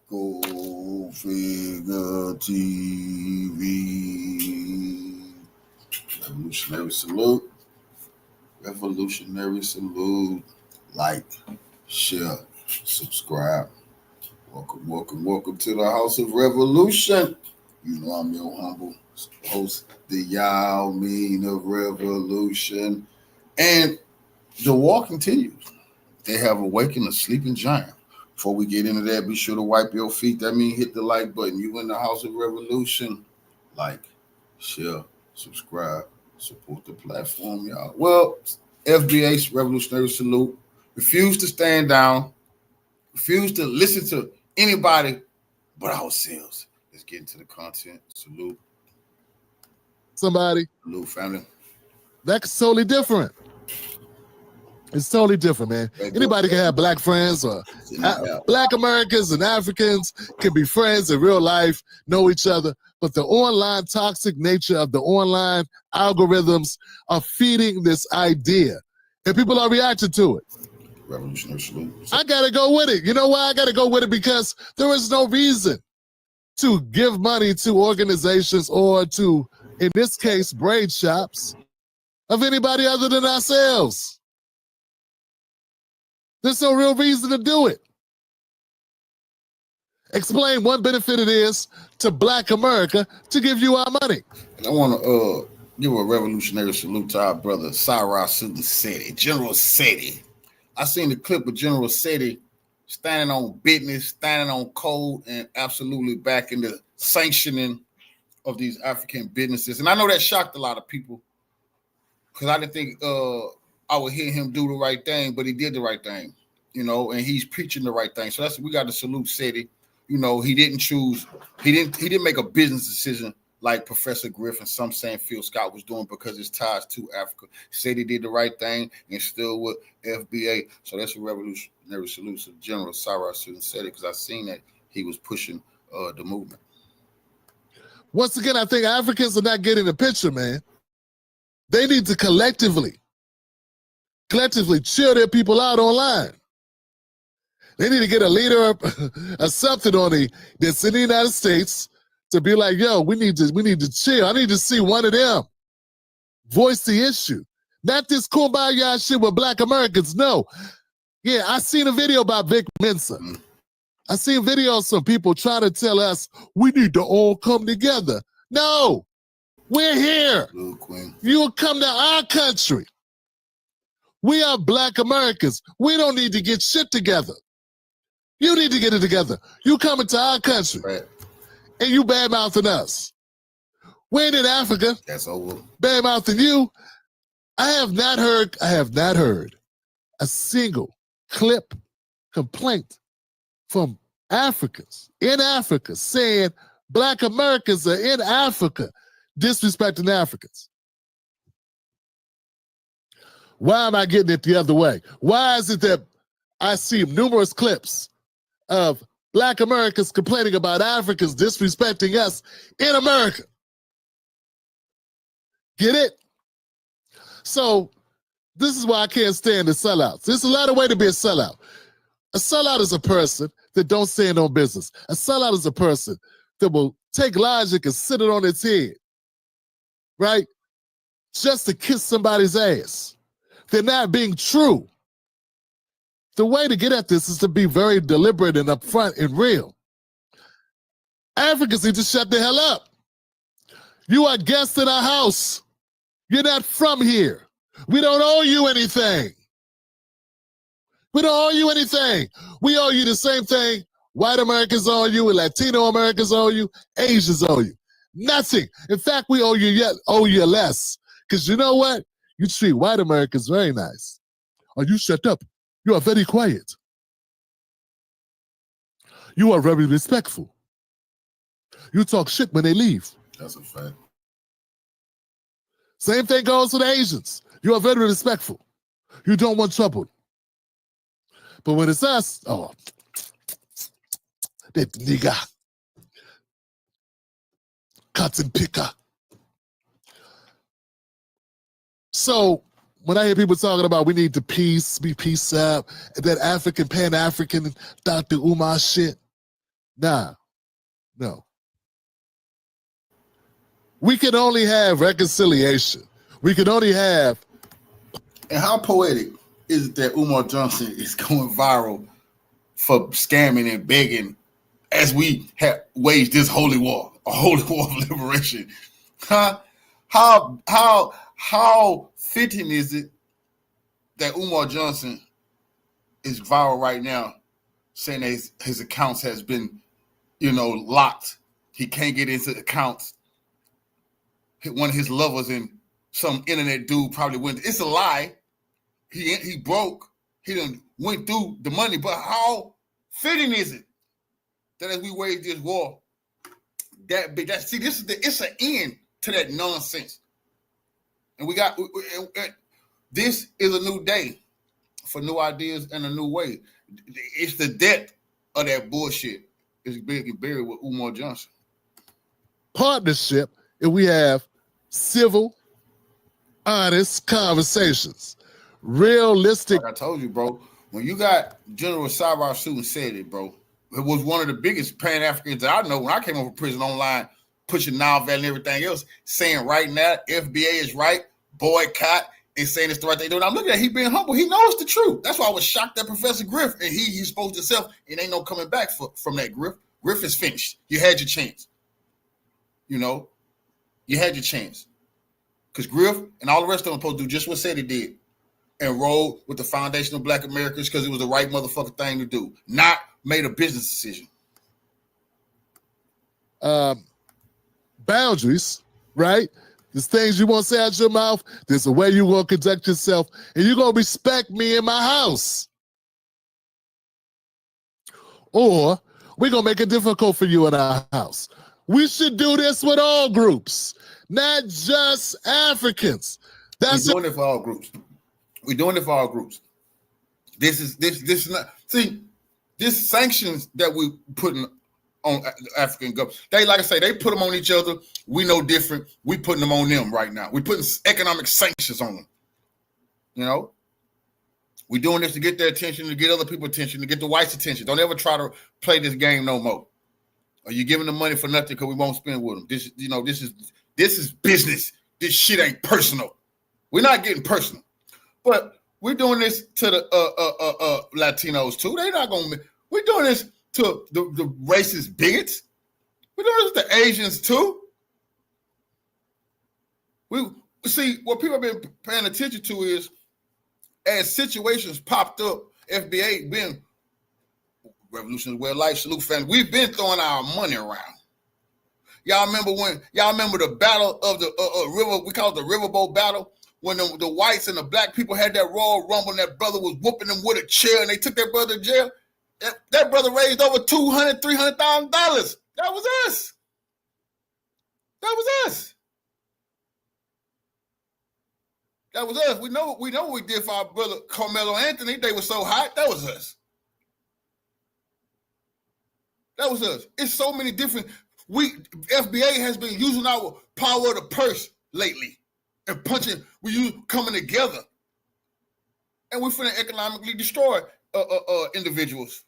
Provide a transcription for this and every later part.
Go Figure TV. Revolutionary salute. Revolutionary salute. Like, share, subscribe. Welcome to the House of Revolution. You know I'm your humble host, the Yao Mean of Revolution. And the war continues. They have awakened a sleeping giant. Before we get into that, be sure to wipe your feet. That means hit the like button. You in the House of Revolution. Like, share, subscribe, support the platform, y'all. Well, FBA, Revolutionary Salute. Refuse to stand down. Refuse to listen to anybody but ourselves. Let's get into the content. Salute. Somebody. Salute, family. That's totally different. It's totally different, man. Anybody can have black friends, or black Americans and Africans can be friends in real life, know each other. But the online toxic nature of the online algorithms are feeding this idea, and people are reacting to it. Revolutionary salute. I got to go with it. You know why I got to go with it? Because there is no reason to give money to organizations or to, in this case, braid shops of anybody other than ourselves. There's no real reason to do it. Explain what benefit it is to Black America to give you our money. And I want to give a revolutionary salute to our brother Cyrus Seti, General Seti. I seen the clip of General Seti standing on business, standing on code, and absolutely backing the sanctioning of these African businesses. And I know that shocked a lot of people because I didn't think I would hear him do the right thing, but he did the right thing, you know, and he's preaching the right thing. So we got to salute Seti. You know, he didn't make a business decision like Professor Griffin, some saying Phil Scott was doing because his ties to Africa. Seti did the right thing and still with FBA. So that's a revolutionary salute to General Cyrus Seti, because I seen that he was pushing the movement. Once again, I think Africans are not getting the picture, man. They need to collectively chill their people out online. They need to get a leader or something on that's in the United States to be like, yo, we need to chill. I need to see one of them voice the issue. Not this kumbaya shit with Black Americans. No. Yeah, I seen a video about Vic Mensa. I seen videos from people trying to tell us we need to all come together. No, we're here. You come to our country. We are Black Americans. We don't need to get shit together. You need to get it together. You coming to our country, right, and you bad-mouthing us. We ain't in Africa. That's over. Bad-mouthing you. I have not heard a single complaint from Africans in Africa saying Black Americans are in Africa disrespecting Africans. Why am I getting it the other way? Why is it that I see numerous clips of Black Americans complaining about Africans disrespecting us in America? Get it? So this is why I can't stand the sellouts. There's a lot of way to be a sellout. A sellout is a person that don't stand on business. A sellout is a person that will take logic and sit it on its head, right? Just to kiss somebody's ass. They're not being true. The way to get at this is to be very deliberate and upfront and real. Africans need to shut the hell up. You are guests in our house. You're not from here. We don't owe you anything. We don't owe you anything. We owe you the same thing white Americans owe you, and Latino Americans owe you, Asians owe you. Nothing. In fact, we owe you less. Because you know what? You treat white Americans very nice. Oh, you shut up. You are very quiet. You are very respectful. You talk shit when they leave. That's a fact. Same thing goes for the Asians. You are very respectful. You don't want trouble. But when it's us, oh, that nigga, cotton picker. So when I hear people talking about we need to be peace up, that African, Pan-African, Dr. Umar shit, Nah, no. We can only have reconciliation. We can only have. And how poetic is it that Umar Johnson is going viral for scamming and begging as we have waged this holy war, a holy war of liberation? Huh? How fitting is it that Umar Johnson is viral right now, saying that his accounts has been, locked. He can't get into accounts. One of his lovers and some internet dude probably went. It's a lie. He broke. He done went through the money. But how fitting is it that as we wage this war, it's an end to that nonsense. And this is a new day for new ideas and a new way. It's the depth of that bullshit is being buried with Umar Johnson. Partnership, and we have civil, honest conversations. Realistic. Like I told you, bro, when you got General Cyrus Susan said it, bro, it was one of the biggest Pan-Africans that I know when I came over prison online, pushing novel and everything else, saying right now, FBA is right, boycott, and saying it's the right thing to do. And I'm looking at he being humble. He knows the truth. That's why I was shocked at Professor Griff, and he exposed himself, and ain't no coming back from that, Griff. Griff is finished. You had your chance. You had your chance. Because Griff and all the rest of them supposed to do just what said he did. And roll with the foundation of Black Americans because it was the right motherfucking thing to do. Not made a business decision. Boundaries, right? There's things you won't say out your mouth. There's a way you're going to conduct yourself. And you're going to respect me in my house. Or we're going to make it difficult for you in our house. We should do this with all groups, not just Africans. We're doing it for all groups. We're doing it for all groups. This is not, see, this sanctions that we putting on African government. They, like I say, they put them on each other. We know different. We putting them on them right now. We putting economic sanctions on them. We're doing this to get their attention, to get other people's attention, to get the whites' attention. Don't ever try to play this game no more. Or you giving them money for nothing because we won't spend with them. This is business. This shit ain't personal. We're not getting personal. But we're doing this to the Latinos too. They're not gonna. We're doing this to the racist bigots. We're doing this to Asians too. We see what people have been paying attention to is as situations popped up. FBA been Revolutionary Way of Life, Salute Family. We've been throwing our money around. Y'all remember the battle of the river? We call it the Riverboat Battle. When the whites and the black people had that Royal Rumble and that brother was whooping them with a chair and they took that brother to jail, that brother raised over $200,000, $300,000. That was us. That was us. That was us. We know what we did for our brother Carmelo Anthony. They were so hot. That was us. That was us. It's so many different. FBA has been using our power of the purse lately. And punching, coming together, and we're finna economically destroy individuals.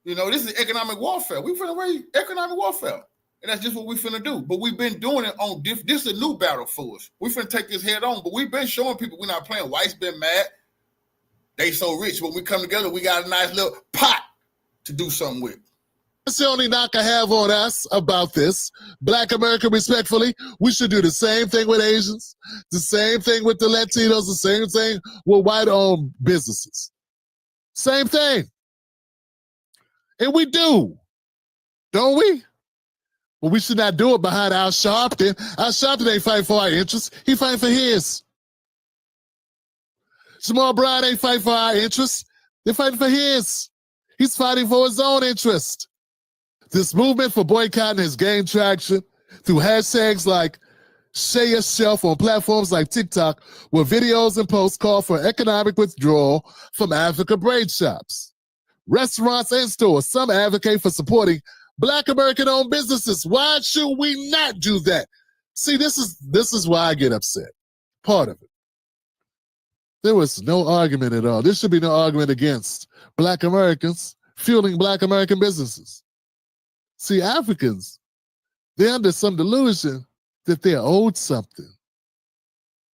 This is economic warfare. We finna raise economic warfare, and that's just what we finna do. But we've been doing it on this is a new battle for us. We finna take this head on, but we've been showing people we're not playing. White's been mad. They so rich. When we come together, we got a nice little pot to do something with. That's the only knock I have on us about this. Black America, respectfully, we should do the same thing with Asians, the same thing with the Latinos, the same thing with white-owned businesses. Same thing. And we do, don't we? But we should not do it behind Al Sharpton. Al Sharpton ain't fighting for our interests. He fighting for his. Jamal Brown ain't fighting for our interests. They're fighting for his. He's fighting for his own interest. This movement for boycotting has gained traction through hashtags like Share Yourself on platforms like TikTok, where videos and posts call for economic withdrawal from African braid shops. Restaurants and stores, some advocate for supporting Black American-owned businesses. Why should we not do that? See, this is why I get upset. Part of it. There was no argument at all. There should be no argument against Black Americans fueling Black American businesses. See, Africans, they're under some delusion that they're owed something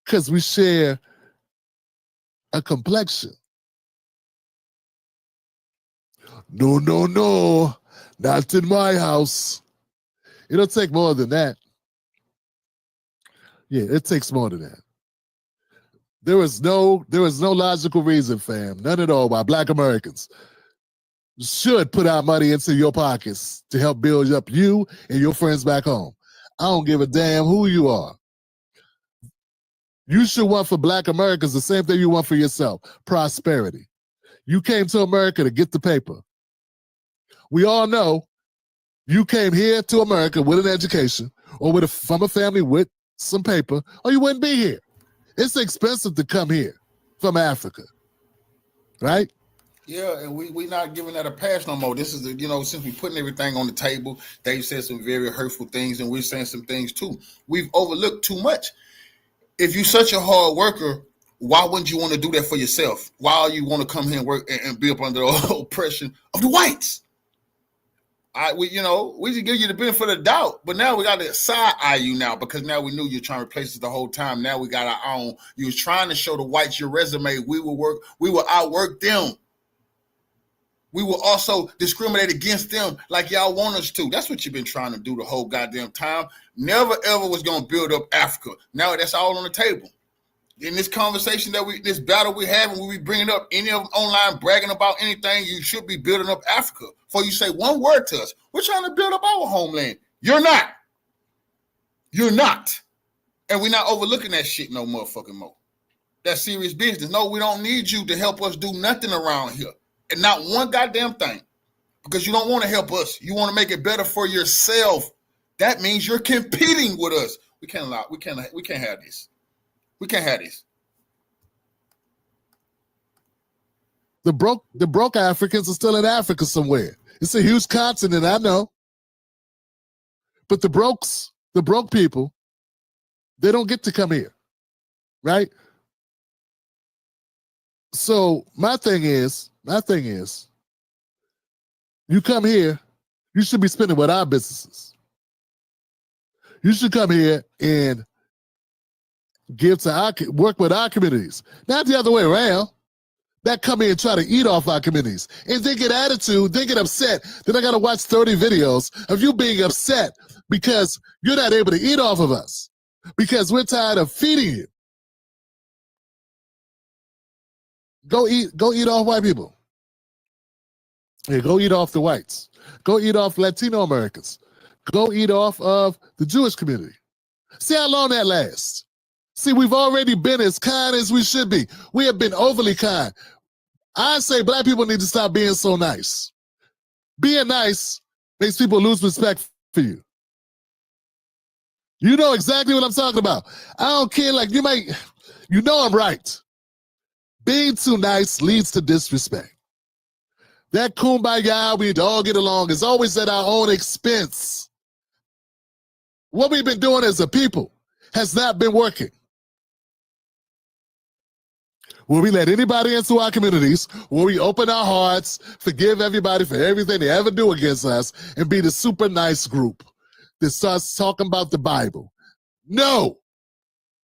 because we share a complexion. No, no, no, not in my house. It'll take more than that. Yeah, it takes more than that. There was no logical reason, fam, none at all, why Black Americans should put our money into your pockets to help build up you and your friends back home. I don't give a damn who you are. You should want for Black Americans the same thing you want for yourself, prosperity. You came to America to get the paper. We all know you came here to America with an education or from a family with some paper, or you wouldn't be here. It's expensive to come here from Africa, right? Yeah, and we not giving that a pass no more. This is, since we putting everything on the table, Dave said some very hurtful things, and we're saying some things too. We've overlooked too much. If you're such a hard worker, why wouldn't you want to do that for yourself? Why you want to come here and work and be up under the oppression of the whites? We just give you the benefit of the doubt, but now we got to side eye you now because now we knew you're trying to replace us the whole time. Now we got our own. You was trying to show the whites your resume. We will outwork them. We will also discriminate against them like y'all want us to. That's what you've been trying to do the whole goddamn time. Never ever was going to build up Africa. Now that's all on the table. In this conversation this battle we have, and we be bringing up any of them online bragging about anything, you should be building up Africa. Before you say one word to us, we're trying to build up our homeland. You're not. You're not. And we're not overlooking that shit no motherfucking more. That's serious business. No, we don't need you to help us do nothing around here. And not one goddamn thing. Because you don't want to help us. You want to make it better for yourself. That means you're competing with us. We can't have this. We can't have this. The broke Africans are still in Africa somewhere. It's a huge continent, I know. But the broke people, they don't get to come here, right? So my thing is, you come here, you should be spending with our businesses. You should come here and work with our communities, not the other way around. That come here and try to eat off our communities. And they get attitude, they get upset. Then I got to watch 30 videos of you being upset because you're not able to eat off of us because we're tired of feeding you. Go eat off white people. Yeah, go eat off the whites. Go eat off Latino Americans. Go eat off of the Jewish community. See how long that lasts. See, we've already been as kind as we should be. We have been overly kind. I say Black people need to stop being so nice. Being nice makes people lose respect for you. You know exactly what I'm talking about. I don't care, you know I'm right. Being too nice leads to disrespect. That kumbaya, we all get along, is always at our own expense. What we've been doing as a people has not been working. Where we let anybody into our communities, where we open our hearts, forgive everybody for everything they ever do against us, and be the super nice group that starts talking about the Bible. No,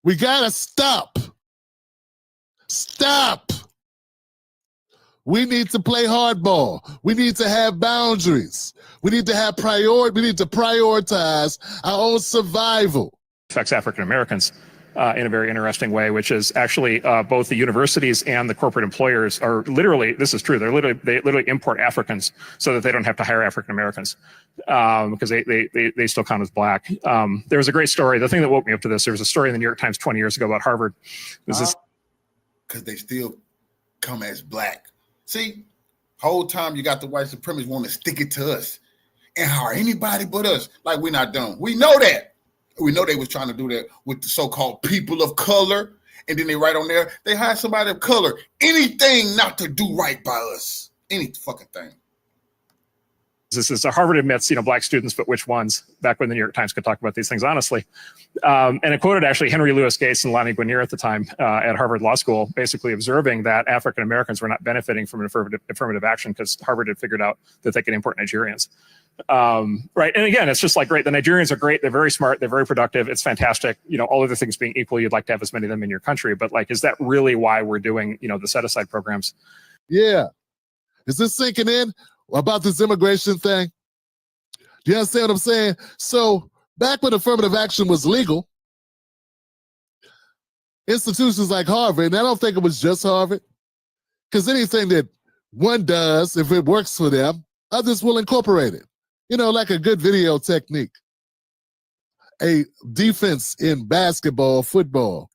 we gotta stop. Stop. We need to play hardball. We need to have boundaries. We need to have we need to prioritize our own survival. Affects African Americans in a very interesting way, which is actually both the universities and the corporate employers are literally, this is true, they literally import Africans so that they don't have to hire African Americans because they still count as Black. There was a great story. The thing that woke me up to this, there was a story in the New York Times 20 years ago about Harvard. Because they still come as Black. See, whole time you got the white supremacists want to stick it to us and hire anybody but us. Like we're not dumb. We know that. We know they was trying to do that with the so-called people of color. And then they write on there, they hire somebody of color. Anything not to do right by us. Any fucking thing. This is Harvard admits, Black students, but which ones? Back when the New York Times could talk about these things honestly. And it quoted actually Henry Louis Gates and Lonnie Guinier at the time at Harvard Law School, basically observing that African Americans were not benefiting from affirmative action because Harvard had figured out that they could import Nigerians. Right. And again, it's just like, great. The Nigerians are great. They're very smart. They're very productive. It's fantastic. All other things being equal, you'd like to have as many of them in your country. But like, is that really why we're doing, the set aside programs? Yeah. Is this sinking in about this immigration thing? Do you understand what I'm saying? So back when affirmative action was legal, institutions like Harvard, and I don't think it was just Harvard, because anything that one does, if it works for them, others will incorporate it. Like a good video technique, a defense in basketball, football,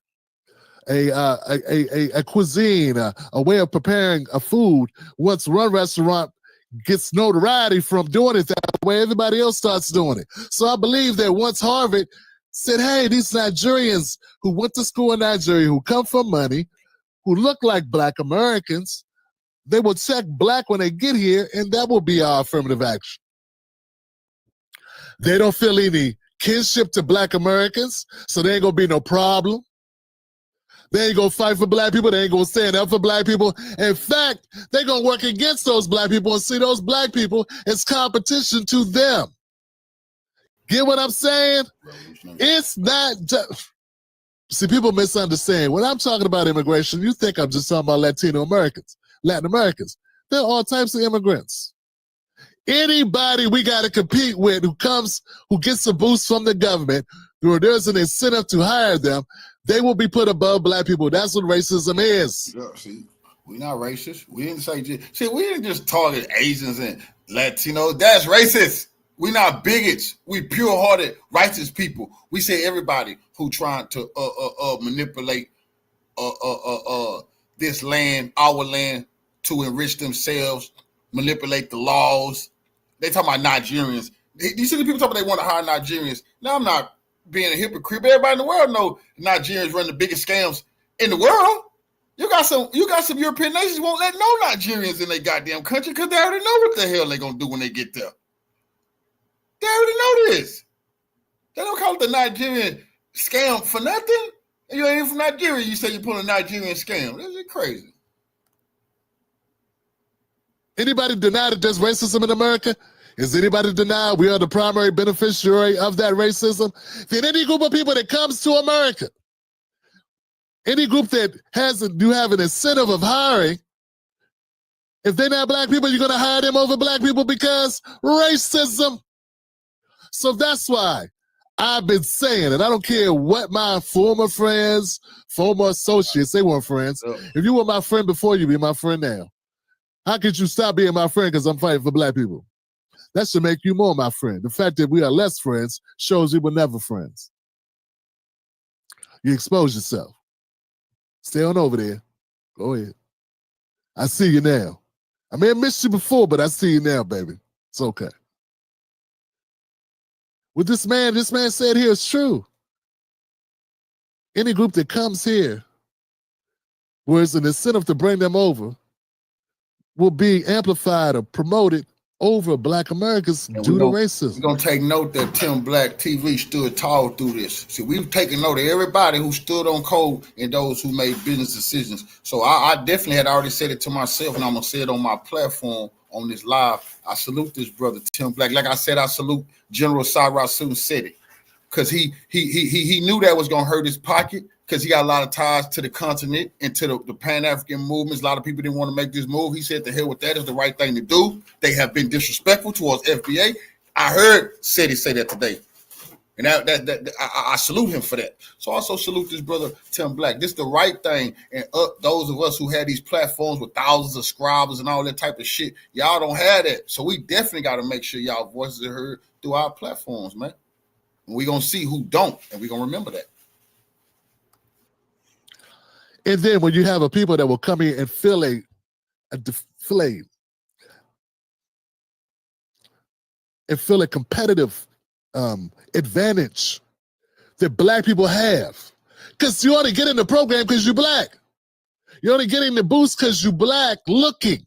a cuisine, a way of preparing a food. Once one restaurant gets notoriety from doing it that way, everybody else starts doing it. So I believe that once Harvard said, hey, these Nigerians who went to school in Nigeria, who come from money, who look like Black Americans, they will check Black when they get here, and that will be our affirmative action. They don't feel any kinship to Black Americans, so there ain't gonna be no problem. They ain't gonna fight for Black people. They ain't gonna stand up for Black people. In fact, they're gonna work against those Black people and see those Black people as competition to them. Get what I'm saying? It's not just... See, people misunderstand. When I'm talking about immigration, you think I'm just talking about Latino Americans, Latin Americans. There are all types of immigrants. Anybody we got to compete with who gets a boost from the government, where there's an incentive to hire them, they will be put above Black people. That's what racism is. Yeah, see, we're not racist. We didn't say, we didn't just target Asians and Latinos. That's racist. We're not bigots. We pure-hearted, righteous people. We say everybody who trying to manipulate this land, our land, to enrich themselves, manipulate the laws. They talking about Nigerians. You see the people talking about they want to hire Nigerians. Now, I'm not being a hypocrite, but everybody in the world know Nigerians run the biggest scams in the world. You got some European nations won't let no Nigerians in their goddamn country because they already know what the hell they're going to do when they get there. They already know this. They don't call it the Nigerian scam for nothing. And you ain't even from Nigeria. You say you pull a Nigerian scam. This is crazy. Anybody deny that there's racism in America? Is anybody deny we are the primary beneficiary of that racism? Then any group of people that comes to America, any group that you have an incentive of hiring, if they're not Black people, you're going to hire them over Black people because racism. So that's why I've been saying, and I don't care what my former friends, former associates, they weren't friends. If you were my friend before, you be my friend now. How could you stop being my friend because I'm fighting for Black people? That should make you more my friend. The fact that we are less friends shows we were never friends. You expose yourself. Stay on over there. Go ahead. I see you now. I may have missed you before, but I see you now, baby. It's okay. What this man said here is true. Any group that comes here where it's an incentive to bring them over will be amplified or promoted over Black Americans due to racism. We're going to take note that Tim Black TV stood tall through this. See, we've taken note of everybody who stood on code and those who made business decisions. So I definitely had already said it to myself, and I'm going to say it on my platform on this live. I salute this brother, Tim Black. Like I said, I salute General Cyrus said it, because he knew that was going to hurt his pocket, because he got a lot of ties to the continent and to the Pan-African movements. A lot of people didn't want to make this move. He said, the hell with that, is the right thing to do. They have been disrespectful towards FBA. I heard Seti say that today. And I salute him for that. So I also salute this brother, Tim Black. This is the right thing. And those of us who had these platforms with thousands of subscribers and all that type of shit, y'all don't have that. So we definitely got to make sure y'all voices are heard through our platforms, man. And we're going to see who don't, and we're going to remember that. And then when you have a people that will come in and feel a competitive advantage that Black people have, because you only get in the program because you're Black. You only get in the boost because you're Black looking,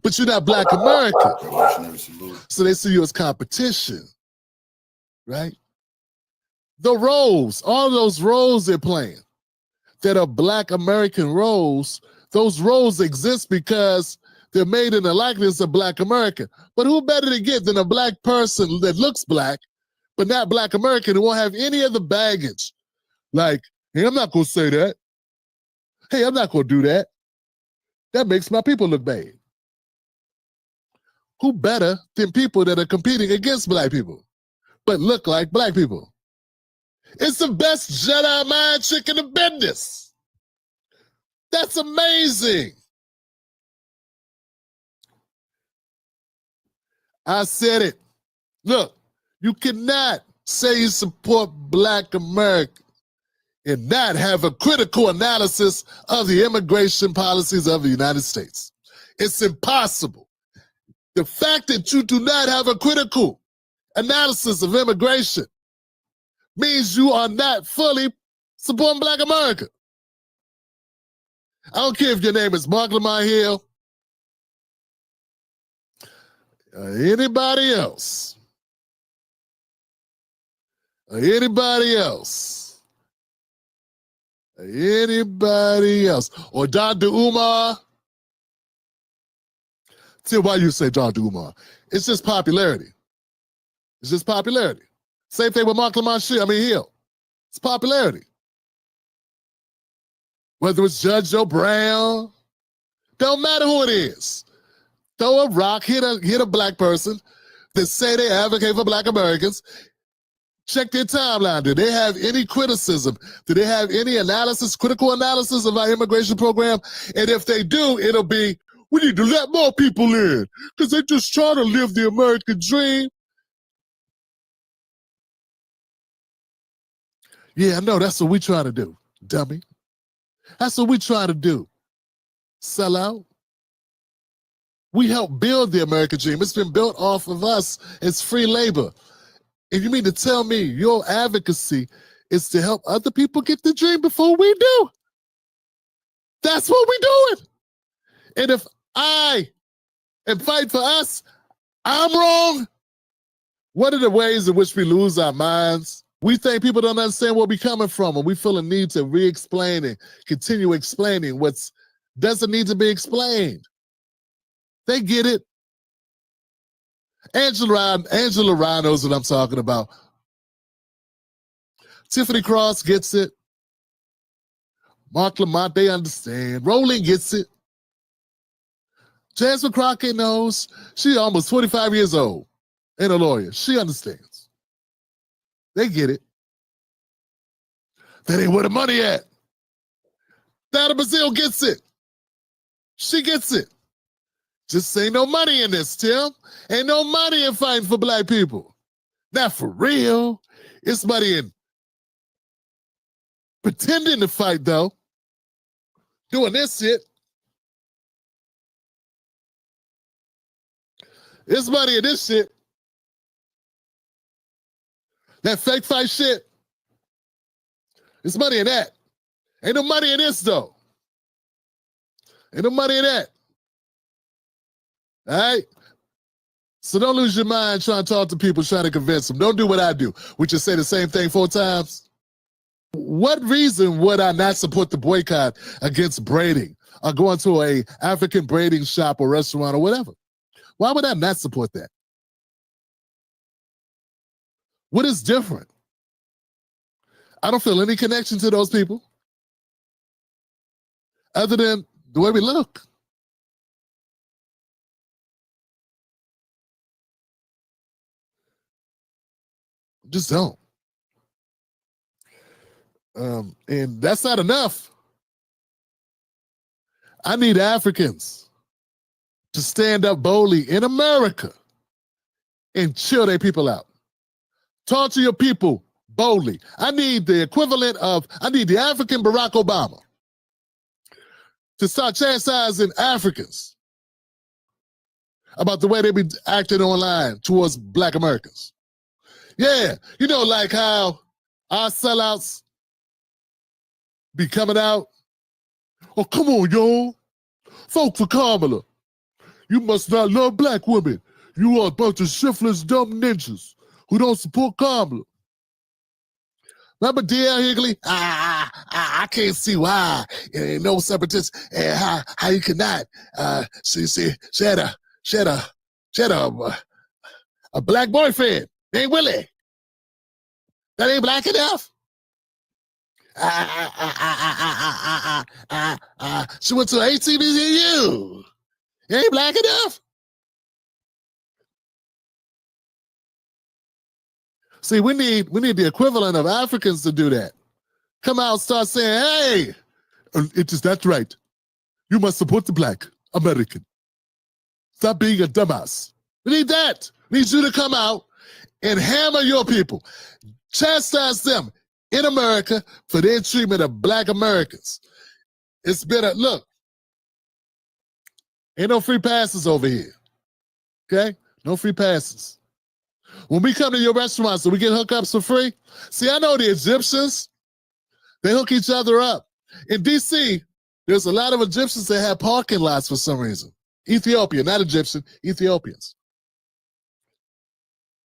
but you're not Black American. So they see you as competition, right? The roles, all those roles they're playing that are Black American roles, those roles exist because They're made in the likeness of Black American. But who better to get than a Black person that looks Black, but not Black American, who won't have any of the baggage? Like, hey, I'm not going to say that. Hey, I'm not going to do that. That makes my people look bad. Who better than people that are competing against Black people, but look like Black people? It's the best Jedi mind trick in the business. That's amazing. I said it. Look, you cannot say you support Black America and not have a critical analysis of the immigration policies of the United States. It's impossible. The fact that you do not have a critical analysis of immigration means you are not fully supporting Black America. I don't care if your name is Mark Lamar Hill, anybody else, anybody else, or Dr. Umar. Tell why you say Dr. Umar. It's just popularity. It's just popularity. Same thing with Mark Lamar Hill. It's popularity. Whether it's Judge Joe Brown, don't matter who it is. Throw a rock, hit a Black person that say they advocate for Black Americans. Check their timeline. Do they have any criticism? Do they have any analysis, critical analysis of our immigration program? And if they do, it'll be, we need to let more people in because they're just trying to live the American dream. Yeah, I know. That's what we trying to do, dummy. That's what we trying to do. Sell out. We help build the American dream. It's been built off of us. It's free labor. And you mean to tell me your advocacy is to help other people get the dream before we do? That's what we're doing. And if I am fighting for us, I'm wrong. What are the ways in which we lose our minds? We think people don't understand where we're coming from, and we feel a need to re-explain and continue explaining what doesn't need to be explained. They get it. Angela Ryan knows what I'm talking about. Tiffany Cross gets it. Mark Lamont, they understand. Rowling gets it. Jasmine Crockett knows. She's almost 25 years old and a lawyer. She understands. They get it. That ain't where the money at. Donna Brazil gets it. She gets it. Just ain't no money in this, Tim. Ain't no money in fighting for Black people. Not for real. It's money in pretending to fight, though. Doing this shit. It's money in this shit. That fake fight shit. It's money in that. Ain't no money in this, though. Ain't no money in that. All right? So don't lose your mind trying to talk to people, trying to convince them. Don't do what I do, which is say the same thing 4 times. What reason would I not support the boycott against braiding or going to a African braiding shop or restaurant or whatever? Why would I not support that? What is different? I don't feel any connection to those people other than the way we look. Just don't. And that's not enough. I need Africans to stand up boldly in America and chill their people out. Talk to your people boldly. I need the equivalent of, I need the African Barack Obama to start chastising Africans about the way they be acting online towards Black Americans. Yeah, you know, like how our sellouts be coming out. Oh, come on, y'all. Vote for Kamala. You must not love Black women. You are a bunch of shiftless, dumb ninjas who don't support Kamala. Remember D.L. Hughley? I can't see why. Ain't no separatist. And how you cannot. She had a black boyfriend named Willie. That ain't black enough. She went to HBCU. It ain't black enough. See, we need the equivalent of Africans to do that. Come out and start saying, hey, it is that right. You must support the black American. Stop being a dumbass. We need that. We need you to come out and hammer your people. Chastise them in America for their treatment of black Americans. It's been look, ain't no free passes over here. Okay? No free passes. When we come to your restaurants, do we get hookups for free? See, I know the Egyptians, they hook each other up. In D.C., there's a lot of Egyptians that have parking lots for some reason. Ethiopia, not Egyptian, Ethiopians.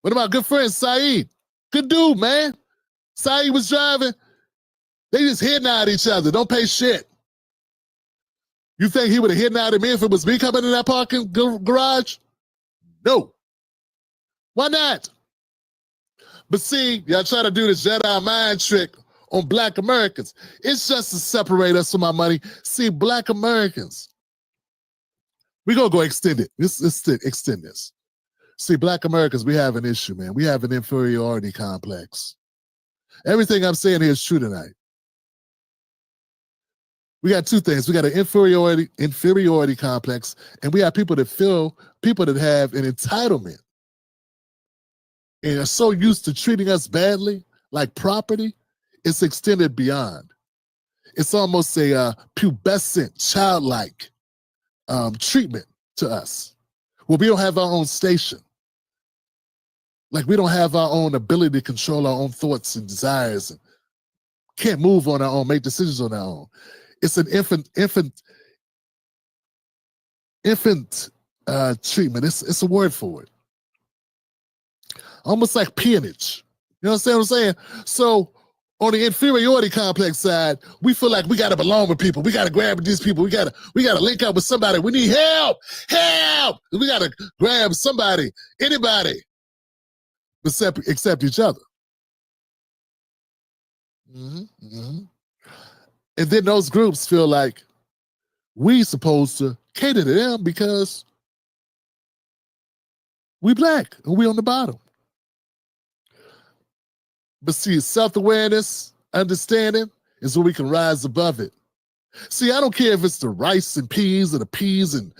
What about good friend Saeed? Good dude, man. Saeed was driving. They just hitting at each other. Don't pay shit. You think he would have hit out at me if it was me coming in that parking garage? No. Why not? But see, y'all try to do this Jedi mind trick on black Americans. It's just to separate us from our money. See, black Americans, we're going to go extend it. Let's extend this. See, black Americans, we have an issue, man. We have an inferiority complex. Everything I'm saying here is true tonight. We got two things. We got an inferiority complex, and we have people that have an entitlement and are so used to treating us badly, like property, it's extended beyond. It's almost a pubescent, childlike treatment to us. Well, we don't have our own station. Like we don't have our own ability to control our own thoughts and desires and can't move on our own, make decisions on our own. It's an infant treatment. It's a word for it. Almost like peonage. You know what I'm saying? So on the inferiority complex side, we feel like we got to belong with people. We got to grab these people. We got to link up with somebody. We need help. We got to grab somebody, anybody, except each other. And then those groups feel like we supposed to cater to them because we black and we on the bottom. But see, self-awareness, understanding is where we can rise above it. See, I don't care if it's the rice and peas or the peas and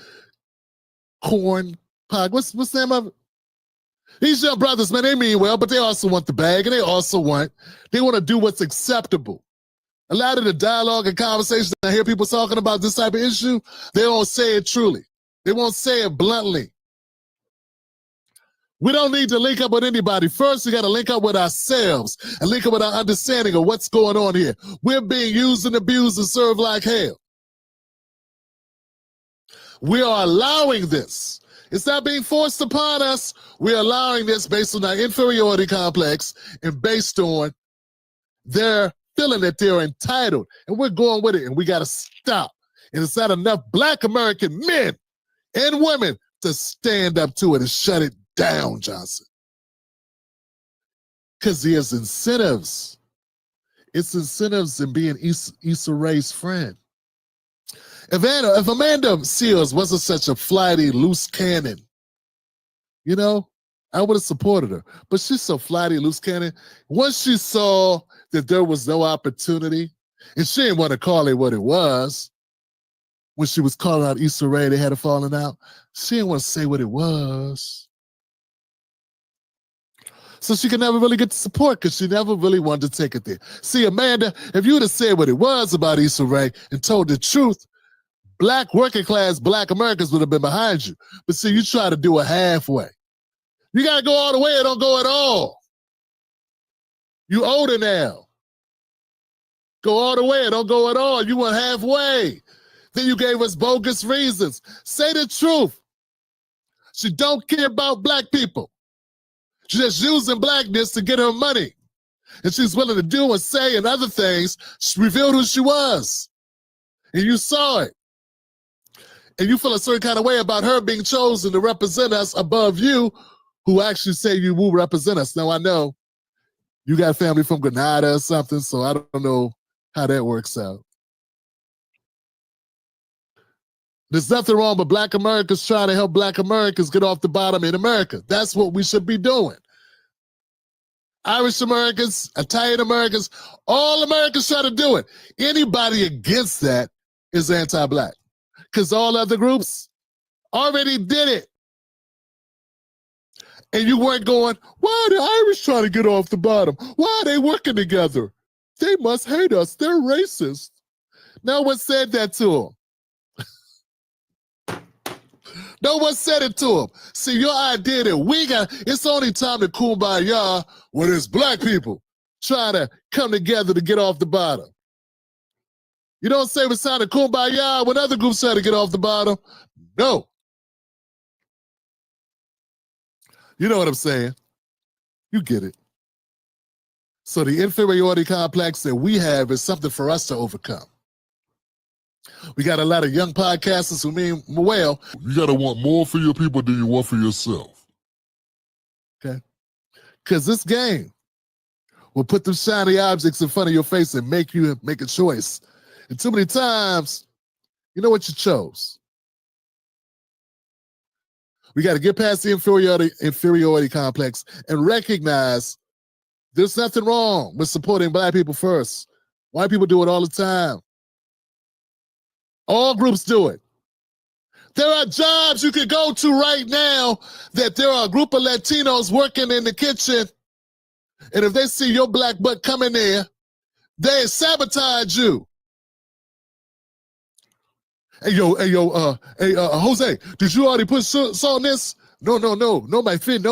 corn pie. What's the name of it? These young brothers, man, they mean well, but they also want the bag and they want to do what's acceptable. A lot of the dialogue and conversation I hear people talking about this type of issue, they don't say it truly. They won't say it bluntly. We don't need to link up with anybody. First, we got to link up with ourselves and link up with our understanding of what's going on here. We're being used and abused and served like hell. We are allowing this. It's not being forced upon us. We're allowing this based on our inferiority complex and based on their feeling that they're entitled. And we're going with it, and we got to stop. And it's not enough black American men and women to stand up to it and shut it down, Johnson. Because there's incentives. It's incentives in being Issa Rae's friend. If Amanda Seals wasn't such a flighty, loose cannon, you know, I would have supported her. But she's so flighty, loose cannon. Once she saw that there was no opportunity, and she didn't want to call it what it was, when she was calling out Issa Rae, they had a falling out, she didn't want to say what it was. So she could never really get the support because she never really wanted to take it there. See, Amanda, if you would have said what it was about Issa Rae and told the truth, black working class black Americans would have been behind you. But see, you try to do it halfway. You got to go all the way or don't go at all. You older now. Go all the way or don't go at all. You went halfway. Then you gave us bogus reasons. Say the truth. She don't care about black people. She's just using blackness to get her money. And she's willing to do and say and other things. She revealed who she was. And you saw it. And you feel a certain kind of way about her being chosen to represent us above you, who actually say you will represent us. Now, I know you got family from Grenada or something, so I don't know how that works out. There's nothing wrong with Black Americans trying to help Black Americans get off the bottom in America. That's what we should be doing. Irish Americans, Italian Americans, all Americans try to do it. Anybody against that is anti-Black, because all other groups already did it. And you weren't going, why are the Irish trying to get off the bottom? Why are they working together? They must hate us. They're racist. No one said that to them. No one said it to him. See, your idea that it's only time to kumbaya when it's Black people trying to come together to get off the bottom. You don't say it's time to kumbaya when other groups try to get off the bottom. No. You know what I'm saying? You get it. So the inferiority complex that we have is something for us to overcome. We got a lot of young podcasters who mean well. You got to want more for your people than you want for yourself. Okay? Because this game will put them shiny objects in front of your face and make you make a choice. And too many times, you know what you chose. We got to get past the inferiority complex and recognize there's nothing wrong with supporting Black people first. White people do it all the time. All groups do it. There are jobs you could go to right now that there are a group of Latinos working in the kitchen, and if they see your Black butt coming there, they sabotage you. Hey, Jose, did you already put salt on this? No, my friend.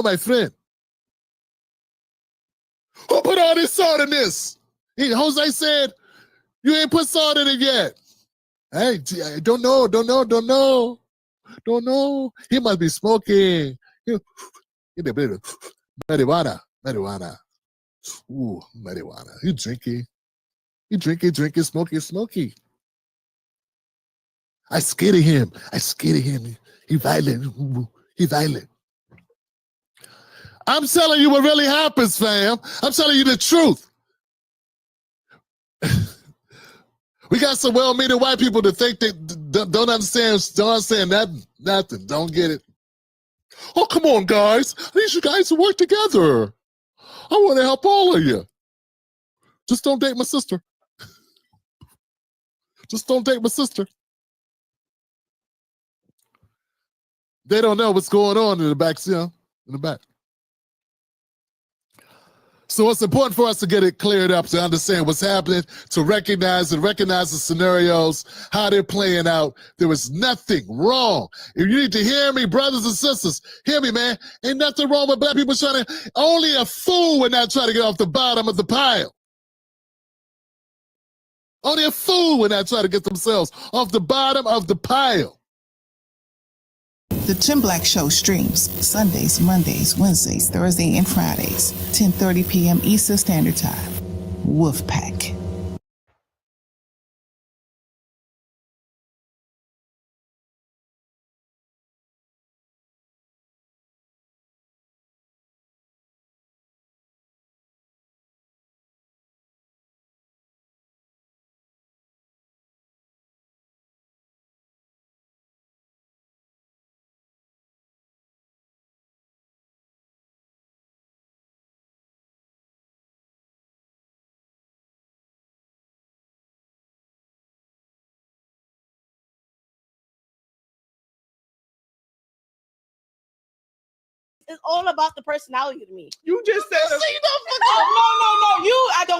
Who put all this salt in this? Jose said, you ain't put salt in it yet. Hey, I don't know. He must be smoking. Marijuana. Ooh, marijuana. He drinking, smoking. I scared of him. He violent. I'm telling you what really happens, fam. I'm telling you the truth. We got some well-meaning white people that think they don't understand nothing. Don't get it. Oh, come on, guys. I need you guys to work together. I want to help all of you. Just don't date my sister. They don't know what's going on in the back, in the back. So it's important for us to get it cleared up, to understand what's happening, to recognize the scenarios, how they're playing out. There is nothing wrong. If you need to hear me, brothers and sisters, hear me, man. Ain't nothing wrong with Black people trying to, only a fool would not try to get off the bottom of the pile. Only a fool would not try to get themselves off the bottom of the pile. The Jim Black Show streams Sundays, Mondays, Wednesdays, Thursdays, and Fridays, 10:30 p.m. Eastern Standard Time. Wolfpack. It's all about the personality to me. You just said No.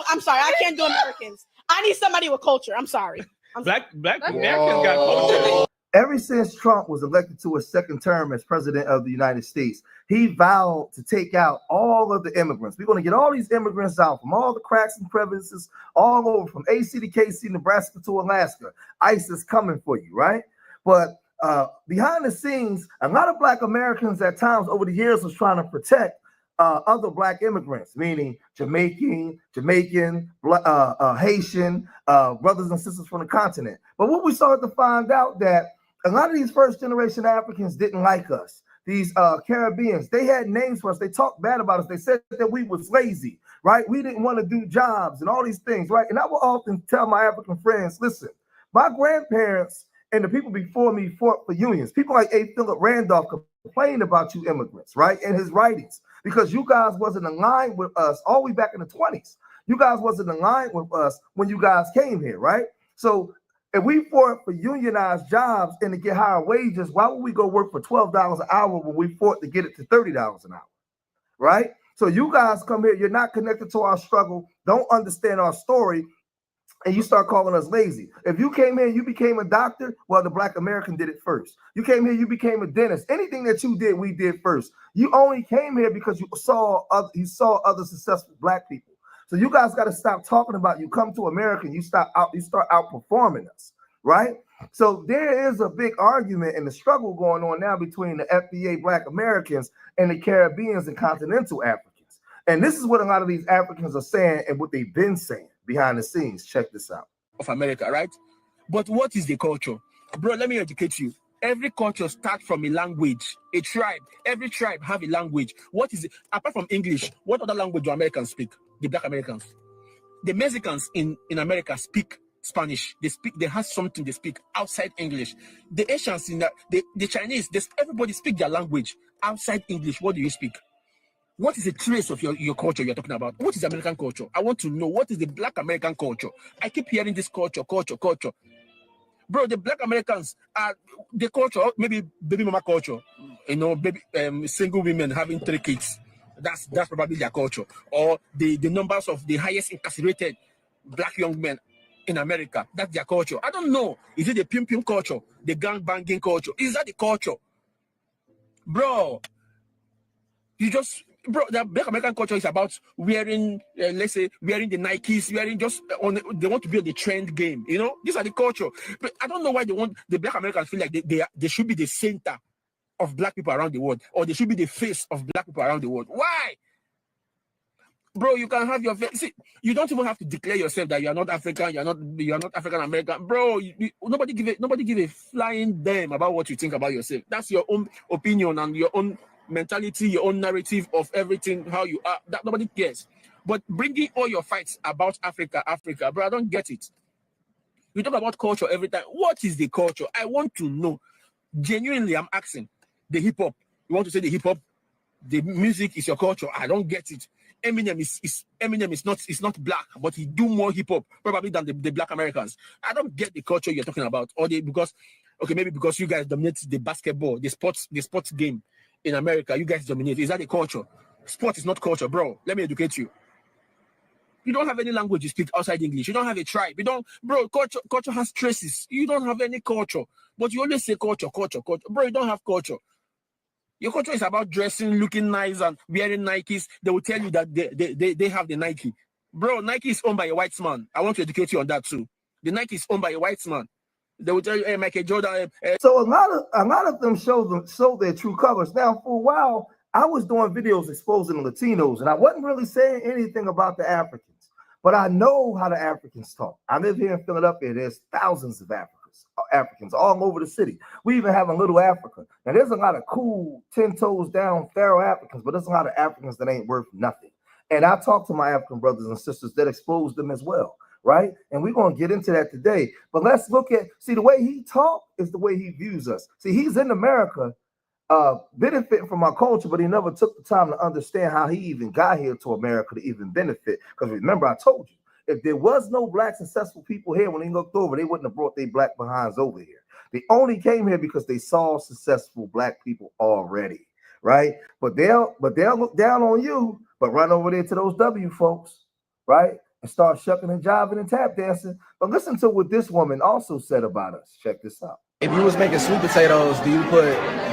I'm sorry. I can't do Americans. I need somebody with culture. I'm sorry. Black Americans got culture. Ever since Trump was elected to a second term as president of the United States, he vowed to take out all of the immigrants. We're going to get all these immigrants out from all the cracks and crevices, all over from AC to KC, Nebraska to Alaska. ICE is coming for you, right? But behind the scenes, a lot of Black Americans at times over the years was trying to protect other black immigrants, meaning Jamaican, Haitian, brothers and sisters from the continent. But what we started to find out that a lot of these first generation Africans didn't like us. These Caribbeans, they had names for us. They talked bad about us. They said that we was lazy, right? We didn't want to do jobs and all these things, right? And I will often tell my African friends, listen, my grandparents and the people before me fought for unions. People like A. Philip Randolph complained about you immigrants, right? In his writings, because you guys wasn't aligned with us all the way back in the 20s. You guys wasn't aligned with us when you guys came here, right? So if we fought for unionized jobs and to get higher wages, why would we go work for $12 an hour when we fought to get it to $30 an hour, right? So you guys come here, you're not connected to our struggle, don't understand our story, and you start calling us lazy. If you came here, you became a doctor, well, the Black American did it first. You came here, you became a dentist. Anything that you did, we did first. You only came here because you saw other successful Black people. So you guys got to stop talking about you come to America and you start outperforming us, right? So there is a big argument and the struggle going on now between the FBA Black Americans and the Caribbeans and continental Africans. And this is what a lot of these Africans are saying and what they've been saying behind the scenes. Check this out. Of America, right? But what is the culture? Bro, let me educate you. Every culture starts from a language, a tribe. Every tribe have a language. What is it? Apart from English, what other language do Americans speak? The Black Americans. The Mexicans in America speak Spanish. They have something they speak outside English. The Asians the Chinese, everybody speak their language outside English. What do you speak? What is the trace of your culture you're talking about? What is American culture? I want to know what is the Black American culture. I keep hearing this culture. Bro, the Black Americans are the culture, maybe baby mama culture, baby single women having 3 kids. That's probably their culture. Or the numbers of the highest incarcerated Black young men in America. That's their culture. I don't know. Is it the pim culture? The gang banging culture? Is that the culture? Bro, the Black American culture is about wearing, let's say, wearing the Nikes, they want to be on the trend game. These are the culture. But I don't know why the Black Americans feel like they should be the center of Black people around the world, or they should be the face of Black people around the world. Why? Bro, you can have your face. See, you don't even have to declare yourself that you are not African, you're not African American. Bro, nobody give a flying damn about what you think about yourself. That's your own opinion and your own mentality, your own narrative of everything, how you are. That nobody cares. But bringing all your fights about Africa, bro, I don't get it. You talk about culture every time. What is the culture? I want to know. Genuinely, I'm asking. The hip hop. You want to say the hip hop? The music is your culture. I don't get it. Eminem is not Black, but he do more hip hop probably than the Black Americans. I don't get the culture you're talking about. Because you guys dominate the basketball, the sports game in America. You guys dominate. Is that the culture? Sport is not culture, bro. Let me educate you. You don't have any language you speak outside English. You don't have a tribe. Culture has traces. You don't have any culture, but you always say culture. Bro, you don't have culture. Your culture is about dressing, looking nice, and wearing Nikes. They will tell you that they have the Nike. Bro, Nike is owned by a white man. I want to educate you on that too. The Nike is owned by a white man. They will tell you, hey, Michael Jordan. So a lot of them show their true colors. Now, for a while, I was doing videos exposing the Latinos, and I wasn't really saying anything about the Africans. But I know how the Africans talk. I live here in Philadelphia. There's thousands of Africans all over the city. We even have a little Africa. Now, there's a lot of cool 10 toes down Pharaoh Africans, but there's a lot of Africans that ain't worth nothing. And I talk to my African brothers and sisters that expose them as well, right? And we're going to get into that today. But let's look at, the way he talks is the way he views us. See, he's in America benefiting from our culture, but he never took the time to understand how he even got here to America to even benefit. Because remember, I told you, if there was no Black successful people here when he looked over, they wouldn't have brought their Black behinds over here. They only came here because they saw successful Black people already, right? But they'll look down on you, but run over there to those W folks, right? And start shucking and jiving and tap dancing. But listen to what this woman also said about us. Check this out. If you was making sweet potatoes, do you put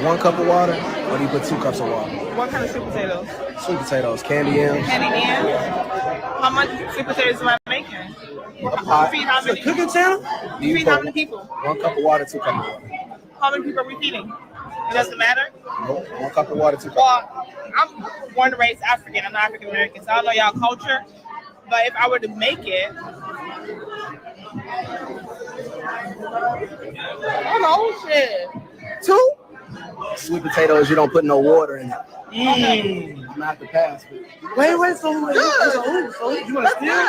1 cup of water or do you put 2 cups of water? What kind of sweet potatoes? Sweet potatoes, candy yams. Candy yams? How much sweet potatoes am I making? You feed how many? Cooking channel? You feed how many people? 1 cup of water, 2 cups of water. How many people are we feeding? It doesn't matter? Nope. 1 cup of water, 2 cups. Well, I'm born and raised African. I'm not African American, so I don't know y'all culture. But if I were to make it, oh shit, 2? Sweet potatoes, you don't put no water in it. I'm gonna have to pass. Wait, so you want to steal?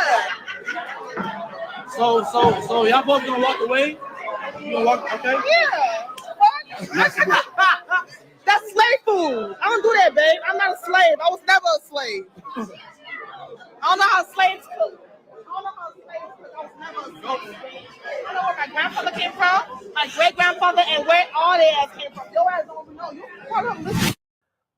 So y'all both gonna walk away? You gonna walk? Okay. Yeah. That's slave food. I don't do that, babe. I'm not a slave. I was never a slave. I don't know how slaves cook. I was never a slave. I know where my grandfather came from, my great grandfather, and where all their ass came from. Your ass don't even know. You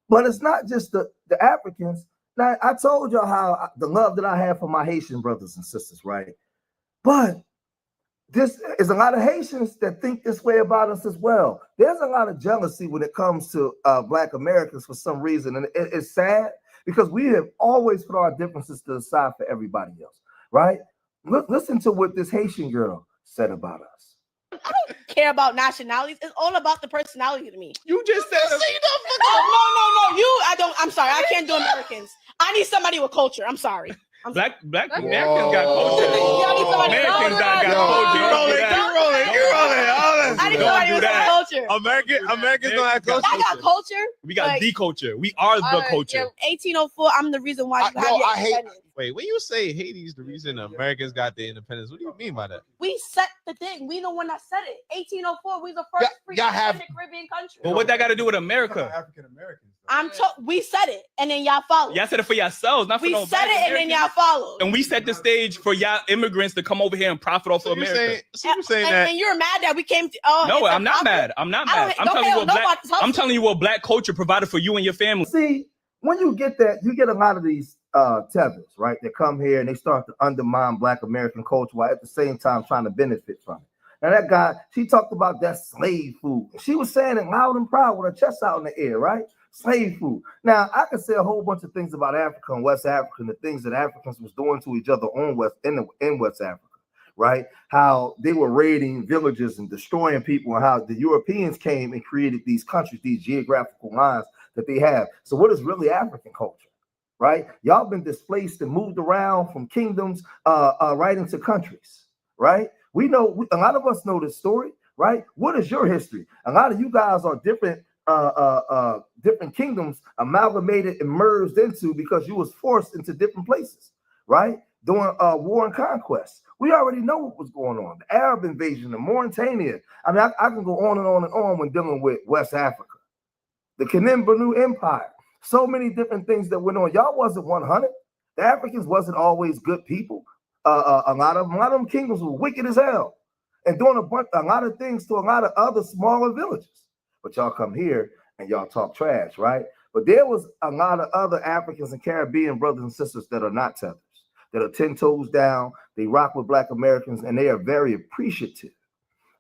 But it's not just the Africans. Now, I told y'all how the love that I have for my Haitian brothers and sisters, right? But this is a lot of Haitians that think this way about us as well. There's a lot of jealousy when it comes to Black Americans for some reason. And it's sad because we have always put our differences to the side for everybody else, right? Listen to what this Haitian girl said about us. I don't care about nationalities. It's all about the personality to me. You just said No. I don't. I'm sorry. I can't do Americans. I need somebody with culture. I'm sorry. Black Americans got culture. Americans got culture. Keep rolling. I need somebody with culture. Americans don't have culture. I got culture. We got the culture. We are the culture. 1804. I'm the reason why you have your independence. Wait, when you say Haiti's the reason Americans got their independence, what do you mean by that? We set the thing. We the one that said it. 1804. We the first free Caribbean country. But what that got to do with America? African Americans. We said it, and then y'all followed. Y'all said it for yourselves, not for no We said it, and then y'all followed. And we set the stage for y'all immigrants to come over here and profit off of America. You're saying that? And you're mad that we came to. No, I'm not mad. I'm not mad. I'm telling you what black culture provided for you and your family. See, when you get that, you get a lot of these tethers, right? They come here and they start to undermine Black American culture while at the same time trying to benefit from it. Now that guy, she talked about that slave food. She was saying it loud and proud with her chest out in the air, right? Slave food. Now, I could say a whole bunch of things about Africa and West Africa and the things that Africans was doing to each other in West Africa, right? How they were raiding villages and destroying people, and how the Europeans came and created these countries, these geographical lines that they have. So what is really African culture, right? Y'all been displaced and moved around from kingdoms right into countries, right? We know, a lot of us know this story, right? What is your history? A lot of you guys are different kingdoms amalgamated and merged into because you was forced into different places, right? During war and conquest. We already know what was going on. The Arab invasion of Mauritania. I mean, I can go on and on and on when dealing with West Africa. The Kanem Banu Empire. So many different things that went on. Y'all wasn't 100. The Africans wasn't always good people. A lot of them kingdoms were wicked as hell and doing a lot of things to a lot of other smaller villages. But y'all come here and y'all talk trash, right? But there was a lot of other Africans and Caribbean brothers and sisters that are not tethers, that are 10 toes down. They rock with Black Americans, and they are very appreciative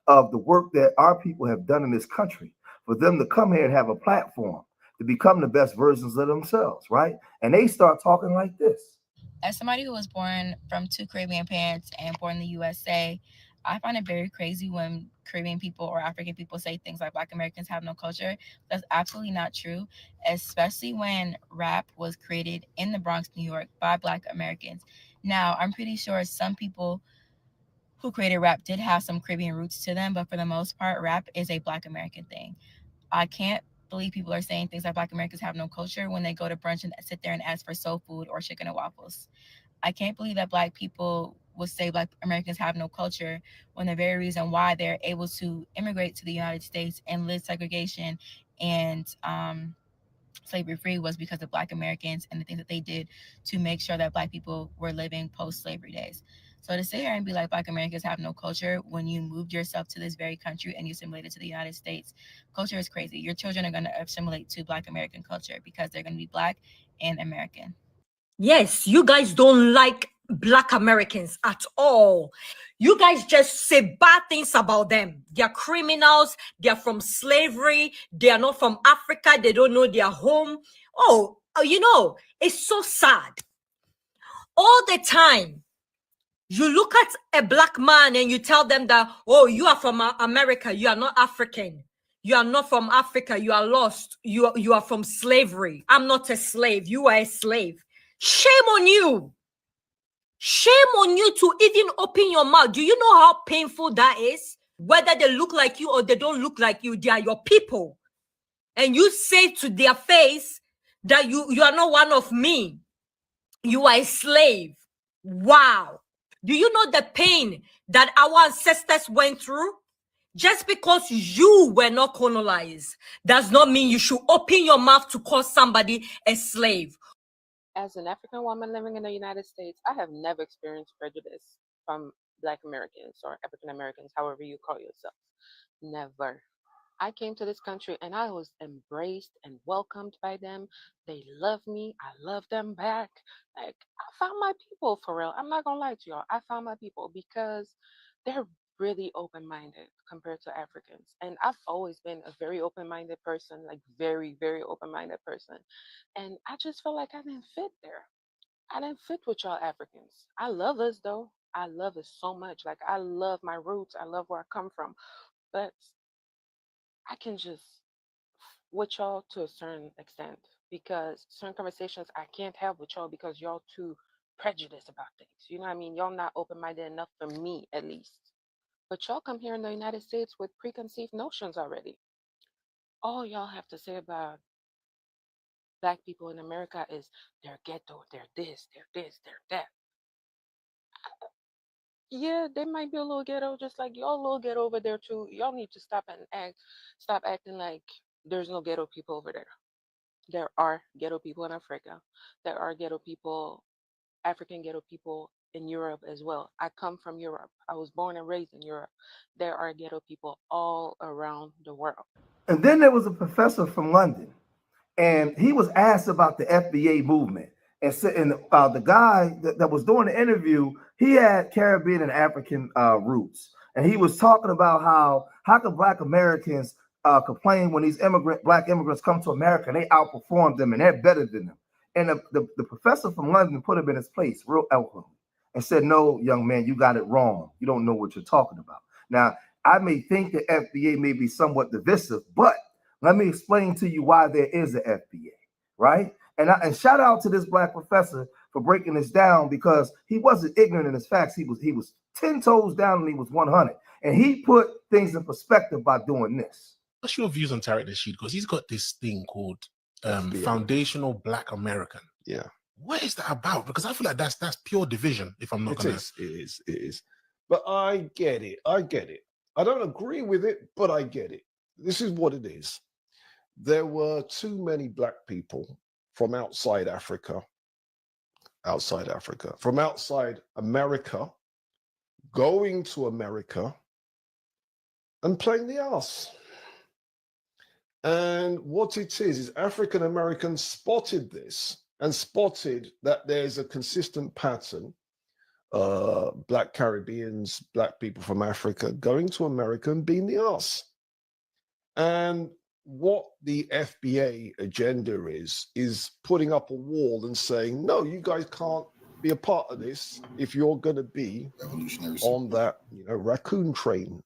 of the work that our people have done in this country for them to come here and have a platform to become the best versions of themselves, right? And they start talking like this. As somebody who was born from 2 Caribbean parents and born in the USA, I find it very crazy when Caribbean people or African people say things like Black Americans have no culture. That's absolutely not true, especially when rap was created in the Bronx, New York by Black Americans. Now, I'm pretty sure some people who created rap did have some Caribbean roots to them, but for the most part, rap is a Black American thing. I can't believe people are saying things like Black Americans have no culture when they go to brunch and sit there and ask for soul food or chicken and waffles. I can't believe that Black people would say Black Americans have no culture when the very reason why they're able to immigrate to the United States and live segregation and slavery free was because of Black Americans and the things that they did to make sure that Black people were living post-slavery days. So to sit here and be like Black Americans have no culture when you moved yourself to this very country and you assimilated to the United States, culture is crazy. Your children are going to assimilate to Black American culture because they're going to be Black and American. Yes, you guys don't like Black Americans at all. You guys just say bad things about them. They're criminals. They're from slavery. They are not from Africa. They don't know their home. Oh, you know, it's so sad. All the time, you look at a Black man and you tell them that, oh, you are from America. You are not African. You are not from Africa. You are lost. You are from slavery. I'm not a slave. You are a slave. Shame on you. Shame on you to even open your mouth. Do you know how painful that is? Whether they look like you or they don't look like you, they are your people. And you say to their face that you are not one of me. You are a slave. Wow. Do you know the pain that our ancestors went through? Just because you were not colonized does not mean you should open your mouth to call somebody a slave. As an African woman living in the United States, I have never experienced prejudice from Black Americans or African Americans, however you call yourself. Never. I came to this country and I was embraced and welcomed by them. They love me. I love them back. Like, I found my people, for real. I'm not gonna lie to y'all. I found my people because they're really open-minded compared to Africans. And I've always been a very open-minded person, like very, very open-minded person. And I just felt like I didn't fit there. I didn't fit with y'all Africans. I love us though. I love us so much. Like, I love my roots. I love where I come from. But I can just with y'all to a certain extent because certain conversations I can't have with y'all because y'all too prejudiced about things. You know what I mean? Y'all not open-minded enough for me, at least. But y'all come here in the United States with preconceived notions already. All y'all have to say about Black people in America is they're ghetto, they're this, they're that. Yeah, they might be a little ghetto, just like y'all a little ghetto over there too. Y'all need to stop acting like there's no ghetto people over there. There are ghetto people in Africa. There are ghetto people, African ghetto people in Europe as well. I come from Europe. I was born and raised in Europe. There are ghetto people all around the world. And then there was a professor from London, and he was asked about the FBA movement. And the guy that was doing the interview, he had Caribbean and African roots. And he was talking about how can Black Americans complain when these Black immigrants come to America and they outperform them and they're better than them. And the professor from London put him in his place real eloquently and said, no, young man, you got it wrong. You don't know what you're talking about. Now, I may think the FBA may be somewhat divisive, but let me explain to you why there is an FBA, right? And shout out to this Black professor for breaking this down because he wasn't ignorant in his facts. He was 10 toes down and he was 100. And he put things in perspective by doing this. What's your views on Tariq Nasheed? Because he's got this thing called Foundational Black American. Yeah. What is that about? Because I feel like that's pure division, if I'm not going to. It is. But I get it. I don't agree with it, but I get it. This is what it is. There were too many Black people from outside Africa, from outside America, going to America and playing the ass. And what it is African Americans spotted this and spotted that there's a consistent pattern. Black Caribbeans, Black people from Africa going to America and being the ass. And what the FBA agenda is putting up a wall and saying, no, you guys can't be a part of this if you're going to be on that, raccoon train.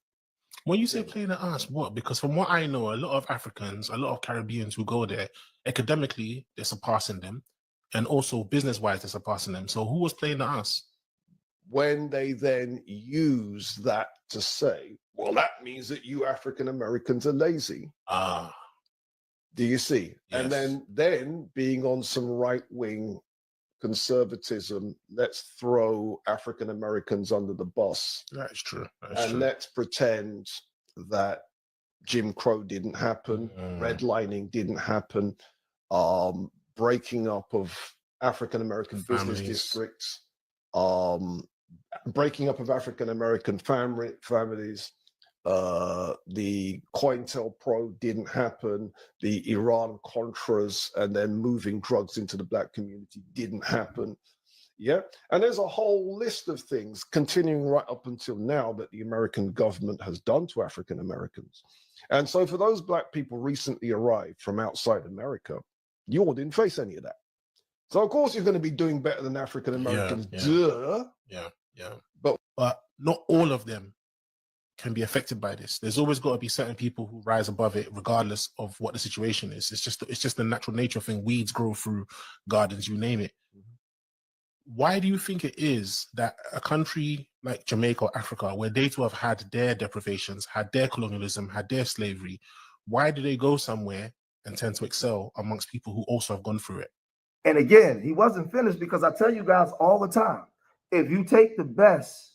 When you say playing the ass, what? Because from what I know, a lot of Africans, a lot of Caribbeans who go there, academically, they're surpassing them. And also business-wise, they're surpassing them. So who was playing the ass? When they then use that to say, well, that means that you African Americans are lazy. Do you see? Yes. And then being on some right-wing conservatism, let's throw African Americans under the bus. That is true. Let's pretend that Jim Crow didn't happen, redlining didn't happen, breaking up of African American business districts, breaking up of African American families, the COINTELPRO didn't happen, the Iran Contras and then moving drugs into the Black community didn't happen. Yeah, and there's a whole list of things continuing right up until now that the American government has done to African Americans. And so for those Black people recently arrived from outside America, you all didn't face any of that. So of course you're going to be doing better than African Americans. Yeah. But not all of them can be affected by this. There's always got to be certain people who rise above it, regardless of what the situation is. It's just the natural nature thing. Weeds grow through gardens, you name it. Why do you think it is that a country like Jamaica or Africa, where they too have had their deprivations, had their colonialism, had their slavery, why do they go somewhere and tend to excel amongst people who also have gone through it? And again, he wasn't finished, because I tell you guys all the time, if you take the best,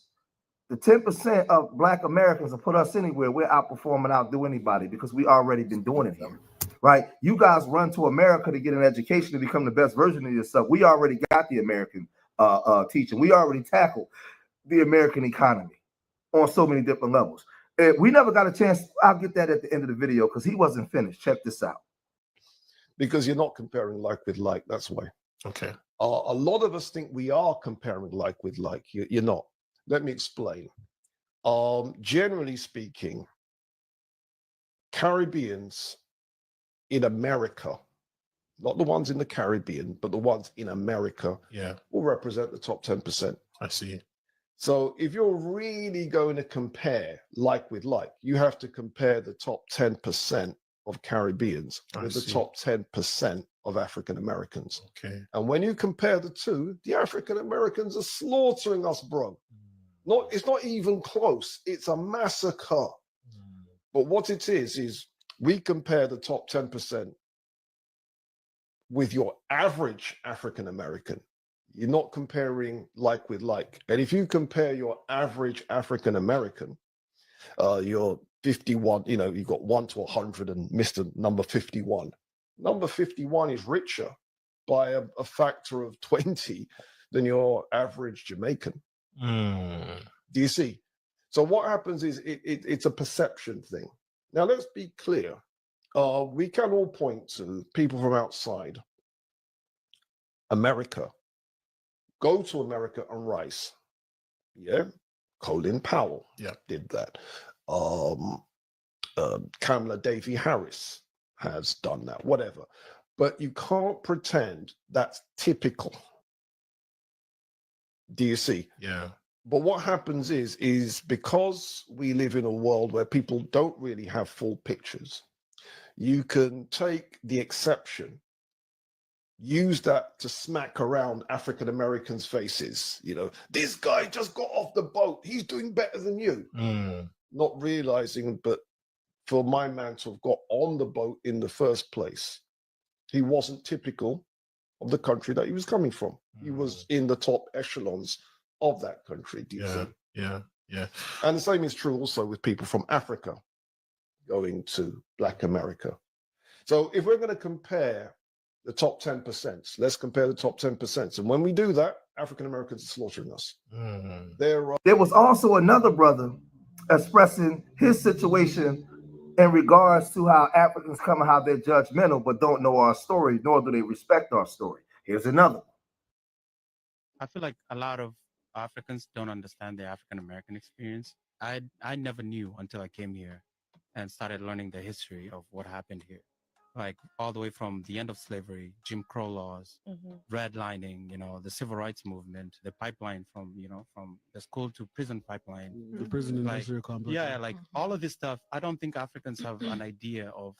the 10% of Black Americans and put us anywhere, we're outperforming, outdo anybody, because we already been doing it here, right? You guys run to America to get an education to become the best version of yourself. We already got the American teaching. We already tackled the American economy on so many different levels. We never got a chance. I'll get that at the end of the video, because he wasn't finished. Check this out. Because you're not comparing like with like. That's why. Okay. A lot of us think we are comparing like with like. You're not. Let me explain. Generally speaking, Caribbeans in America, not the ones in the Caribbean, but the ones in America, will represent the top 10%. I see. So if you're really going to compare like with like, you have to compare the top 10% of Caribbeans with the top 10% of African Americans. Okay. And when you compare the two, the African Americans are slaughtering us, bro. It's not even close. It's a massacre. But what it is we compare the top 10% with your average African American. You're not comparing like with like. And if you compare your average African American, you're 51, you've got 1 to 100 and Mr. number 51. Number 51 is richer by a factor of 20 than your average Jamaican. Do you see? So what happens is it's a perception thing. Now, let's be clear. We can all point to people from outside America. Go to America and rise. Yeah. Colin Powell did that. Kamala Davy Harris has done that, whatever. But you can't pretend that's typical. Do you see? Yeah. But what happens is because we live in a world where people don't really have full pictures, you can take the exception, use that to smack around African Americans' faces. This guy just got off the boat. He's doing better than you. Not realizing, but for my man to have got on the boat in the first place, he wasn't typical of the country that he was coming from. He was in the top echelons of that country. Do you see? Yeah. And the same is true also with people from Africa going to Black America. So if we're going to compare the top 10%, let's compare the top 10%. And when we do that, African Americans are slaughtering us. There was also another brother expressing his situation in regards to how Africans come and how they're judgmental, but don't know our story, nor do they respect our story. Here's another. I feel like a lot of Africans don't understand the African American experience. I never knew until I came here and started learning the history of what happened here. Like all the way from the end of slavery, Jim Crow laws, redlining, the civil rights movement, the pipeline from the school to prison pipeline. The prison industrial complex. Yeah, like all of this stuff. I don't think Africans have an idea of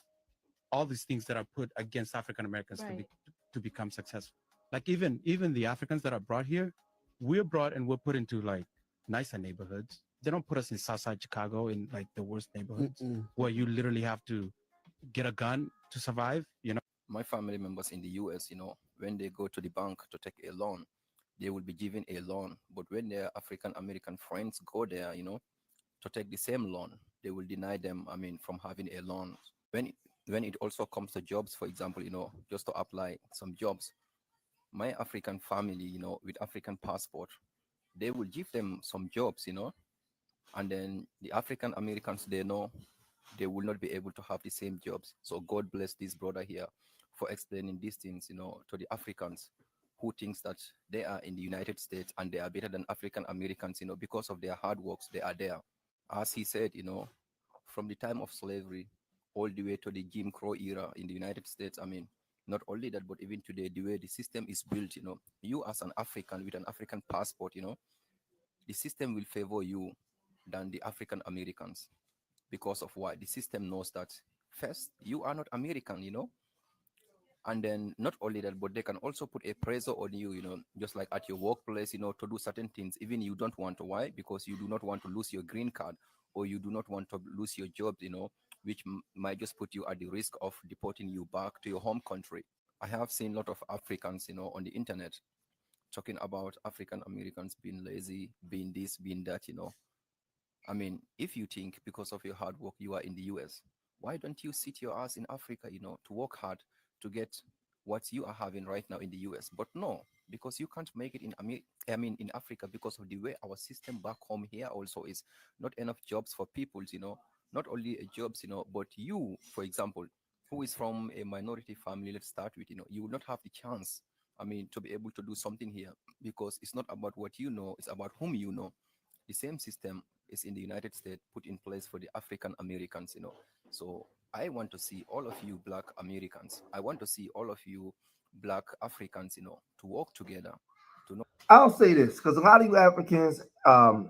all these things that are put against African Americans to become successful. Like even the Africans that are brought here, we're brought and we're put into like nicer neighborhoods. They don't put us in Southside Chicago in like the worst neighborhoods where you literally have to get a gun to survive. My family members in the US, when they go to the bank to take a loan, they will be given a loan. But when their African American friends go there, to take the same loan, they will deny them, from having a loan. When it also comes to jobs, for example, just to apply some jobs, my African family, with African passport, they will give them some jobs, and then the African Americans, they know they will not be able to have the same jobs. So God bless this brother here for explaining these things, to the Africans who thinks that they are in the United States and they are better than African Americans, because of their hard works, they are there. As he said, from the time of slavery all the way to the Jim Crow era in the United States, not only that, but even today, the way the system is built, you as an African with an African passport, the system will favor you. than the African Americans. Because of why? The system knows that first, you are not American, you know. And then not only that, but they can also put a pressure on you, you know, just like at your workplace, you know, to do certain things, even you don't want to. Why? Because you do not want to lose your green card, or you do not want to lose your job, you know, which might just put you at the risk of deporting you back to your home country. I have seen a lot of Africans, you know, on the internet talking about African Americans being lazy, being this, being that, you know. I mean, if you think because of your hard work you are in the US, why don't you sit your ass in Africa, you know, to work hard to get what you are having right now in the US? But no, because you can't make it in in Africa, because of the way our system back home here also is not enough jobs for people, you know, not only jobs, you know, but you, for example, who is from a minority family, let's start with, you know, you will not have the chance, I mean, to be able to do something here, because it's not about what you know, it's about whom you know. The same system is in the United States put in place for the African Americans, you know. So I want to see all of you Black Americans, I want to see all of you Black Africans, you know, to work together. To know. I'll say this because a lot of you Africans,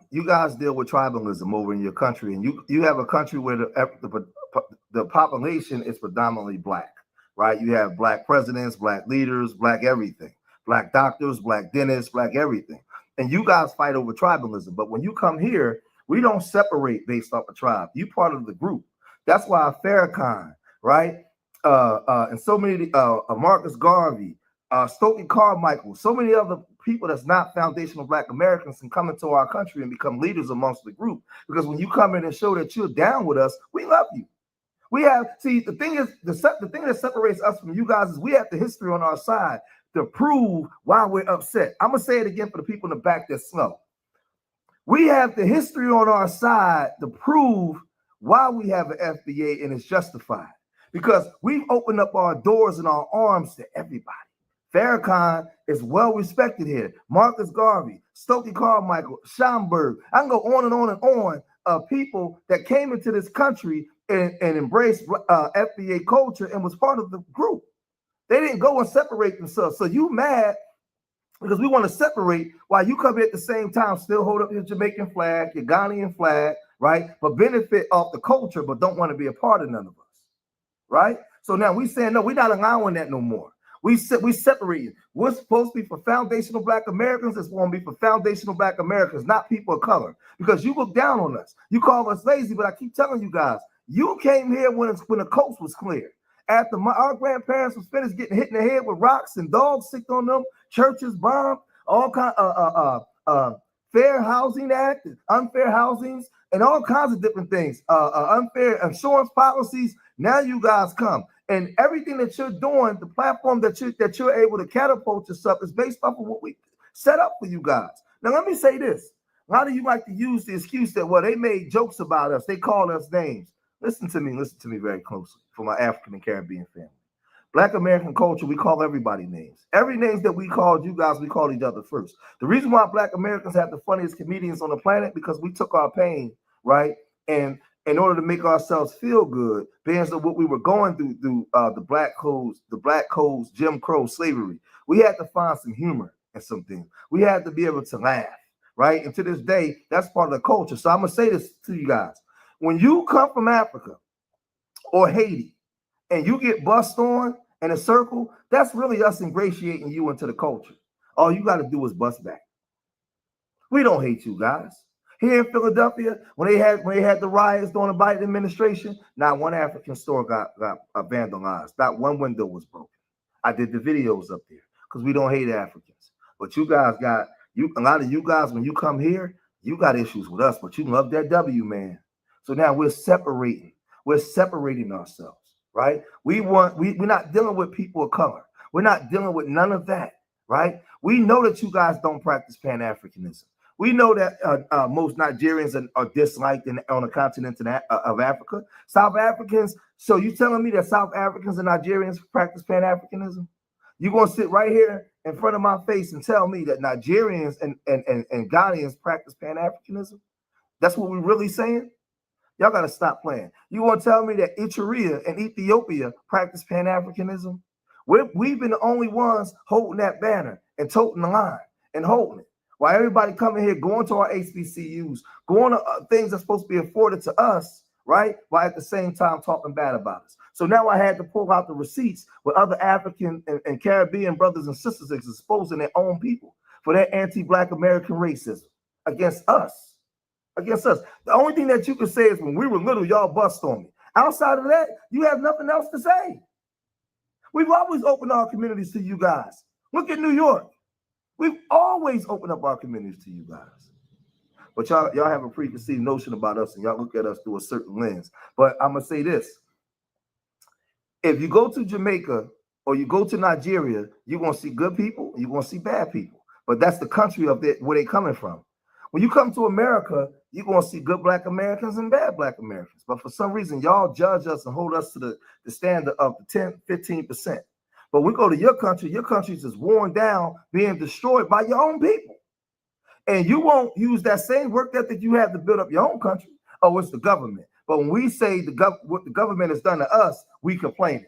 you guys deal with tribalism over in your country, and you have a country where the population is predominantly Black, right? You have Black presidents, Black leaders, Black everything, Black doctors, Black dentists, Black everything. And you guys fight over tribalism. But when you come here, we don't separate based off a tribe. You part of the group. That's why Farrakhan, right? And so many, Marcus Garvey, Stokely Carmichael, so many other people that's not foundational Black Americans can come into our country and become leaders amongst the group. Because when you come in and show that you're down with us, we love you. We have, see, the thing is, the thing that separates us from you guys is we have the history on our side to prove why we're upset. I'm going to say it again for the people in the back that's slow. We have the history on our side to prove why we have an FBA, and it's justified. Because we've opened up our doors and our arms to everybody. Farrakhan is well respected here. Marcus Garvey, Stokely Carmichael, Schomburg. I can go on and on and on of people that came into this country and embraced FBA culture and was part of the group. They didn't go and separate themselves. So you mad because we want to separate while you come here at the same time, still hold up your Jamaican flag, your Ghanaian flag, right? But benefit off the culture, but don't want to be a part of none of us, right? So now we saying, no, we're not allowing that no more. We separating. What's supposed to be for foundational Black Americans is going to be for foundational Black Americans, not people of color. Because you look down on us. You call us lazy, but I keep telling you guys, you came here when the coast was clear. After our grandparents was finished getting hit in the head with rocks and dogs sicked on them, churches bombed, all kind Fair Housing Act, unfair housings, and all kinds of different things, unfair insurance policies. Now you guys come. And everything that you're doing, the platform that you're able to catapult yourself is based off of what we set up for you guys. Now, let me say this. A lot of you like to use the excuse that, well, they made jokes about us. They called us names. Listen to me very closely for my African and Caribbean family. Black American culture, we call everybody names. Every names that we called you guys, we called each other first. The reason why Black Americans have the funniest comedians on the planet, because we took our pain, right? And in order to make ourselves feel good, based on what we were going through the black codes, Jim Crow, slavery, we had to find some humor and something. We had to be able to laugh, right? And to this day, that's part of the culture. So I'm gonna say this to you guys. When you come from Africa or Haiti and you get bussed on in a circle, that's really us ingratiating you into the culture. All you got to do is bust back. We don't hate you guys. Here in Philadelphia, when they had the riots during the Biden administration, not one African store got vandalized. Not one window was broken. I did the videos up there because we don't hate Africans. But you guys a lot of you guys, when you come here, you got issues with us, but you love that W, man. So now we're separating ourselves, right? We're not dealing with people of color. We're not dealing with none of that, right? We know that you guys don't practice Pan-Africanism. We know that most Nigerians are disliked on the continent of Africa. South Africans, so you telling me that South Africans and Nigerians practice Pan-Africanism? You're going to sit right here in front of my face and tell me that Nigerians and Ghanaians practice Pan-Africanism? That's what we're really saying? Y'all got to stop playing. You want to tell me that Eritrea and Ethiopia practice Pan-Africanism? We've been the only ones holding that banner and toting the line and holding it. While everybody coming here, going to our HBCUs, going to things that's supposed to be afforded to us, right? While at the same time talking bad about us. So now I had to pull out the receipts with other African and Caribbean brothers and sisters exposing their own people for their anti-Black American racism against us. Against us. The only thing that you can say is when we were little, y'all bust on me. Outside of that, you have nothing else to say. We've always opened our communities to you guys. Look at New York. We've always opened up our communities to you guys. But y'all have a preconceived notion about us, and y'all look at us through a certain lens. But I'm going to say this. If you go to Jamaica or you go to Nigeria, you're going to see good people, you're going to see bad people. But that's the country of where they're coming from. When you come to America, you're going to see good Black Americans and bad Black Americans. But for some reason, y'all judge us and hold us to the standard of the 10, 15%. But we go to your country's just worn down, being destroyed by your own people. And you won't use that same work ethic you have to build up your own country. Oh, it's the government. But when we say what the government has done to us, we complain.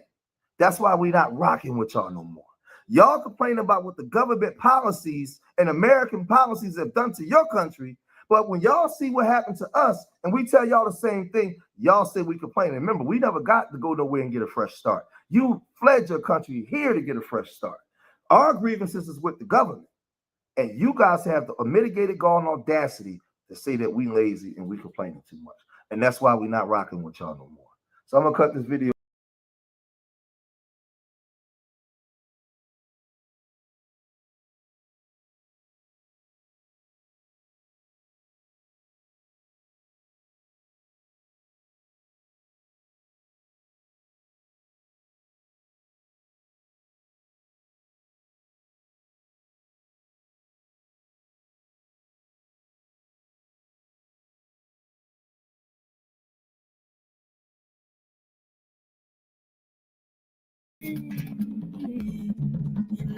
That's why we're not rocking with y'all no more. Y'all complain about what the government policies and American policies have done to your country. But when y'all see what happened to us and we tell y'all the same thing, y'all say we complain. And remember, we never got to go nowhere and get a fresh start. You fled your country here to get a fresh start. Our grievances is with the government. And you guys have the mitigated gall and audacity to say that we lazy and we complaining too much. And that's why we're not rocking with y'all no more. So I'm going to cut this video. And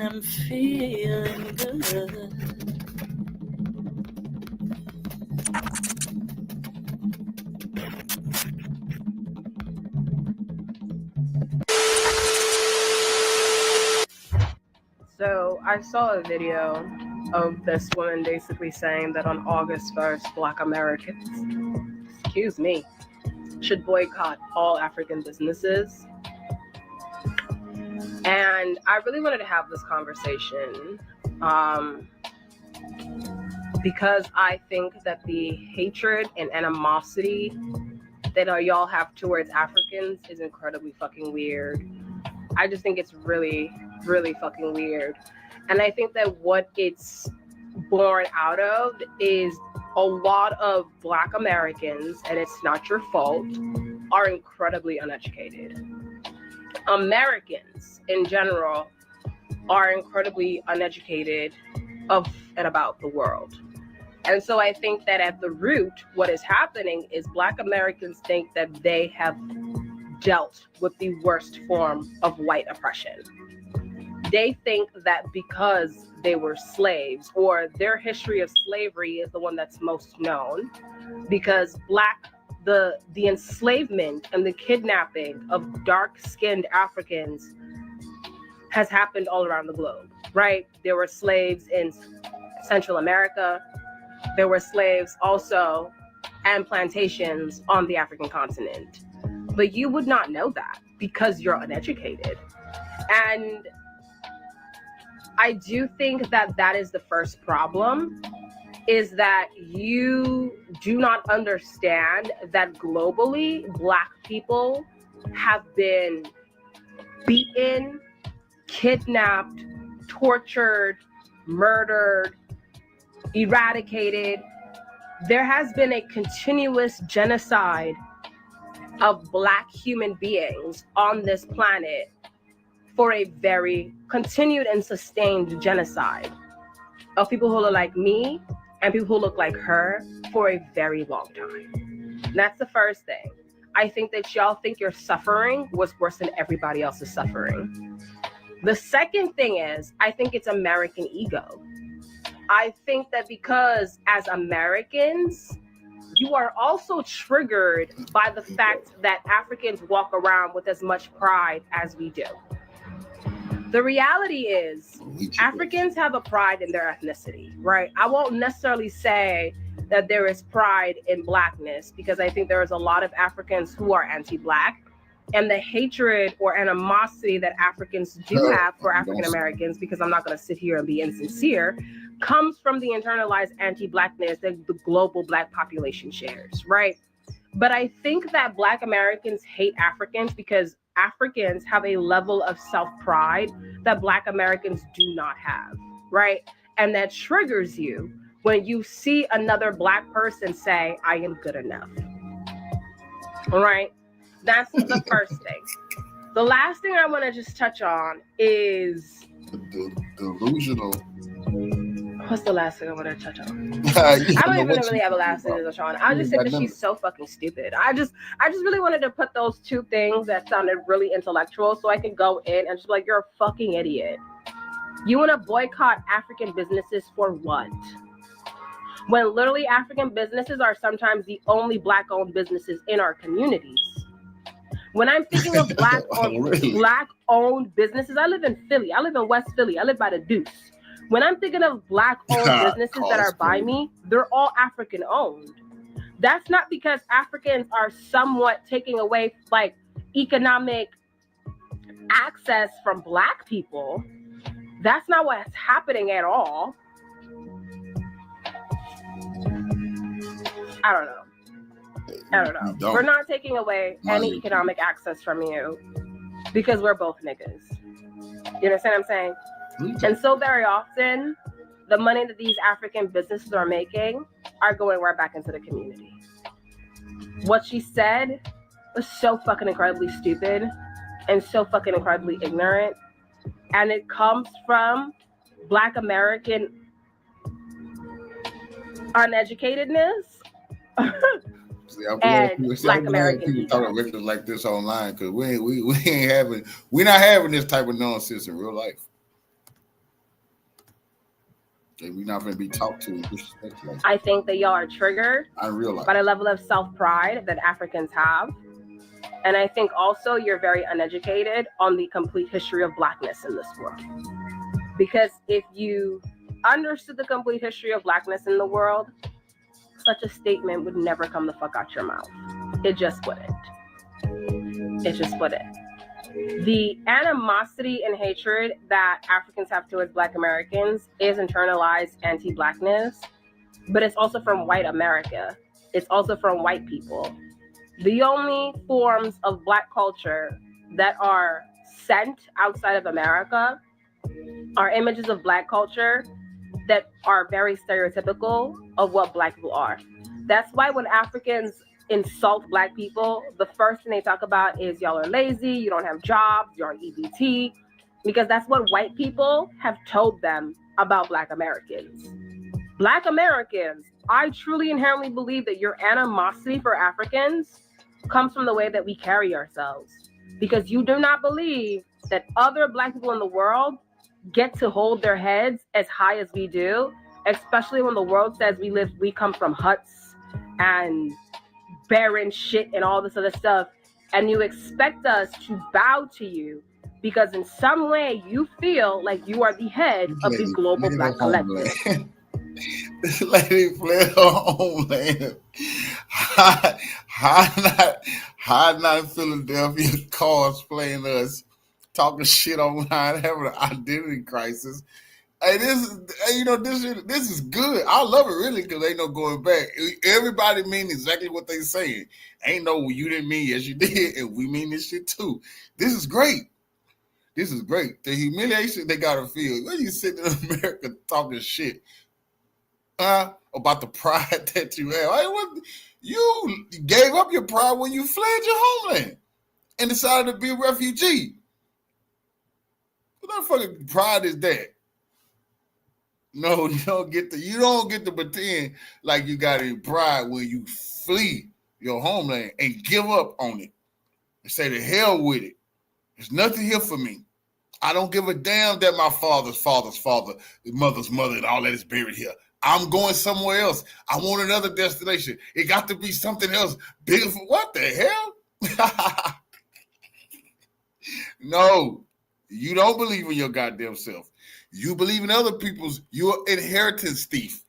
I'm feeling good. So I saw a video of this woman basically saying that on August 1st, Black Americans, should boycott all African businesses. And I really wanted to have this conversation because I think that the hatred and animosity that y'all have towards Africans is incredibly fucking weird. I just think it's really, really fucking weird. And I think that what it's born out of is a lot of Black Americans, and it's not your fault, are incredibly uneducated. Americans in general are incredibly uneducated of and about the world. And so I think that at the root, what is happening is Black Americans think that they have dealt with the worst form of white oppression. They think that because they were slaves, or their history of slavery is the one that's most known, because the enslavement and the kidnapping of dark-skinned Africans has happened all around the globe, right? There were slaves in Central America. There were slaves also and plantations on the African continent. But you would not know that because you're uneducated. And I do think that that is the first problem, is that you do not understand that globally, Black people have been beaten, kidnapped, tortured, murdered, eradicated. There has been a continuous genocide of Black human beings on this planet for a very continued and sustained genocide of people who look like me and people who look like her for a very long time. That's the first thing. I think that y'all think your suffering was worse than everybody else's suffering. The second thing is, I think it's American ego. I think that because as Americans, you are also triggered by the fact that Africans walk around with as much pride as we do. The reality is Africans have a pride in their ethnicity, right? I won't necessarily say that there is pride in blackness, because I think there is a lot of Africans who are anti-black, and the hatred or animosity that Africans do have for African Americans, because I'm not going to sit here and be insincere, comes from the internalized anti-blackness that the global black population shares, right? But I think that Black Americans hate Africans because Africans have a level of self-pride that Black Americans do not have, right? And that triggers you when you see another Black person say, I am good enough, all right? That's the first thing. The last thing I want to just touch on is delusional. What's the last thing I want to touch on? I don't even really have a last thing to touch on. I just think that she's so fucking stupid. I just really wanted to put those two things that sounded really intellectual so I could go in and just be like, you're a fucking idiot. You want to boycott African businesses for what? When literally African businesses are sometimes the only Black-owned businesses in our communities. When I'm thinking of Black-owned businesses, I live in Philly. I live in West Philly. I live by the Deuce. When I'm thinking of Black-owned businesses that are by me, they're all African-owned. That's not because Africans are somewhat taking away like economic access from Black people. That's not what's happening at all. I don't know. We're not taking away any economic access from you because we're both niggas. You understand what I'm saying? And so very often, the money that these African businesses are making are going right back into the community. What she said was so fucking incredibly stupid and so fucking incredibly ignorant. And it comes from Black American uneducatedness. Black American people talk about like this online because we're not having this type of nonsense in real life. We're not going to be talked to. I think that y'all are triggered by the level of self-pride that Africans have. And I think also you're very uneducated on the complete history of Blackness in this world. Because if you understood the complete history of Blackness in the world, such a statement would never come the fuck out your mouth. It just wouldn't. It just wouldn't. The animosity and hatred that Africans have towards Black Americans is internalized anti-Blackness, but it's also from white America. It's also from white people. The only forms of Black culture that are sent outside of America are images of Black culture that are very stereotypical of what Black people are. That's why when Africans insult Black people, the first thing they talk about is y'all are lazy, you don't have jobs, you're on EBT, because that's what white people have told them about Black Americans. Black Americans, I truly inherently believe that your animosity for Africans comes from the way that we carry ourselves, because you do not believe that other Black people in the world get to hold their heads as high as we do, especially when the world says we come from huts and barren shit and all this other stuff, and you expect us to bow to you because in some way you feel like you are the head of the global Black collective. This lady fled her homeland. Hiding out in Philadelphia, cosplaying us, talking shit online, having an identity crisis. Hey, this is good. I love it really because ain't no going back. Everybody mean exactly what they saying. Ain't no you didn't mean yes you did, and we mean this shit too. This is great. This is great. The humiliation they gotta feel. When you sitting in America talking shit, about the pride that you have. You gave up your pride when you fled your homeland and decided to be a refugee. What fucking pride is that? No, you don't get to pretend like you got any pride when you flee your homeland and give up on it and say to hell with it. There's nothing here for me. I don't give a damn that my father's father's father, his mother's mother, and all that is buried here. I'm going somewhere else. I want another destination. It got to be something else bigger. What the hell? No. You don't believe in your goddamn self. You believe in other people's. You're an inheritance thief.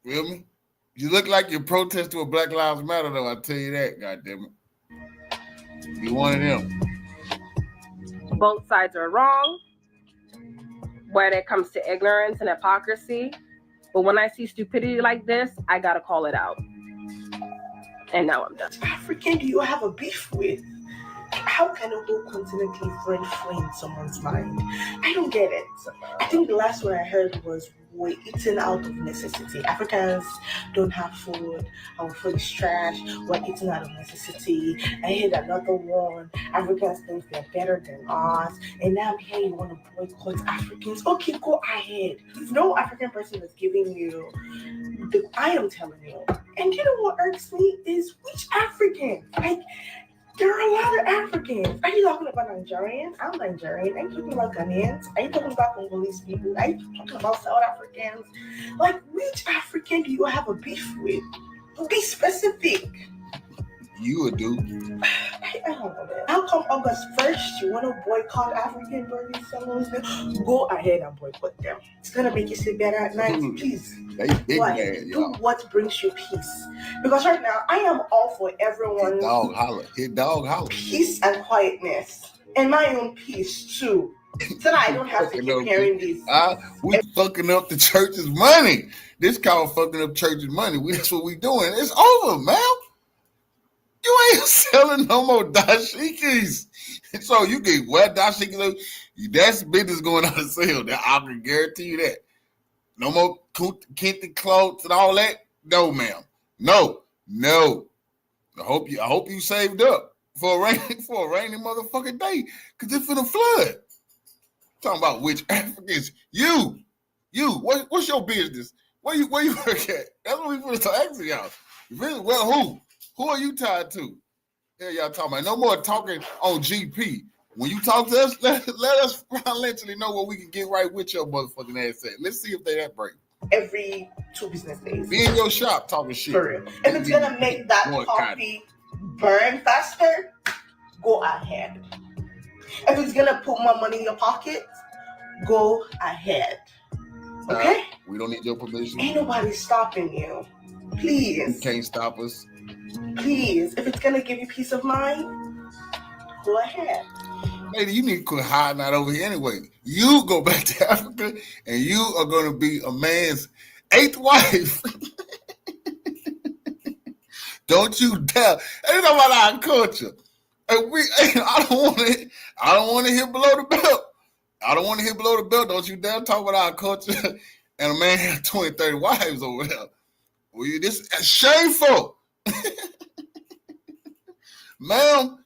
Feel me? You look like you're protesting with Black Lives Matter, though. I tell you that, goddamn it. You one of them. Both sides are wrong when it comes to ignorance and hypocrisy. But when I see stupidity like this, I gotta call it out. And now I'm done. African, do you have a beef with? How can a whole continentally friend flame someone's mind? I don't get it. I think the last one I heard was we're eating out of necessity. Africans don't have food. Our food is trash. We're eating out of necessity. I heard another one. Africans think they're better than us. And now I'm hearing you want to boycott Africans. Okay, go ahead. If no African person is giving you I am telling you. And you know what irks me is which African? Like, there are a lot of Africans. Are you talking about Nigerians? I'm Nigerian. Are you talking about Ghanaians? Are you talking about Congolese people? Are you talking about South Africans? Like, which African do you have a beef with? Be specific. You would do. I don't know that. How come August 1st you want to boycott African burger salons? Go ahead and boycott them. It's going to make you sleep better at night. Please. They big bad, do what brings you peace. Because right now, I am all for everyone's Hit dog holler. Peace and quietness. And my own peace, too. So that I don't have to keep hearing these. We fucking up the church's money. This called fucking up church's money. That's what we doing. It's over, man. You ain't selling no more dashikis. So you get wet dashikis. That's business going on of sale. That I can guarantee you that. No more kente clothes and all that. No, ma'am. No. I hope you saved up for a rainy motherfucking day. Cause it's finna flood. Talking about which Africans. You. What's your business? Where you work at? That's what we finna start asking y'all. Really? Well, who? Who are you tied to? Yeah, y'all talking about. No more talking on GP. When you talk to us, let us literally know what we can get right with your motherfucking ass at. Let's see if they that break. Every 2 business days. Be in your shop talking shit. For real. If it's going to make that coffee burn faster, go ahead. If it's going to put more money in your pocket, go ahead. Okay? We don't need your permission. Ain't nobody stopping you. Please. You can't stop us. Please. If it's going to give you peace of mind, go ahead. Lady, you need to quit hiding out over here anyway. You go back to Africa and you are going to be a man's 8th wife. Don't you dare. Ain't about our culture. I don't want to hit below the belt. I don't want to hit below the belt. Don't you dare talk about our culture. And a man has 20, 30 wives over there. Well, this is shameful. Ma'am,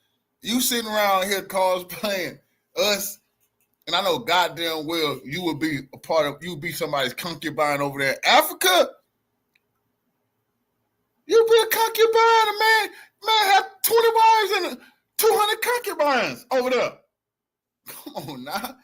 you sitting around here cosplaying us, and I know goddamn well you would be you'd be somebody's concubine over there. Africa, you be a concubine, man have 20 wives and 200 concubines over there. Come on now.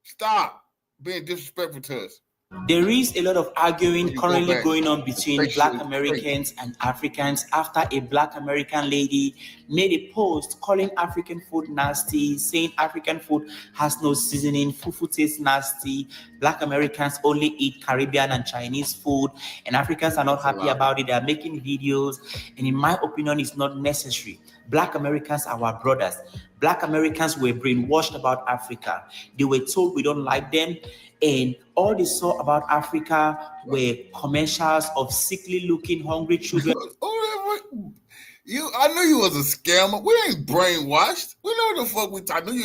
Stop being disrespectful to us. There is a lot of arguing currently going on between Black Americans and Africans after a Black American lady made a post calling African food nasty, saying African food has no seasoning, fufu tastes nasty, Black Americans only eat Caribbean and Chinese food, and Africans are not happy about it. They are making videos, and in my opinion, it's not necessary. Black Americans are our brothers. Black Americans were brainwashed about Africa. They were told we don't like them, and all they saw about Africa were commercials of sickly looking, hungry children. I knew you was a scammer. We ain't brainwashed. We know the fuck we talk. This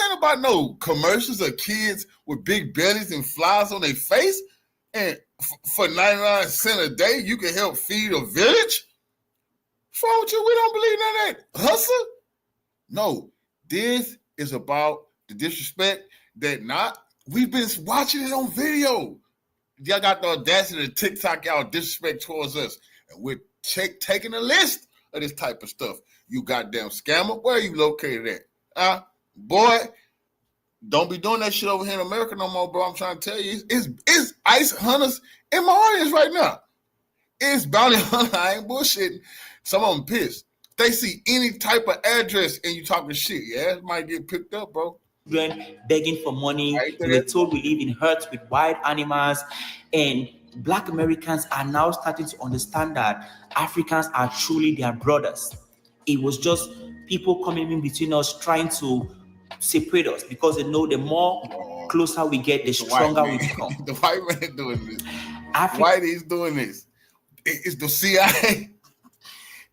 ain't about no commercials of kids with big bellies and flies on their face. And for 99 cents a day, you can help feed a village. What's wrong with you? We don't believe none of that hustle. No, this is about the disrespect that we've been watching it on video. Y'all got the audacity to TikTok y'all disrespect towards us. And we're taking a list of this type of stuff. You goddamn scammer. Where are you located at? Boy, don't be doing that shit over here in America no more, bro. I'm trying to tell you. It's ice hunters in my audience right now. It's bounty hunters. I ain't bullshitting. Some of them pissed. They see any type of address and you talking shit. Yeah, it might get picked up, bro. Begging for money. We were told we live in herds with wild animals. And Black Americans are now starting to understand that Africans are truly their brothers. It was just people coming in between us trying to separate us because they know the more closer we get, the stronger we become. The white man doing this. White is doing this. It's the CIA.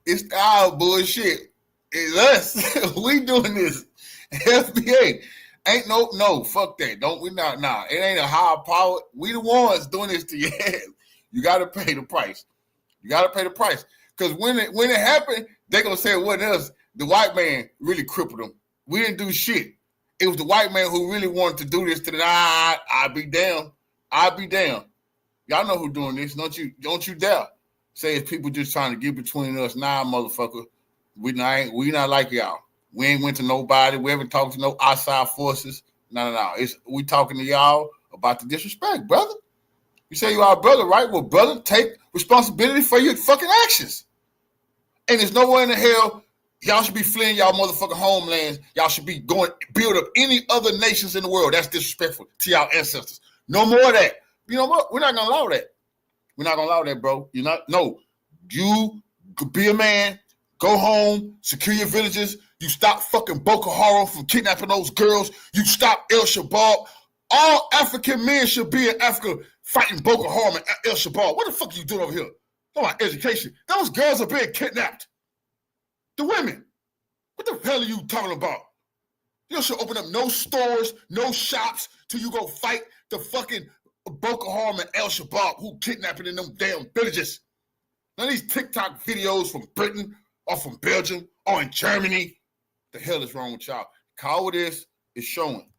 It's our bullshit. It's us. We doing this. FBA. Ain't no, fuck that. It ain't a higher power. We the ones doing this to your ass. You gotta pay the price. Because when it happened, they gonna say what else? The white man really crippled them. We didn't do shit. It was the white man who really wanted to do this to the I'll be damned. Y'all know who doing this. Don't you dare say it's people just trying to get between us. Nah, motherfucker. We not like y'all. We ain't went to nobody. We haven't talked to no outside forces. No. We talking to y'all about the disrespect, brother. You say you our brother, right? Well, brother, take responsibility for your fucking actions. And there's nowhere in the hell y'all should be fleeing y'all motherfucking homelands. Y'all should be going build up any other nations in the world. That's disrespectful to y'all ancestors. No more of that. You know what? We're not gonna allow that. We're not gonna allow that, bro. You could be a man, go home, secure your villages. You stop fucking Boko Haram from kidnapping those girls. You stop El Shabaab. All African men should be in Africa fighting Boko Haram and El Shabaab. What the fuck are you doing over here? Talking about education. Those girls are being kidnapped. The women. What the hell are you talking about? You should open up no stores, no shops till you go fight the fucking Boko Haram and El Shabaab who kidnapping in them damn villages. None of these TikTok videos from Britain or from Belgium or in Germany. The hell is wrong with y'all? Cowardice is showing.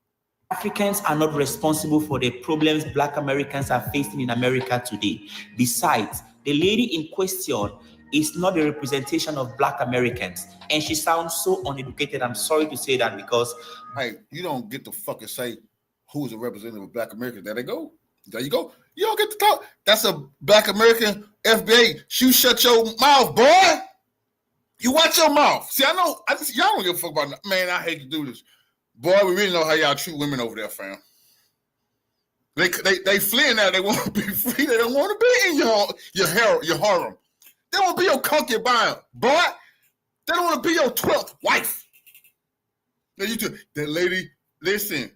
Africans are not responsible for the problems Black Americans are facing in America today. Besides, the lady in question is not the representation of Black Americans. And she sounds so uneducated. I'm sorry to say that because... Hey, you don't get to fucking say who's a representative of Black Americans. There they go. There you go. You don't get to talk. That's a Black American FBA. You shut your mouth, boy. You watch your mouth. See, I know. Y'all don't give a fuck about that. Man, I hate to do this. Boy, we really know how y'all treat women over there, fam. They fleeing now. They want to be free. They don't want to be in your harem. They want to be your concubine, boy. They don't want to be your 12th wife. Now that lady, listen.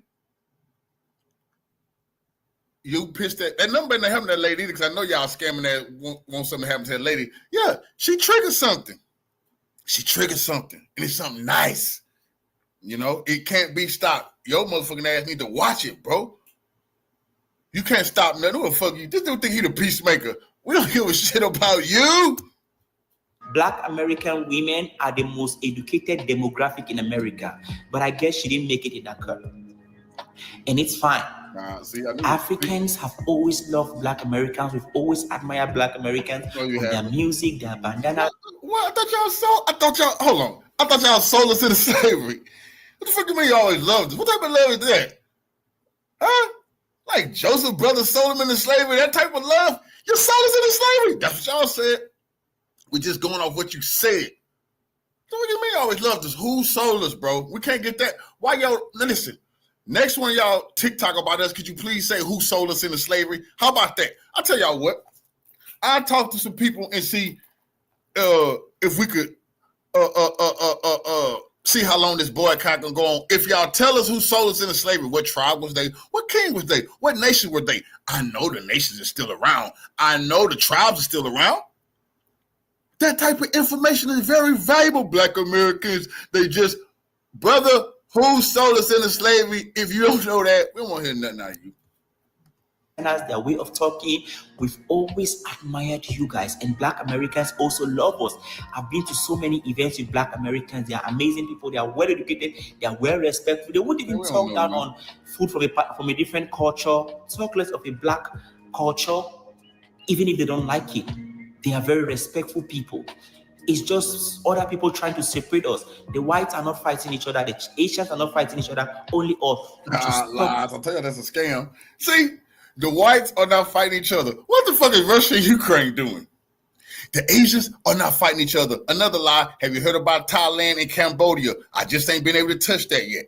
You pissed that number ain't having that lady either, because I know y'all scamming that want something to happen to that lady. Yeah, she triggered something. And it's something nice. You know, it can't be stopped. Your motherfucking ass need to watch it, bro. You can't stop nothing. Who the fuck you? This dude think he the peacemaker. We don't give a shit about you. Black American women are the most educated demographic in America, but I guess she didn't make it in that color. And it's fine. Africans have always loved Black Americans. We've always admired Black Americans for their music, their bandana. What? I thought y'all sold us into slavery. What the fuck you mean you always loved us? What type of love is that? Huh? Like Joseph brothers sold him into slavery, that type of love? You sold us into slavery. That's what y'all said. We're just going off what you said. So what do you mean you always loved us? Who sold us, bro? We can't get that. Why y'all, listen. Next one, y'all TikTok about us. Could you please say who sold us into slavery? How about that? I'll tell y'all what. I'll talk to some people and see if we could see how long this boycott gonna go on. If y'all tell us who sold us into slavery, what tribe was they? What king was they? What nation were they? I know the nations are still around. I know the tribes are still around. That type of information is very valuable, Black Americans. They just, brother, who sold us into slavery? If you don't know that, we won't hear nothing out of you. And as their way of talking, we've always admired you guys, and Black Americans also love us. I've been to so many events with Black Americans. They are amazing people. They are well educated. They are well respectful. They wouldn't even talk down on food from a different culture, talk less of a Black culture, even if they don't like it. They are very respectful people. It's just other people trying to separate us. The whites are not fighting each other. The Asians are not fighting each other. Only us. Lies. I'll tell you that's a scam. See, the whites are not fighting each other. What the fuck is Russia and Ukraine doing? The Asians are not fighting each other. Another lie. Have you heard about Thailand and Cambodia? I just ain't been able to touch that yet.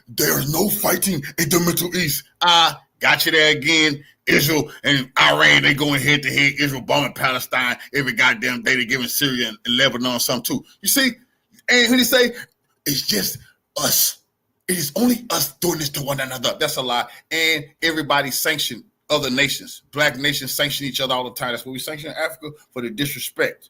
There's no fighting in the Middle East. I got you there again. Israel and Iran, they going head to head. Israel bombing Palestine every goddamn day. They're giving Syria and Lebanon something too. You see? And when they say, it's just us. It is only us doing this to one another. That's a lie. And everybody sanctioned other nations. Black nations sanction each other all the time. That's what we sanction Africa for the disrespect.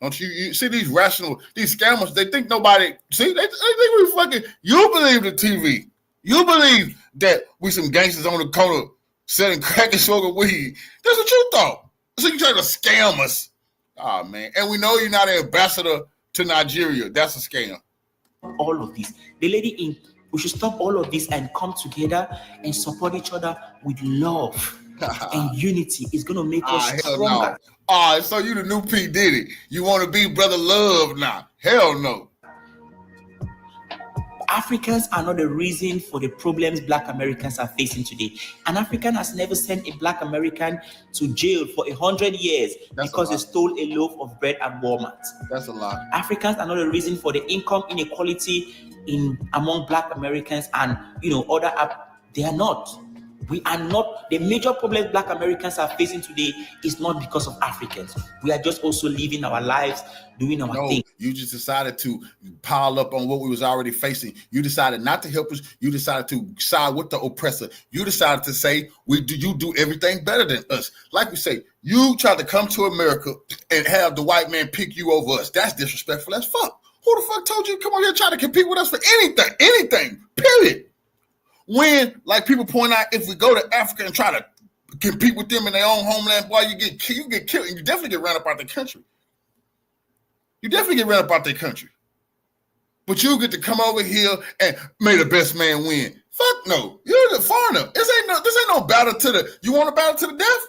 Don't you see these scammers, they think nobody, see, they think we fucking, you believe the TV. You believe that we some gangsters on the corner selling crack and smoking weed. That's what you thought. So you trying to scam us. Oh, man. And we know you're not an ambassador to Nigeria. That's a scam. All of this. The lady we should stop all of this and come together and support each other with love and unity. It's going to make us stronger. No. So you the new P. Diddy. You want to be Brother Love now. Hell no. Africans are not the reason for the problems Black Americans are facing today. An African has never sent a Black American to jail for 100 years because they stole a loaf of bread at Walmart. That's a lie. Africans are not the reason for the income inequality among Black Americans and other. They are not. We are not. The major problem Black Americans are facing today is not because of Africans. We are just also living our lives, doing our thing. You just decided to pile up on what we was already facing. You decided not to help us. You decided to side with the oppressor. You decided to say, you do everything better than us. Like we say, you tried to come to America and have the white man pick you over us. That's disrespectful as fuck. Who the fuck told you to come over here and try to compete with us for anything, period? When, like people point out, if we go to Africa and try to compete with them in their own homeland, boy, you get killed, and you definitely get ran up out the country. You definitely get ran up out the country. But you get to come over here and may the best man win. Fuck no. You're the foreigner. This ain't no battle to the, you want a battle to the death?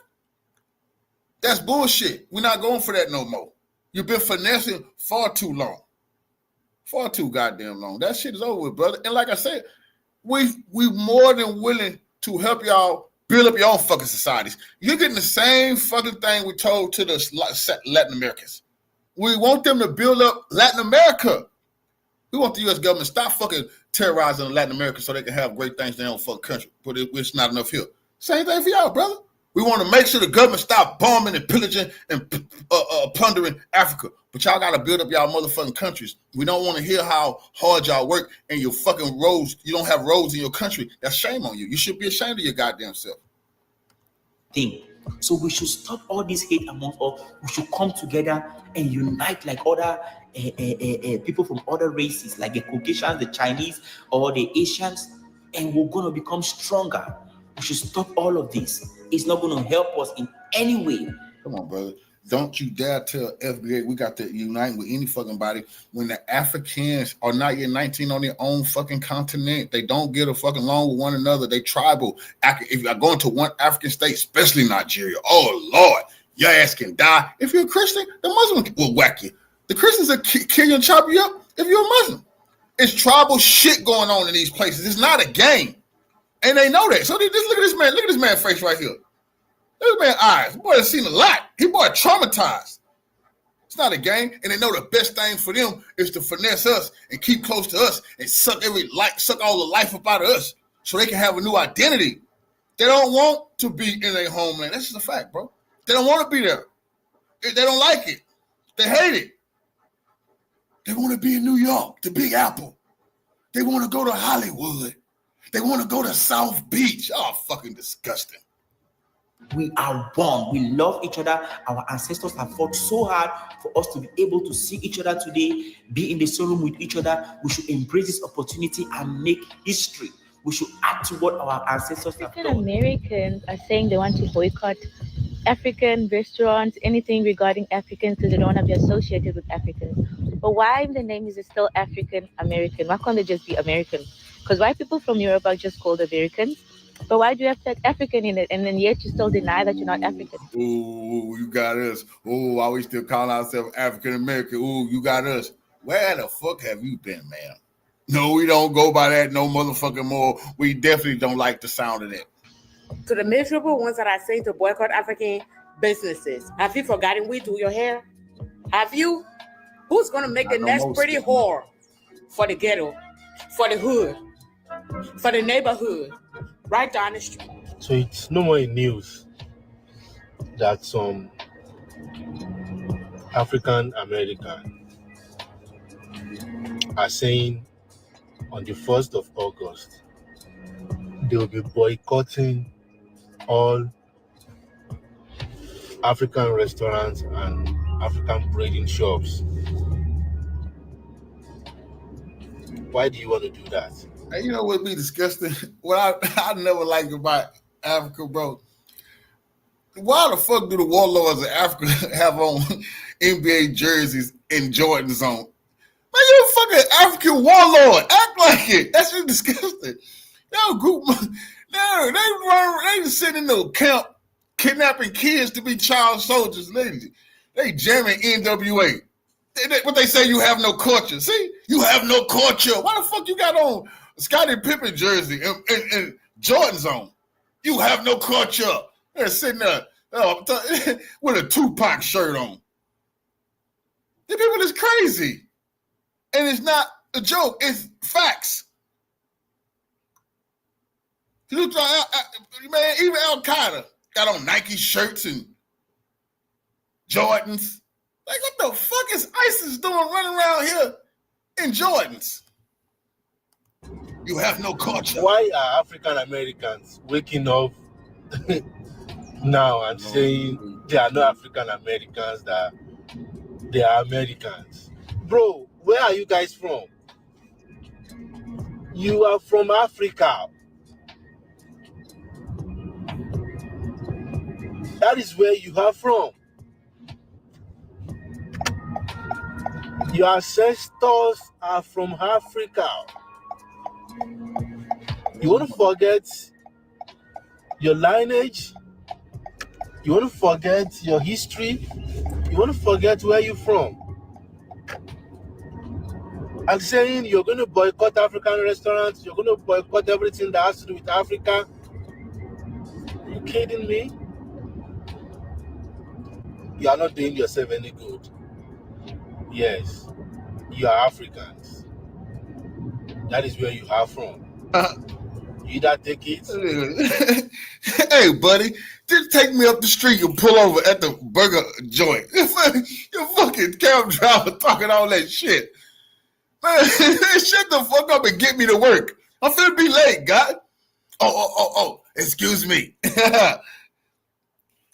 That's bullshit. We're not going for that no more. You've been finessing far too long. Far too goddamn long. That shit is over with, brother. And like I said, we more than willing to help y'all build up your own fucking societies. You're getting the same fucking thing we told to the Latin Americans. We want them to build up Latin America. We want the U.S. government to stop fucking terrorizing Latin America so they can have great things in their own fucking country. But it's not enough here. Same thing for y'all, brother. We want to make sure the government stop bombing and pillaging and plundering Africa. But y'all got to build up y'all motherfucking countries. We don't want to hear how hard y'all work and your fucking roads. You don't have roads in your country. That's shame on you. You should be ashamed of your goddamn self. So we should stop all this hate among us. We should come together and unite like other people from other races, like the Caucasians, the Chinese, or the Asians, and we're going to become stronger. We should stop all of this. It's not going to help us in any way. Come on, brother. Don't you dare tell FBA we got to unite with any fucking body when the Africans are not yet 19 on their own fucking continent. They don't get a fucking along with one another. They tribal. If you're going to one African state, especially Nigeria, oh Lord, your ass can die. If you're a Christian, the Muslim will whack you. The Christians will kill you and chop you up if you're a Muslim. It's tribal shit going on in these places. It's not a game. And they know that. So just look at this man. Look at this man's face right here. Look at this man's eyes. Boy has seen a lot. He boy traumatized. It's not a game. And they know the best thing for them is to finesse us and keep close to us and suck all the life up out of us so they can have a new identity. They don't want to be in their homeland. That's just a fact, bro. They don't want to be there. They don't like it. They hate it. They want to be in New York, the Big Apple. They want to go to Hollywood. They want to go to South Beach. Oh, fucking disgusting. We are one. We love each other. Our ancestors have fought so hard for us to be able to see each other today, be in the same room with each other. We should embrace this opportunity and make history. We should add to what our ancestors have done. Americans are saying they want to boycott African restaurants, anything regarding Africans, because they don't want to be associated with Africans. But why in the name is it still African American? Why can't they just be American? Because white people from Europe are just called Americans. But why do you have to put African in it? And then yet you still deny that you're not African. Ooh, you got us. Ooh, why we still calling ourselves African American? Ooh, you got us. Where the fuck have you been, man? No, we don't go by that no motherfucking more. We definitely don't like the sound of that. To the miserable ones that are saying to boycott African, businesses. Have you forgotten we do your hair? Have you? Who's gonna make the next pretty whore for the ghetto, for the hood, for the neighborhood, right down the street? So it's no more in news that some African American are saying on the 1st of August they will be boycotting all African restaurants and African braiding shops. Why do you want to do that? And you know what would be disgusting? What I never liked about Africa, bro. Why the fuck do the warlords of Africa have on NBA jerseys and Jordans on? Man, you a fucking African warlord. Act like it. That's just disgusting. Y'all group, no, they just sitting in no camp kidnapping kids to be child soldiers. They jamming NWA. What they say, you have no culture. See, you have no culture. Why the fuck you got on a Scottie Pippen jersey and Jordans on? You have no culture. They're sitting there with a Tupac shirt on. The people is crazy. And it's not a joke. It's facts. Man, even Al-Qaeda got on Nike shirts and Jordans. Like, what the fuck is ISIS doing running around here in Jordans? You have no culture. Why are African Americans waking up now and saying they are not African Americans, that they are Americans? Bro, where are you guys from? You are from Africa. That is where you are from. Your ancestors are from Africa. You want to forget your lineage? You want to forget your history? You want to forget where you're from? I'm saying you're going to boycott African restaurants. You're going to boycott everything that has to do with Africa. Are you kidding me? You are not doing yourself any good. Yes, you are Africans. That is where you are from. You either take it. Hey, buddy, just take me up the street and pull over at the burger joint. You're fucking cab driver talking all that shit. Man, shut the fuck up and get me to work. I'm finna be late, God. Oh, excuse me.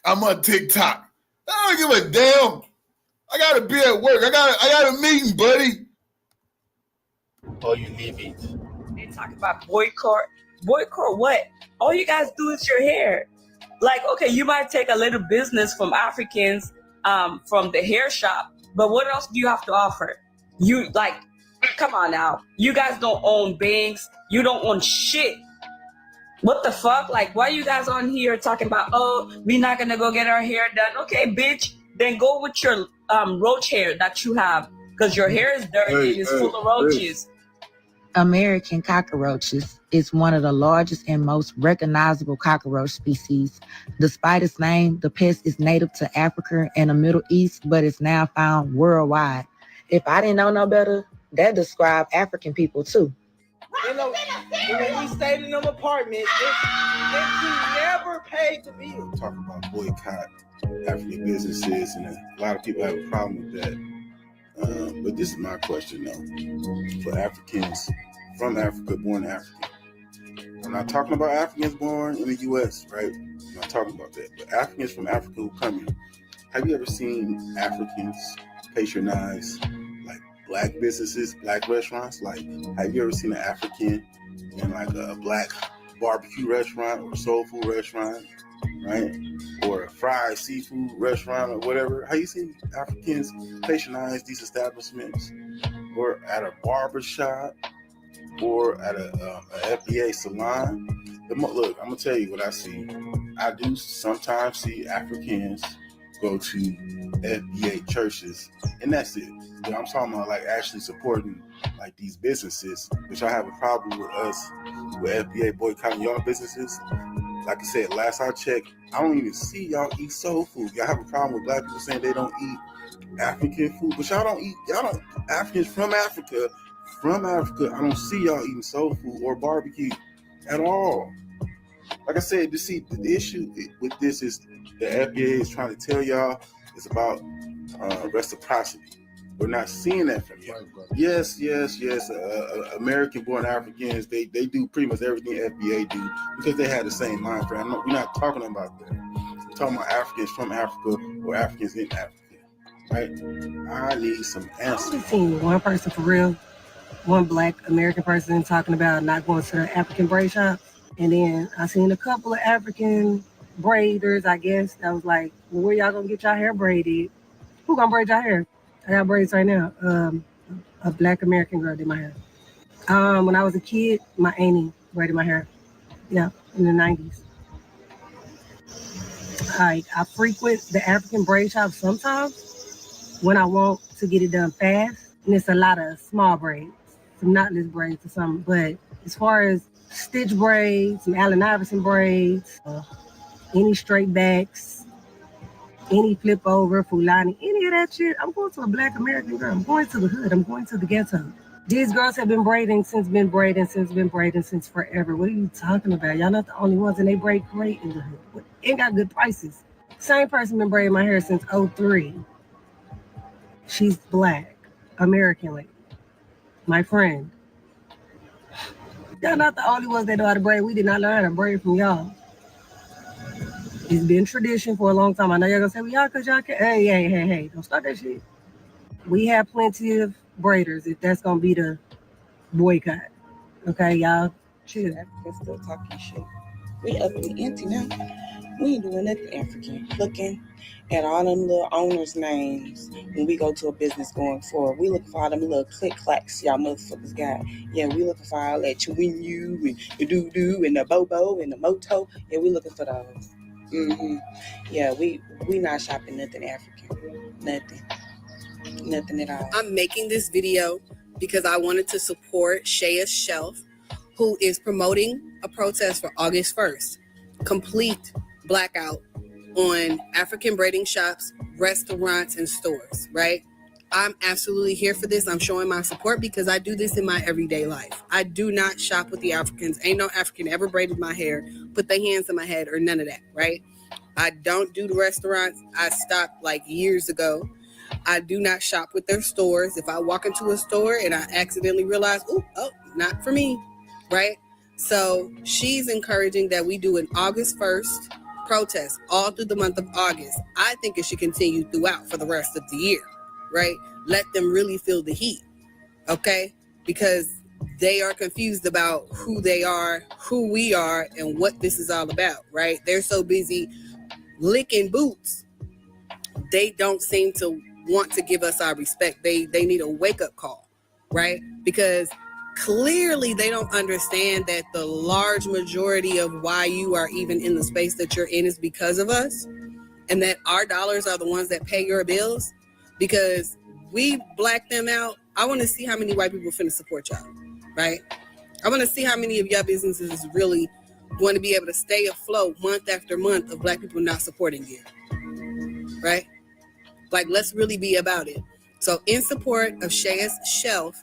I'm on TikTok. I don't give a damn. I gotta be at work. I got a meeting, buddy. Or you leave it. They talk about boycott. Boycott what? All you guys do is your hair. Like, okay, you might take a little business from Africans, from the hair shop, but what else do you have to offer? You like, come on now. You guys don't own banks. You don't own shit. What the fuck? Like, why are you guys on here talking about, oh, we're not gonna go get our hair done? Okay, bitch, then go with your roach hair that you have, because your hair is dirty and it's full of roaches. American cockroaches is one of the largest and most recognizable cockroach species. Despite its name, the pest is native to Africa and the Middle East, but it's now found worldwide. If I didn't know no better, that describes African people too. You know, when we stayed in them apartments, we never paid the bill. Talking about boycott African businesses, and a lot of people have a problem with that. But this is my question, though. For Africans from Africa, born African. I'm not talking about Africans born in the U.S., right? I'm not talking about that. But Africans from Africa who come here. Have you ever seen Africans patronize, like, black businesses, black restaurants? Like, have you ever seen an African in, like, a black barbecue restaurant or soul food restaurant, right? Or a fried seafood restaurant or whatever? Have you seen Africans patronize these establishments? Or at a barber shop? Or at a FBA salon? Look, I'm going to tell you what I see. I do sometimes see Africans go to FBA churches, and that's it. But I'm talking about, like, actually supporting, like, these businesses, which I have a problem with us, with FBA boycotting your businesses. like I said, last I checked, I don't even see y'all eat soul food. Y'all have a problem with black people saying they don't eat African food, but y'all don't Africans from Africa, I don't see y'all eating soul food or barbecue at all. Like I said, you see, the issue with this is the FBA is trying to tell y'all it's about reciprocity. We're not seeing that from you. Yes. American-born Africans, they do pretty much everything FBA do because they have the same mind frame. We're not talking about that. We're talking about Africans from Africa or Africans in Africa. Right? I need some answers. I've seen one person for real, one black American person talking about not going to the African braid shop. And then I seen a couple of African braiders, I guess, that was like, well, where y'all gonna get y'all hair braided? Who gonna braid y'all hair? I got braids right now. A black American girl did my hair. When I was a kid, my auntie braided my hair. Yeah, in the 90s. I frequent the African braid shop sometimes when I want to get it done fast. And it's a lot of small braids, some knotless braids or something. But as far as stitch braids, some Allen Iverson braids, any straight backs, any flip over, Fulani, any of that shit, I'm going to a black American girl. I'm going to the hood. I'm going to the ghetto. These girls have been braiding since forever. What are you talking about? Y'all not the only ones, and they braid great in the hood. Ain't got good prices. Same person been braiding my hair since 03. She's black, American lady, my friend. Y'all not the only ones that know how to braid. We did not learn how to braid from y'all. It's been tradition for a long time. I know y'all gonna say, well, y'all, cause y'all can. Hey, don't start that shit. We have plenty of braiders if that's gonna be the boycott. Okay, y'all, chill. Africans still talking shit. We up in the ante now. We ain't doing nothing African. Looking at all them little owners' names when we go to a business going forward. We looking for all them little click-clacks y'all motherfuckers got. Yeah, we looking for all that chewing-you and the doo-doo and the bobo and the moto. Yeah, we looking for those. Yeah, we not shopping nothing African. Nothing at all. I'm making this video because I wanted to support Shaya's Shelf, who is promoting a protest for August 1st. Complete blackout on African braiding shops, restaurants, and stores, right? I'm absolutely here for this. I'm showing my support because I do this in my everyday life. I do not shop with the Africans. Ain't no African ever braided my hair, put their hands in my head, or none of that, right? I don't do the restaurants. I stopped like years ago. I do not shop with their stores. If I walk into a store and I accidentally realize, oh, not for me, right? So she's encouraging that we do an August 1st protest all through the month of August. I think it should continue throughout for the rest of the year, right? Let them really feel the heat, okay? Because they are confused about who they are, who we are, and what this is all about, right? They're so busy licking boots, they don't seem to want to give us our respect. They need a wake-up call, right? Because clearly they don't understand that the large majority of why you are even in the space that you're in is because of us, and that our dollars are the ones that pay your bills. Because we black them out. I want to see how many white people finna support y'all, right? I want to see how many of y'all businesses is really going to be able to stay afloat month after month of black people not supporting you, right? Like, let's really be about it. So in support of Shaya's Shelf,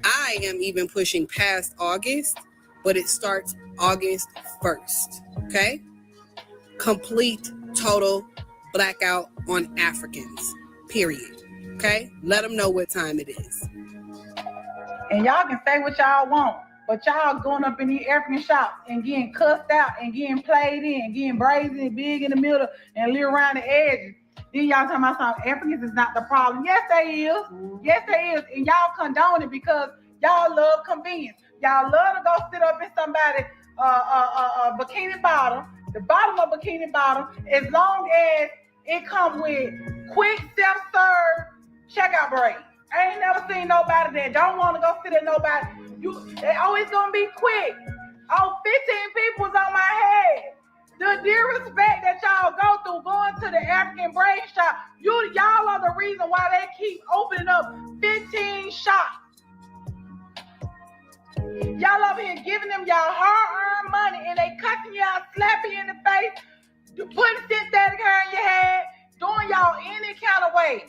I am even pushing past August, but it starts August 1st, okay? Complete, total blackout on Africans, period, okay? Let them know what time it is. And y'all can say what y'all want, but y'all going up in these African shops and getting cussed out and getting played in, getting brazen and big in the middle and little around the edges. Then y'all talking about something, Africans is not the problem. Yes, they is. Yes, they is. And y'all condone it because y'all love convenience. Y'all love to go sit up in somebody's bikini bottom, the bottom of bikini bottom, as long as it comes with quick self-serve checkout breaks. I ain't never seen nobody that don't want to go sit at nobody. They always gonna be quick. 15 people's on my head. The disrespect that y'all go through going to the African braid shop, y'all are the reason why they keep opening up 15 shops. Y'all over here giving them y'all hard-earned doing it and they cussing you out, slapping you in the face, putting synthetic hair in your head, doing y'all any kind of way.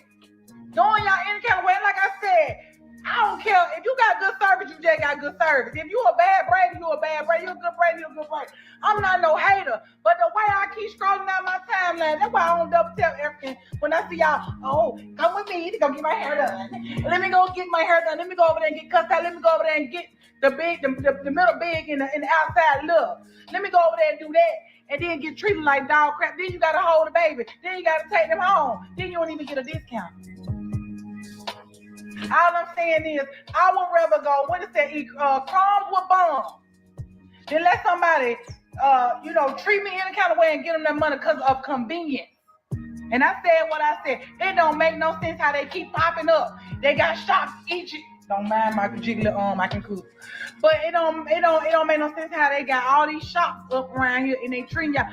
Like I said, I don't care. If you got good service, you just got good service. If you a bad braider, you a bad braider. You a good braider, you a good braider. I'm not no hater. But the way I keep scrolling down my timeline, that's why I don't double tap everything. When I see y'all, oh, come with me to go get my hair done. Let me go get my hair done. Let me go over there and get cussed out. Let me go over there and get the middle big and the outside look. Let me go over there and do that. And then get treated like dog crap. Then you gotta hold the baby. Then you gotta take them home. Then you don't even get a discount. All I'm saying is, I would rather go, what is that, crumbs with bombs, than let somebody, treat me any kind of way and get them that money because of convenience. And I said what I said. It don't make no sense how they keep popping up. They got shops each. Don't mind my jiggly arm, I can cook. But it don't make no sense how they got all these shops up around here and they treating y'all.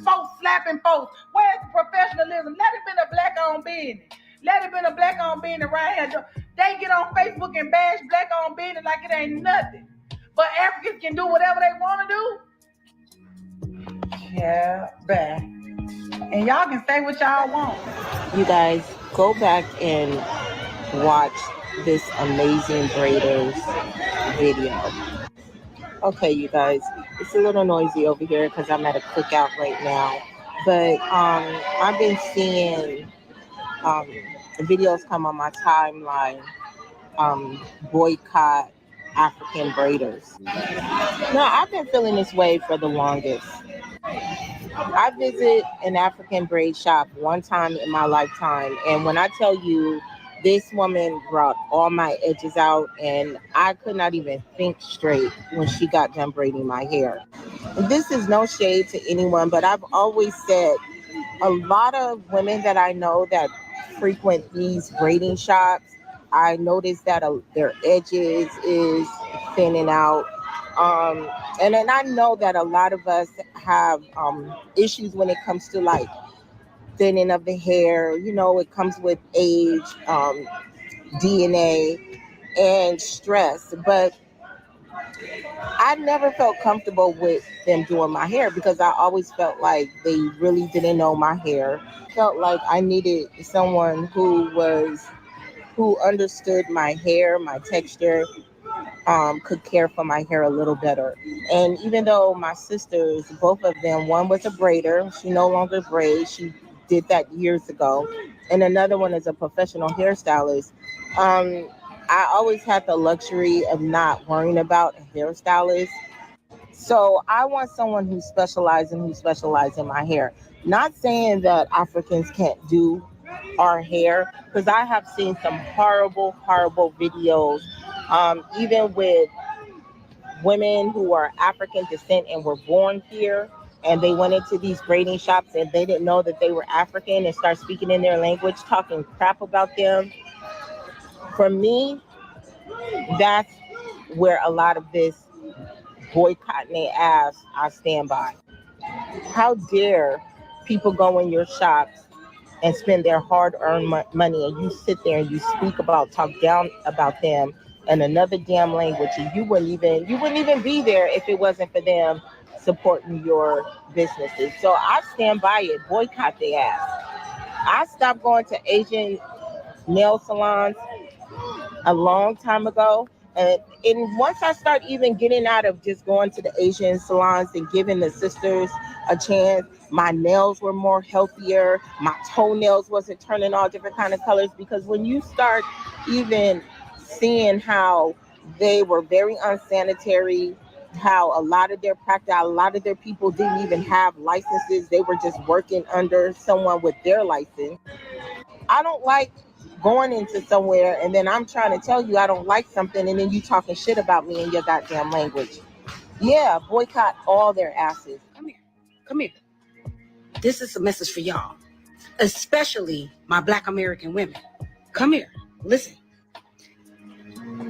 Folks slapping folks. Where's the professionalism? Let it be a black-owned business. Let it be a black-owned business right here. They get on Facebook and bash black-owned business like it ain't nothing. But Africans can do whatever they want to do. Yeah, bad. And y'all can say what y'all want. You guys, go back and watch this amazing braiders video. Okay, you guys, it's a little noisy over here because I'm at a cookout right now. But I've been seeing videos come on my timeline, boycott African braiders. Now, I've been feeling this way for the longest. I visit an African braid shop one time in my lifetime, and when I tell you, this woman brought all my edges out, and I could not even think straight when she got done braiding my hair. And this is no shade to anyone, but I've always said a lot of women that I know that frequent these braiding shops, I noticed that their edges is thinning out. And then I know that a lot of us have issues when it comes to like thinning of the hair. You know, it comes with age, DNA, and stress. But I never felt comfortable with them doing my hair because I always felt like they really didn't know my hair. Felt like I needed someone who understood my hair, my texture, could care for my hair a little better. And even though my sisters, both of them, one was a braider, she no longer braids, she did that years ago, and another one is a professional hairstylist. I always had the luxury of not worrying about a hairstylist. So I want someone who specializes in my hair. Not saying that Africans can't do our hair, because I have seen some horrible videos, even with women who are African descent and were born here, and they went into these braiding shops and they didn't know that they were African and start speaking in their language, talking crap about them. For me, that's where a lot of this boycotting their ass I stand by. How dare people go in your shops and spend their hard-earned money, and you sit there and you talk down about them in another damn language, and you wouldn't even be there if it wasn't for them supporting your businesses. So I stand by it. Boycott their ass. I stopped going to Asian nail salons a long time ago. And once I start even getting out of just going to the Asian salons and giving the sisters a chance, my nails were more healthier. My toenails wasn't turning all different kind of colors, because when you start even seeing how they were very unsanitary, how a lot of their people didn't even have licenses. They were just working under someone with their license. I don't like going into somewhere and then I'm trying to tell you I don't like something and then you talking shit about me in your goddamn language. Yeah, boycott all their asses. Come here. This is a message for y'all, especially my Black American women. Come here, listen.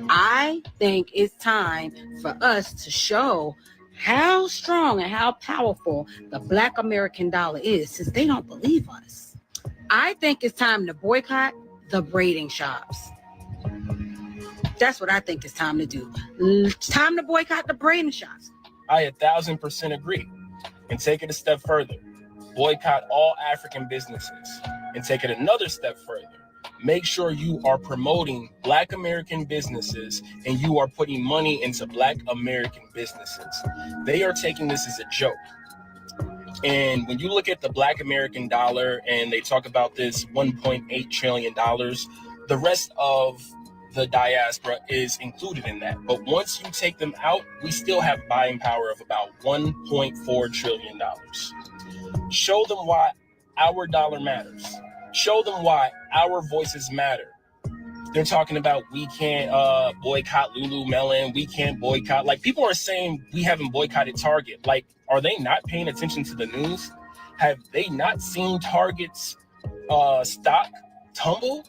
I think it's time for us to show how strong and how powerful the Black American dollar is, since they don't believe us. I think it's time to boycott the braiding shops. That's what I think it's time to do. It's time to boycott the braiding shops. I 1,000% agree. And take it a step further. Boycott all African businesses. And take it another step further. Make sure you are promoting Black American businesses and you are putting money into Black American businesses. They are taking this as a joke. And when you look at the Black American dollar and they talk about this $1.8 trillion, the rest of the diaspora is included in that. But once you take them out, we still have buying power of about $1.4 trillion. Show them why our dollar matters. Show them why our voices matter. They're talking about we can't boycott Lululemon. We can't boycott. Like, people are saying we haven't boycotted Target. Like, are they not paying attention to the news? Have they not seen Target's stock tumble?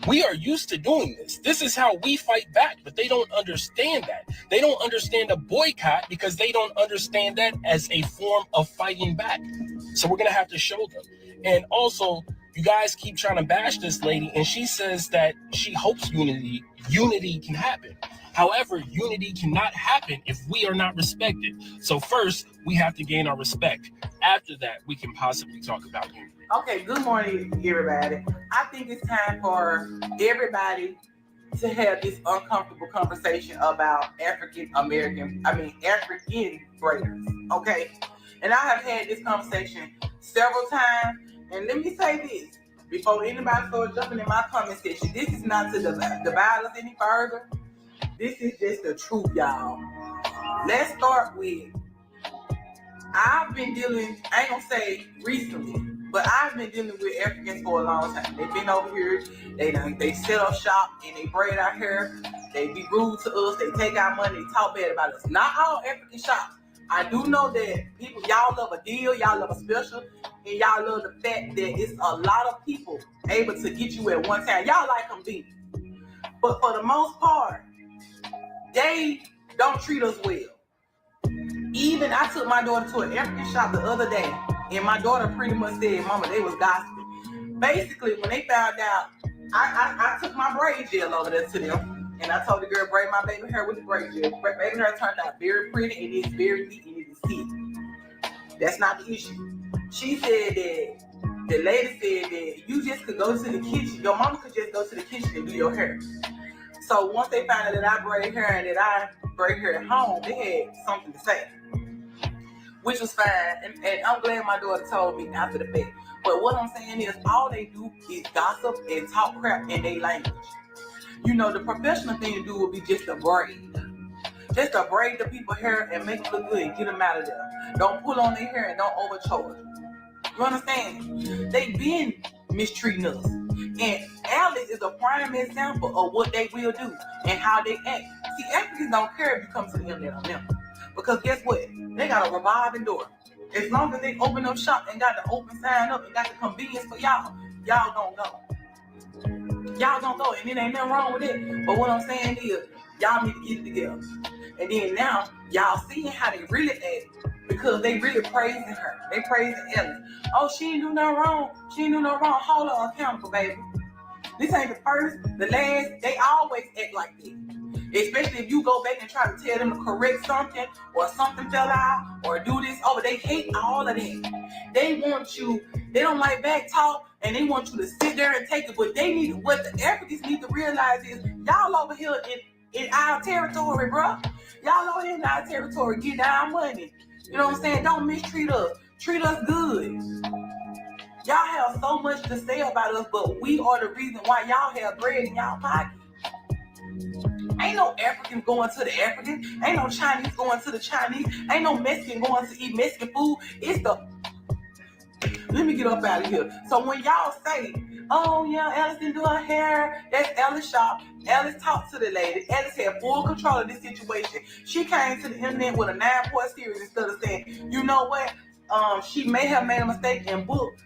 We are used to doing this. This is how we fight back, but they don't understand that. They don't understand a boycott because they don't understand that as a form of fighting back. So we're going to have to show them. And also, you guys keep trying to bash this lady, and she says that she hopes unity can happen. However, unity cannot happen if we are not respected. So first, we have to gain our respect. After that, we can possibly talk about unity. Okay, good morning, everybody. I think it's time for everybody to have this uncomfortable conversation about African braiders, okay? And I have had this conversation several times, and let me say this, before anybody starts jumping in my comment section, this is not to divide us any further. This is just the truth, y'all. Let's start with, I've been dealing, I ain't gonna say recently, but I've been dealing with Africans for a long time. They've been over here, they set up shop and they braid our hair, they be rude to us, they take our money, they talk bad about us. Not all African shops. I do know that people, y'all love a deal, y'all love a special, and y'all love the fact that it's a lot of people able to get you at one time. Y'all like convenience. But for the most part, they don't treat us well. Even I took my daughter to an African shop the other day, and my daughter pretty much said, Mama, they was gossiping. Basically, when they found out, I took my braid gel over there to them, and I told the girl, braid my baby hair with the braid gel. Baby hair turned out very pretty, and it's very neat, and it is thick. That's not the issue. She said that, the lady said that you just could go to the kitchen, your mama could just go to the kitchen and do your hair. So once they found out that I braid hair and that I braid hair at home, they had something to say, which was fine. And I'm glad my daughter told me after the fact. But what I'm saying is, all they do is gossip and talk crap in their language. You know, the professional thing to do would be just to braid. Just to braid the people's hair and make it look good and get them out of there. Don't pull on their hair and don't overcharge. You understand? They've been mistreating us. And Alice is a prime example of what they will do and how they act. See, Africans don't care if you come to the internet on them. Because guess what? They got a revolving door. As long as they open up shop and got the open sign up and got the convenience for y'all, y'all don't go. Y'all don't go. And it ain't nothing wrong with it. But what I'm saying is, y'all need to get it together. And then now, y'all seeing how they really act. Because they really praising her. They praising Alice. Oh, she ain't do nothing wrong. She ain't do nothing wrong. Hold her accountable, baby. This ain't the first, the last. They always act like this. Especially if you go back and try to tell them to correct something, or something fell out, or do this. Oh, they hate all of that. They want you, they don't like back talk, and they want you to sit there and take it. But they need, what the Africans need to realize is, y'all over here in our territory, bro. Y'all over here in our territory getting our money. You know what I'm saying? Don't mistreat us. Treat us good. Y'all have so much to say about us, but we are the reason why y'all have bread in y'all pocket. Ain't no African going to the African. Ain't no Chinese going to the Chinese. Ain't no Mexican going to eat Mexican food. It's the... Let me get up out of here. So when y'all say, oh yeah, Alice didn't do her hair, that's Alice shop. Alice talked to the lady. Alice had full control of this situation. She came to the internet with a 9-point series instead of saying, you know what? She may have made a mistake and booked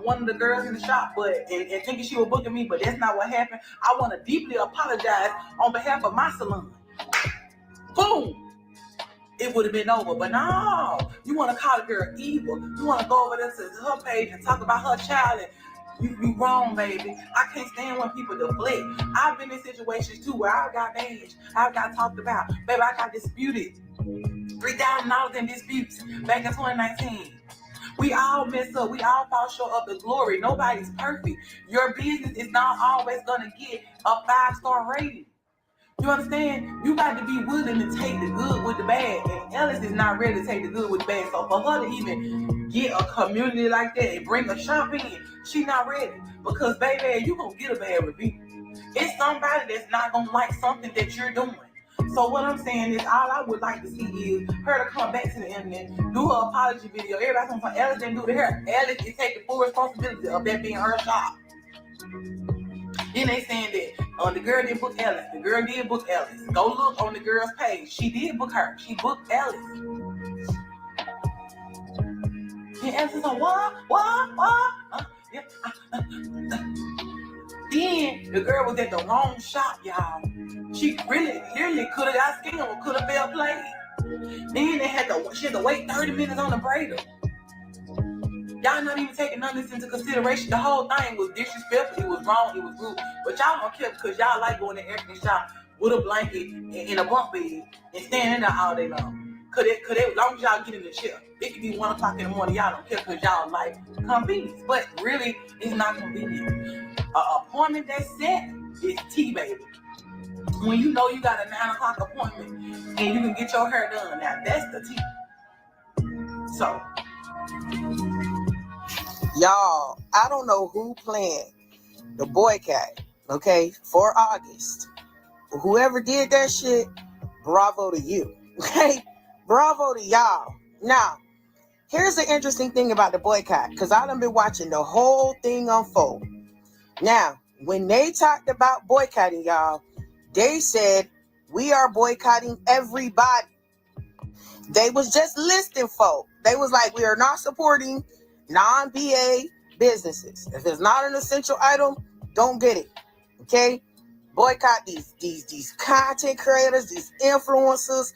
one of the girls in the shop, but and thinking she was booking me, but that's not what happened. I want to deeply apologize on behalf of my salon. Boom! It would have been over, but no, you want to call the girl evil. You want to go over there to her page and talk about her child, and You wrong, baby. I can't stand when people deflect. I've been in situations too where I got bashed, I got talked about. Baby, I got disputed. $3,000 in disputes back in 2019. We all mess up. We all fall short of the glory. Nobody's perfect. Your business is not always gonna get a 5-star rating. You understand? You got to be willing to take the good with the bad. And Ellis is not ready to take the good with the bad. So for her to even get a community like that and bring a shop in, she not ready. Because baby, you gonna get a bad review. It's somebody that's not gonna like something that you're doing. So what I'm saying is, all I would like to see is her to come back to the internet, do her apology video. Everybody's talking about Ellis didn't do the hair. Ellis is taking full responsibility of that being her shop. Then they saying that the girl didn't book Ellis. The girl did book Ellis. Go look on the girl's page. She did book her. She booked Ellis. And Ellis is like, what? Then the girl was at the wrong shop, y'all. She really, literally could have got scammed, could have fell played. Then she had to wait 30 minutes on the braider. Y'all not even taking none of this into consideration. The whole thing was disrespectful. It was wrong. It was rude. But y'all don't care because y'all like going to the African shop with a blanket and a bunk bed and standing there all day long. Cause as long as y'all get in the chair, it could be 1 o'clock in the morning. Y'all don't care because y'all like convenience. But really, it's not convenient. An appointment that's set is tea, baby. When you know you got a 9 o'clock appointment and you can get your hair done, now that's the tea. So. Y'all, I don't know who planned the boycott, okay, for August. Whoever did that shit, bravo to you, okay? Bravo to y'all. Now, here's the interesting thing about the boycott, because I done been watching the whole thing unfold. Now, when they talked about boycotting, y'all, they said, we are boycotting everybody. They was just listing folk. They was like, we are not supporting non-BA businesses. If it's not an essential item, don't get it. Okay? Boycott these content creators, these influencers,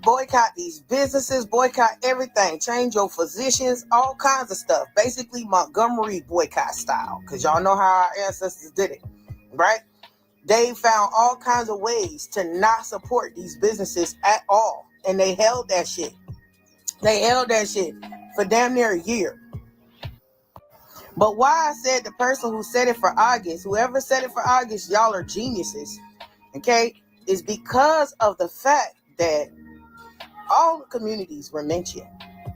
boycott these businesses, boycott everything. Change your physicians, all kinds of stuff. Basically Montgomery boycott style. Because y'all know how our ancestors did it. Right? They found all kinds of ways to not support these businesses at all. And they held that shit. They held that shit for damn near a year. But why I said the person who said it for August, whoever said it for August, y'all are geniuses, okay, is because of the fact that all the communities were mentioned,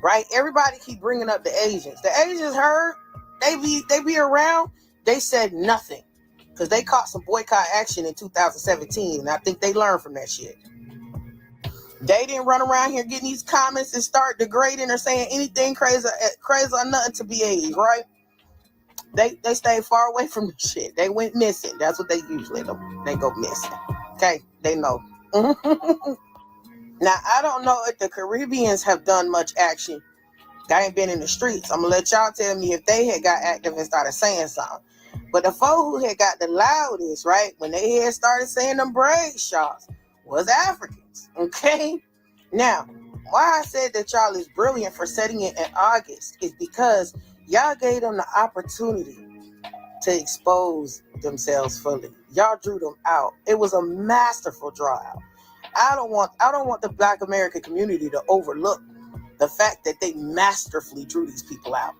right? Everybody keep bringing up the Asians. The Asians heard, they be around, they said nothing because they caught some boycott action in 2017, and I think they learned from that shit. They didn't run around here getting these comments and start degrading or saying anything crazy or nothing to BAs, right? They stayed far away from the shit. They went missing. That's what they usually do. They go missing. Okay, they know. Now, I don't know if the Caribbeans have done much action. I ain't been in the streets. I'm going to let y'all tell me if they had got active and started saying something. But the folk who had got the loudest, right, when they had started saying them braid shots was Africans. Okay? Now, why I said that y'all is brilliant for setting it in August is because y'all gave them the opportunity to expose themselves fully. Y'all drew them out. It was a masterful draw out. I don't want the Black American community to overlook the fact that they masterfully drew these people out.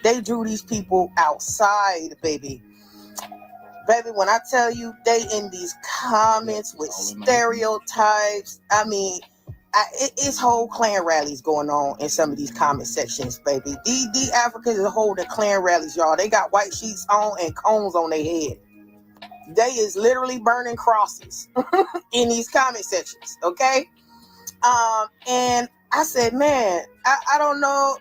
They drew these people outside, baby. Baby, when I tell you they in these comments with stereotypes, I mean, it's whole clan rallies going on in some of these comment sections, baby. These Africans are holding clan rallies, y'all. They got white sheets on and cones on their head. They is literally burning crosses in these comment sections, okay? And I said, man, I don't know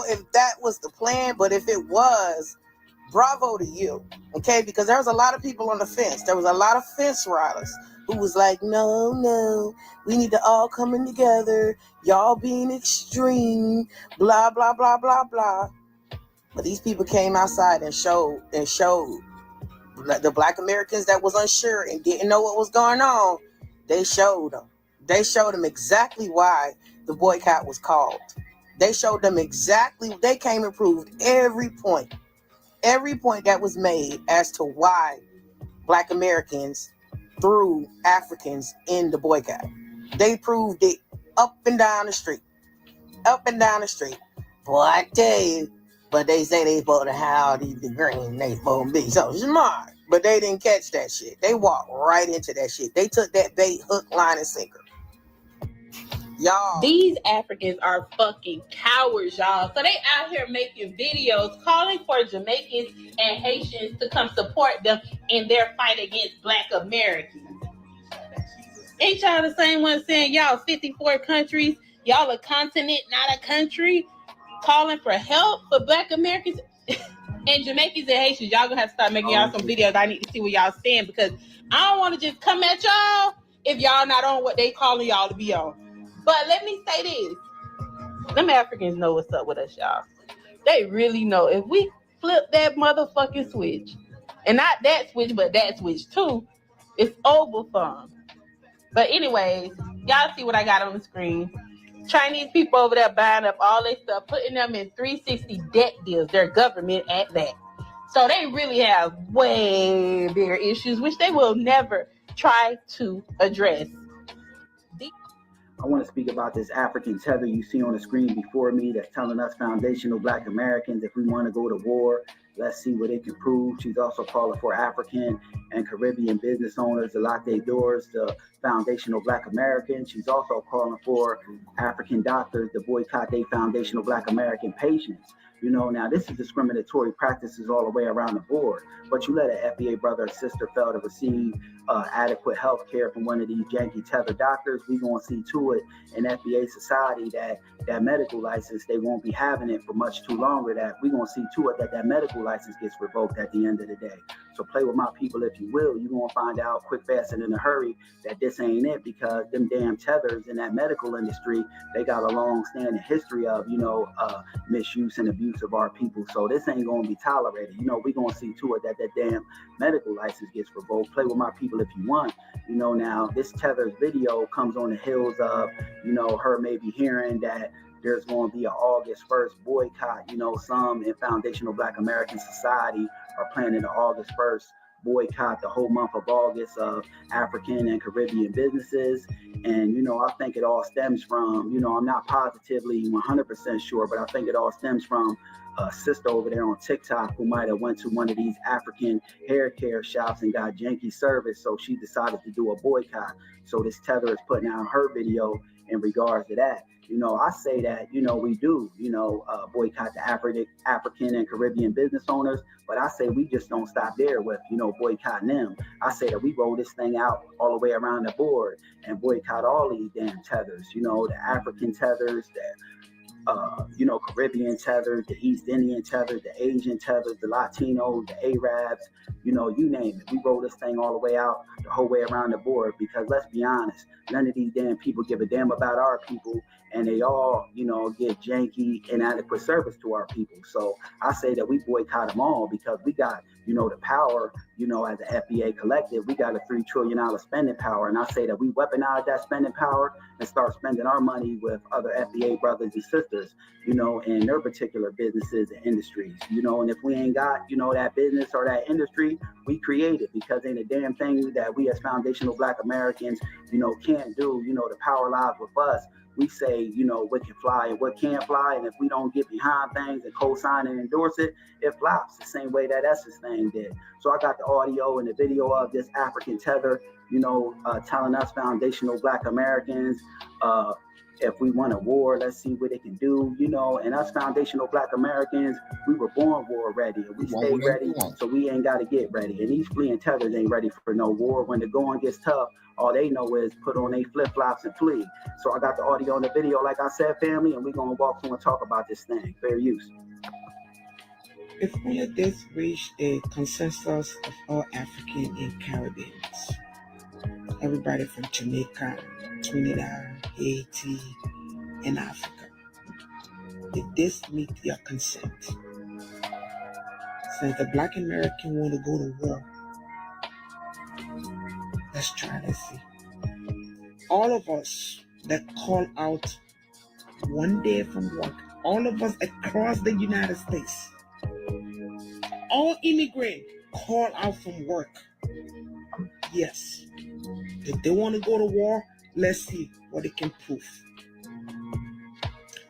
if that was the plan, but if it was, bravo to you, okay? Because there was a lot of people on the fence. There was a lot of fence riders who was like, no, we need to all come in together. Y'all being extreme, blah, blah, blah, blah, blah. But these people came outside and showed the Black Americans that was unsure and didn't know what was going on. They showed them. They showed them exactly why the boycott was called. They showed them exactly. They came and proved every point every point that was made as to why Black Americans threw Africans in the boycott. They proved it up and down the street. Up and down the street. Boy, I tell you. But they say they supposed to have the green, they supposed to be so smart. But they didn't catch that shit. They walked right into that shit. They took that bait, hook, line, and sinker. Y'all. These Africans are fucking cowards, y'all. So they out here making videos calling for Jamaicans and Haitians to come support them in their fight against Black Americans. Ain't y'all the same one saying y'all 54 countries, y'all a continent, not a country, calling for help for Black Americans and Jamaicans and Haitians? Y'all gonna have to start making y'all some videos. I need to see where y'all stand, because I don't want to just come at y'all if y'all not on what they calling y'all to be on. But let me say this. Them Africans know what's up with us, y'all. They really know. If we flip that motherfucking switch, and not that switch, but that switch too, it's over for them. But anyways, y'all see what I got on the screen. Chinese people over there buying up all their stuff, putting them in 360 debt deals, their government at that. So they really have way bigger issues, which they will never try to address. I want to speak about this African tether you see on the screen before me that's telling us foundational Black Americans, if we want to go to war, let's see what it can prove. She's also calling for African and Caribbean business owners to lock their doors to foundational Black Americans. She's also calling for African doctors to boycott their foundational Black American patients. You know, now this is discriminatory practices all the way around the board. But you let an FBA brother or sister fail to receive adequate health care from one of these janky tether doctors, we gonna see to it in FBA society that medical license, they won't be having it for much too longer, that we gonna see to it that medical license gets revoked at the end of the day. So play with my people if you will. You're gonna find out quick, fast, and in a hurry that this ain't it, because them damn tethers in that medical industry, they got a long-standing history of, misuse and abuse of our people. So this ain't gonna be tolerated. We gonna see to it that damn medical license gets revoked. Play with my people if you want. Now this tethers video comes on the heels of, her maybe hearing that there's going to be an August 1st boycott. Some in foundational Black American society are planning an August 1st boycott the whole month of August of African and Caribbean businesses. And, I think it all stems from, I'm not positively 100% sure, but I think it all stems from a sister over there on TikTok who might have went to one of these African hair care shops and got janky service. So she decided to do a boycott. So this tether is putting out her video in regards to that. I say that, we do, boycott the African and Caribbean business owners, but I say we just don't stop there with, boycotting them. I say that we roll this thing out all the way around the board and boycott all these damn tethers, the African tethers, Caribbean tethers, the East Indian tethers, the Asian tethers, the Latinos, the Arabs, you name it. We roll this thing all the way out, the whole way around the board, because let's be honest, none of these damn people give a damn about our people, and they all, get janky, inadequate service to our people. So I say that we boycott them all, because we got, the power, as an FBA collective, we got a $3 trillion spending power. And I say that we weaponize that spending power and start spending our money with other FBA brothers and sisters, in their particular businesses and industries, and if we ain't got, that business or that industry, we create it, because ain't a damn thing that we as foundational Black Americans, can't do. The power lies with us. We say, what can fly and what can't fly. And if we don't get behind things and co-sign and endorse it, it flops the same way that Essence thing did. So I got the audio and the video of this African tether, telling us foundational Black Americans, if we want a war, let's see what it can do, and us foundational Black Americans, we were born war ready, and we stay ready, so we ain't got to get ready. And these fleeing tethers ain't ready for no war. When the going gets tough, all they know is put on their flip-flops and flee. So I got the audio and the video, like I said, family, and we're going to walk through and talk about this thing. Fair use. If all of this reached a consensus of all African and Caribbeans, everybody from Jamaica, Trinidad, Haiti, and Africa, did this meet your consent? Since the Black American want to go to war, let's try to see. All of us that call out one day from work, all of us across the United States, all immigrants call out from work. Yes. If they want to go to war, let's see what they can prove.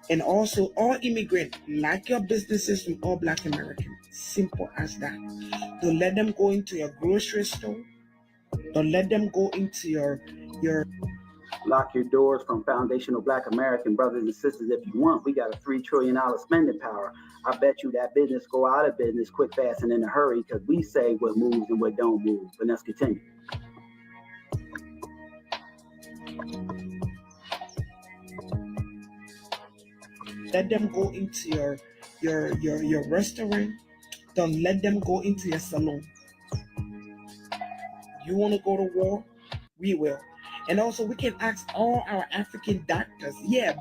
And also, all immigrants, like your businesses from all Black Americans. Simple as that. Don't let them go into your grocery store. Don't let them go into your Lock your doors from foundational Black American brothers and sisters if you want. We got a $3 trillion spending power. I bet you that business go out of business quick, fast, and in a hurry because we say what moves and what don't move. But let's continue. Let them go into your restaurant. Don't let them go into your salon. You want to go to war? We will. And also, we can ask all our African doctors,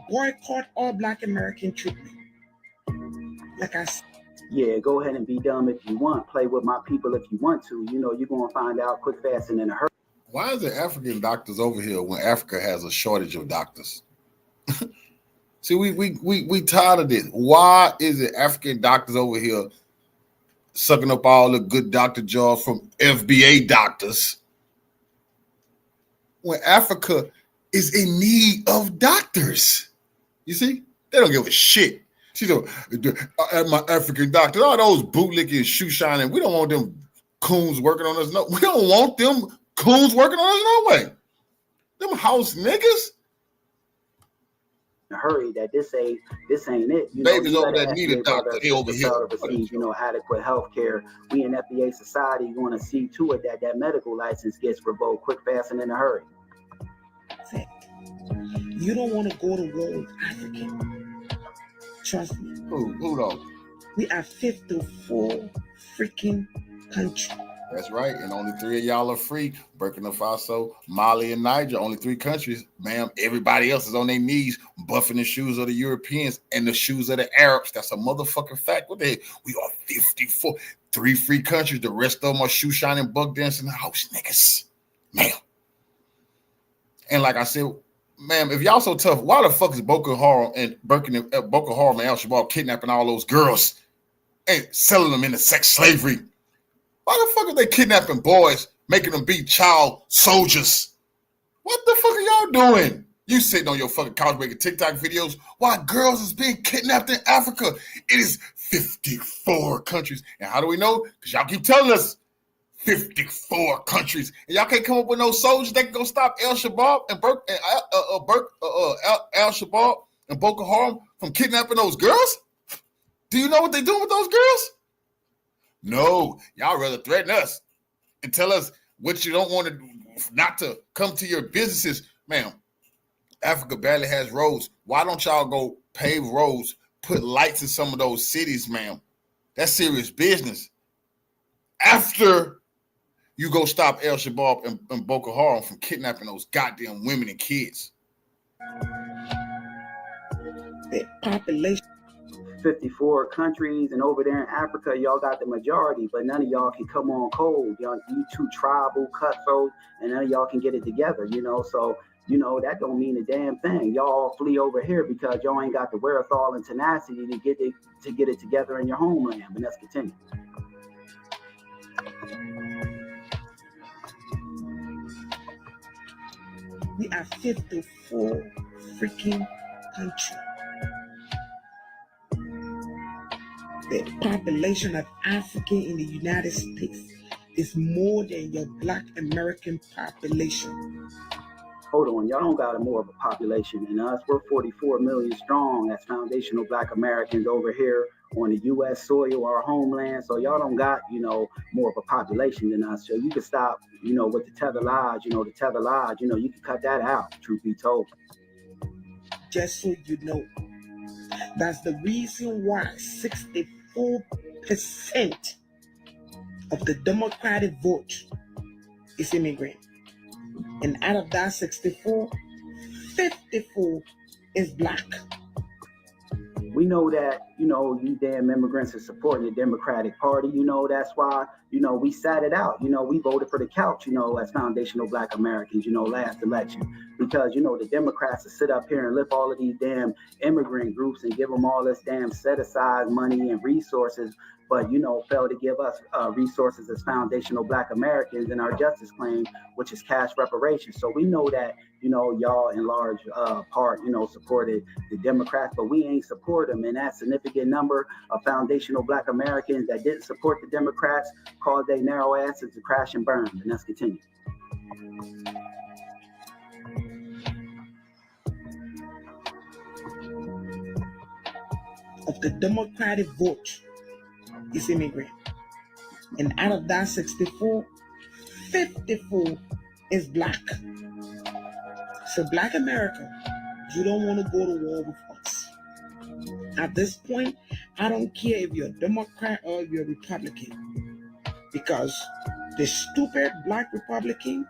boycott all Black American treatment. Like I said. Yeah, go ahead and be dumb if you want. Play with my people if you want to. You know, you're going to find out quick, fast, and in a hurry. Why is there African doctors over here when Africa has a shortage of doctors? See, we tired of this. Why is it African doctors over here sucking up all the good doctor jobs from FBA doctors when Africa is in need of doctors? You see, they don't give a shit. See, my African doctors, all those bootlicking, shoe shining, we don't want them coons working on us. No, we don't want them coons working on us no way. Them house niggas. Hurry that this ain't it. You Babies know, over there need a doctor. They over here to receive, adequate health care. We in FBA society want to see to it that medical license gets revoked quick, fast, and in a hurry. You don't want to go to war with African. Trust me. Who though? We are 54 freaking countries. That's right, and only 3 of y'all are free. Burkina Faso, Mali, and Niger, only 3 countries. Ma'am, everybody else is on their knees, buffing the shoes of the Europeans and the shoes of the Arabs. That's a motherfucking fact. What the heck? We are 54. 3 free countries. The rest of them are shoe shining, buck dancing house niggas. Ma'am. And like I said, ma'am, if y'all so tough, why the fuck is Boko Haram and Al Shabaab kidnapping all those girls and selling them into sex slavery? Why the fuck are they kidnapping boys, making them be child soldiers? What the fuck are y'all doing? You sitting on your fucking couch making TikTok videos while girls is being kidnapped in Africa. It is 54 countries. And how do we know? Because y'all keep telling us 54 countries. And y'all can't come up with no soldiers that can go stop Al Shabaab and Al Shabaab and Boko Haram from kidnapping those girls? Do you know what they're doing with those girls? No, y'all rather threaten us and tell us what you don't want to do, not to come to your businesses. Ma'am, Africa barely has roads. Why don't y'all go pave roads, put lights in some of those cities, ma'am? That's serious business. After you go stop Al Shabaab and Boko Haram from kidnapping those goddamn women and kids. The population. 54 countries, and over there in Africa, y'all got the majority, but none of y'all can come on cold. Y'all, you too tribal, cutthroat, and none of y'all can get it together, So, that don't mean a damn thing. Y'all flee over here because y'all ain't got the wherewithal and tenacity to get it together in your homeland. But let's continue. We are 54 freaking countries. The population of African in the United States is more than your Black American population. Hold on, y'all don't got more of a population than us. We're 44 million strong as foundational Black Americans over here on the U.S. soil, our homeland. So y'all don't got, more of a population than us. So you can stop, with the tether lies, you can cut that out, truth be told. Just so you know, that's the reason why 64% of the Democratic vote is immigrant. And out of that 64, 54 is Black. We know that, you damn immigrants are supporting the Democratic Party. That's why, we sat it out. We voted for the couch, as foundational Black Americans, last election, because, the Democrats will sit up here and lift all of these damn immigrant groups and give them all this damn set aside money and resources, but, fail to give us resources as foundational Black Americans in our justice claim, which is cash reparations. So we know that, y'all in large part, supported the Democrats, but we ain't support them. And that significant number of foundational Black Americans that didn't support the Democrats caused their narrow asses to crash and burn. And let's continue. Of the Democratic vote is immigrant. And out of that 64, 54 is Black. So Black America, you don't want to go to war with us. At this point, I don't care if you're a Democrat or you're a Republican, because the stupid Black Republicans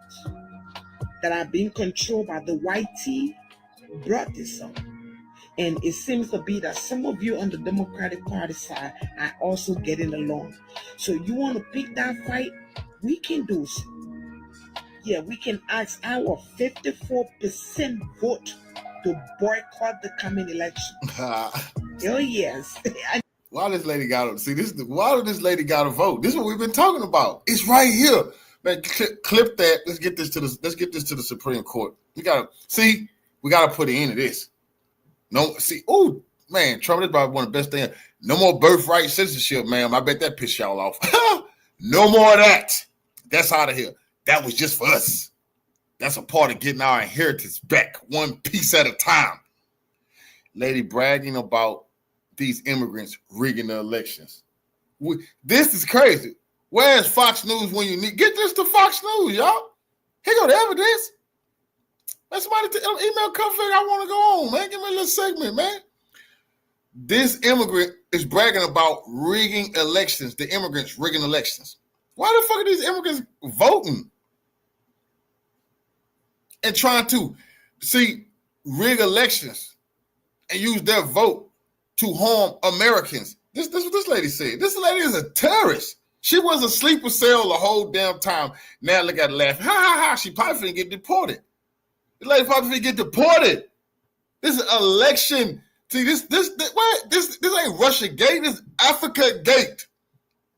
that are being controlled by the white tea brought this up. And it seems to be that some of you on the Democratic Party side are also getting along. So you want to pick that fight? We can do so. Yeah, we can ask our 54% vote to boycott the coming election. Oh, yes. Why this lady got to see this? Why this lady got to vote? This is what we've been talking about. It's right here, man. Clip that. Let's get this to the Supreme Court. We got to put an end to this. No, see, oh man, Trump is probably one of the best things. No more birthright citizenship, man. I bet that pissed y'all off. No more of that. That's out of here. That was just for us. That's a part of getting our inheritance back, one piece at a time. Lady bragging about these immigrants rigging the elections. This is crazy. Where's Fox News when you need? Get this to Fox News, y'all. Here go the evidence. Man, somebody email Confronting. I want to go on, man. Give me a little segment, man. This immigrant is bragging about rigging elections. The immigrants rigging elections. Why the fuck are these immigrants voting and trying to rig elections and use their vote to harm Americans? This is what this lady said. This lady is a terrorist. She was a sleeper cell the whole damn time. Now look at her laughing. Ha ha ha. She probably finna get deported. This lady probably finna get deported. This is election. See, this ain't Russia Gate. This is Africa Gate.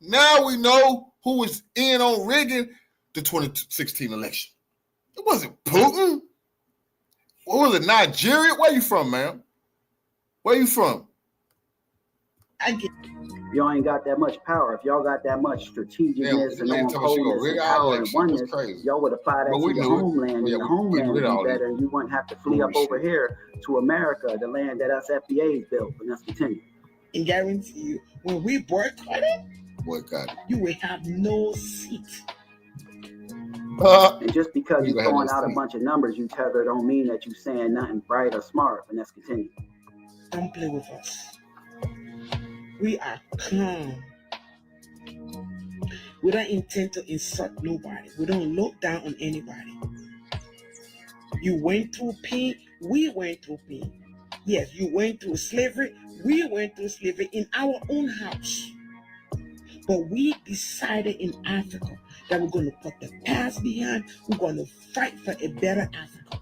Now we know who was in on rigging the 2016 election. It wasn't Putin. What was it, Nigeria? Where you from, man? Where you from? Y'all ain't got that much power. If y'all got that much strategicness and on coldness and power and oneness, y'all would apply that to your homeland. And your homeland would be better, and you wouldn't have to flee up over here to America, the land that us FBAs built. And let's continue. And guarantee you, when we boycott it, you will have no seat. And just because you're throwing out a bunch of numbers, you tether, don't mean that you're saying nothing bright or smart. And let's continue. Don't play with us. We are calm. We don't intend to insult nobody. We don't look down on anybody. You went through pain. We went through pain. Yes, you went through slavery. We went through slavery in our own house. But we decided in Africa that we're going to put the past behind. We're going to fight for a better Africa.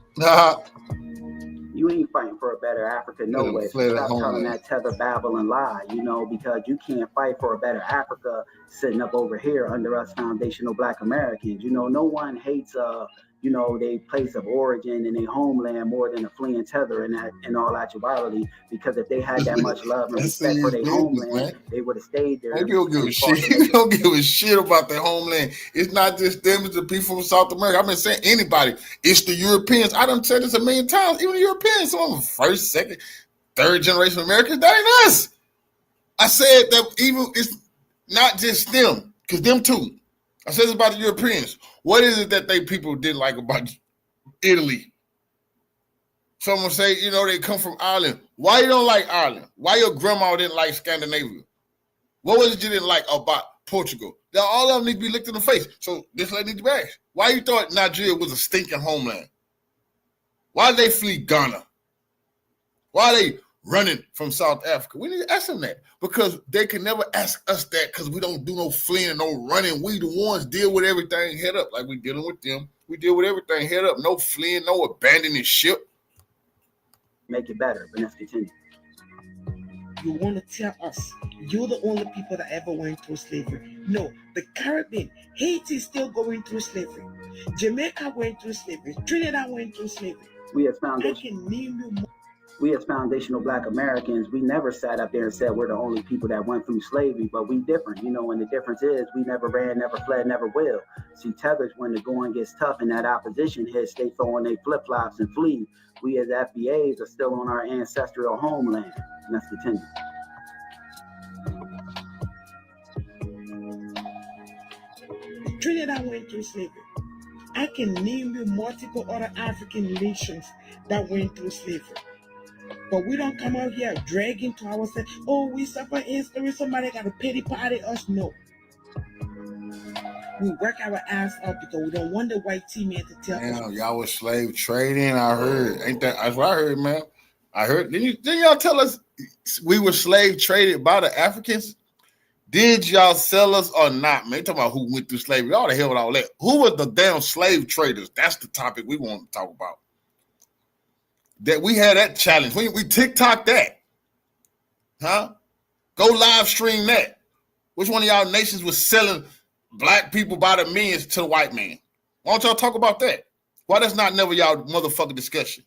You ain't fighting for a better Africa, no way. So stop telling that tether, babble, and lie, because you can't fight for a better Africa sitting up over here under us foundational Black Americans. No one hates, their place of origin and their homeland more than a fleeing tether in all actuality, because if they had that much love and respect for their homeland, they would have stayed there. They don't give a shit. They don't give a shit about their homeland. It's not just them, it's the people from South America. I've been saying anybody. It's the Europeans. I done said this a million times. Even the Europeans, some of them first, second, third generation Americans, that ain't us. I said that even it's not just them, because them too. I said this about the Europeans. What is it that people didn't like about Italy? Someone say, they come from Ireland. Why you don't like Ireland? Why your grandma didn't like Scandinavia? What was it you didn't like about Portugal? All of them need to be licked in the face. So this lady needs to be asked. Why you thought Nigeria was a stinking homeland? Why did they flee Ghana? Why they running from South Africa? We need to ask them that, because they can never ask us that, because we don't do no fleeing and no running. We the ones deal with everything head up, like we dealing with them. We deal with everything head up. No fleeing, no abandoning ship. Make it better, but let's continue. You want to tell us you're the only people that ever went through slavery? No, the Caribbean, Haiti is still going through slavery. Jamaica went through slavery. Trinidad went through slavery. We as foundational Black Americans, we never sat up there and said we're the only people that went through slavery, but we different, you know, and the difference is we never ran, never fled, never will. See, tethers, when the going gets tough and that opposition hits, they throw on their flip-flops and flee. We as FBAs are still on our ancestral homeland. Let's continue. Trinidad went through slavery. I can name you multiple other African nations that went through slavery. But we don't come out here dragging to ourselves, oh, we suffer history, somebody got to pity party us. No. We work our ass up because we don't want the white teammate to tell us. Y'all was slave trading, I heard. Ain't that's what I heard, man. I heard. Didn't y'all tell us we were slave traded by the Africans? Did y'all sell us or not, man? Talking about who went through slavery. All the hell with all that. Who was the damn slave traders? That's the topic we want to talk about. That we had that challenge. We TikTok that. Huh? Go live stream that. Which one of y'all nations was selling Black people by the millions to the white man? Why don't y'all talk about that? Why that's not never y'all motherfucking discussion?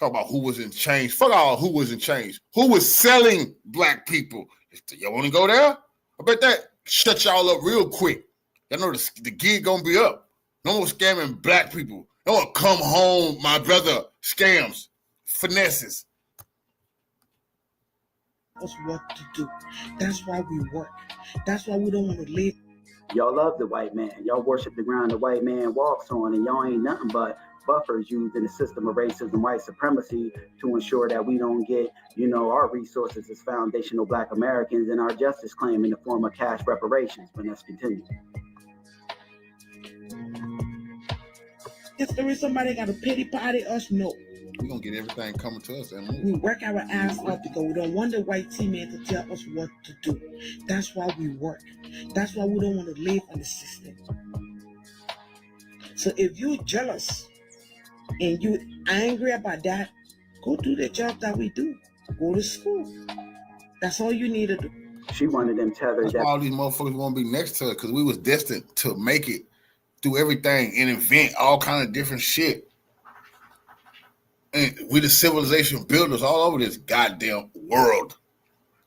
Talk about who was in change. Fuck all who was in change. Who was selling Black people? Y'all want to go there? I bet that shut y'all up real quick. Y'all know the gig gonna be up. No more scamming Black people. No more come home, my brother. Scams, finesses. That's what to do. That's why we work. That's why we don't want to live. Y'all love the white man. Y'all worship the ground the white man walks on, and y'all ain't nothing but buffers used in the system of racism, white supremacy to ensure that we don't get, you know, our resources as foundational Black Americans and our justice claim in the form of cash reparations. But let's continue. If there is somebody got to pity party us, no. We're going to get everything coming to us. And we work our ass up because we don't want the white teammate to tell us what to do. That's why we work. That's why we don't want to live on the system. So if you're jealous and you're angry about that, go do the job that we do. Go to school. That's all you need to do. She wanted them tethered. That's why all these motherfuckers want to be next to her, because we was destined to make it, do everything and invent all kind of different shit. And we the civilization builders all over this goddamn world.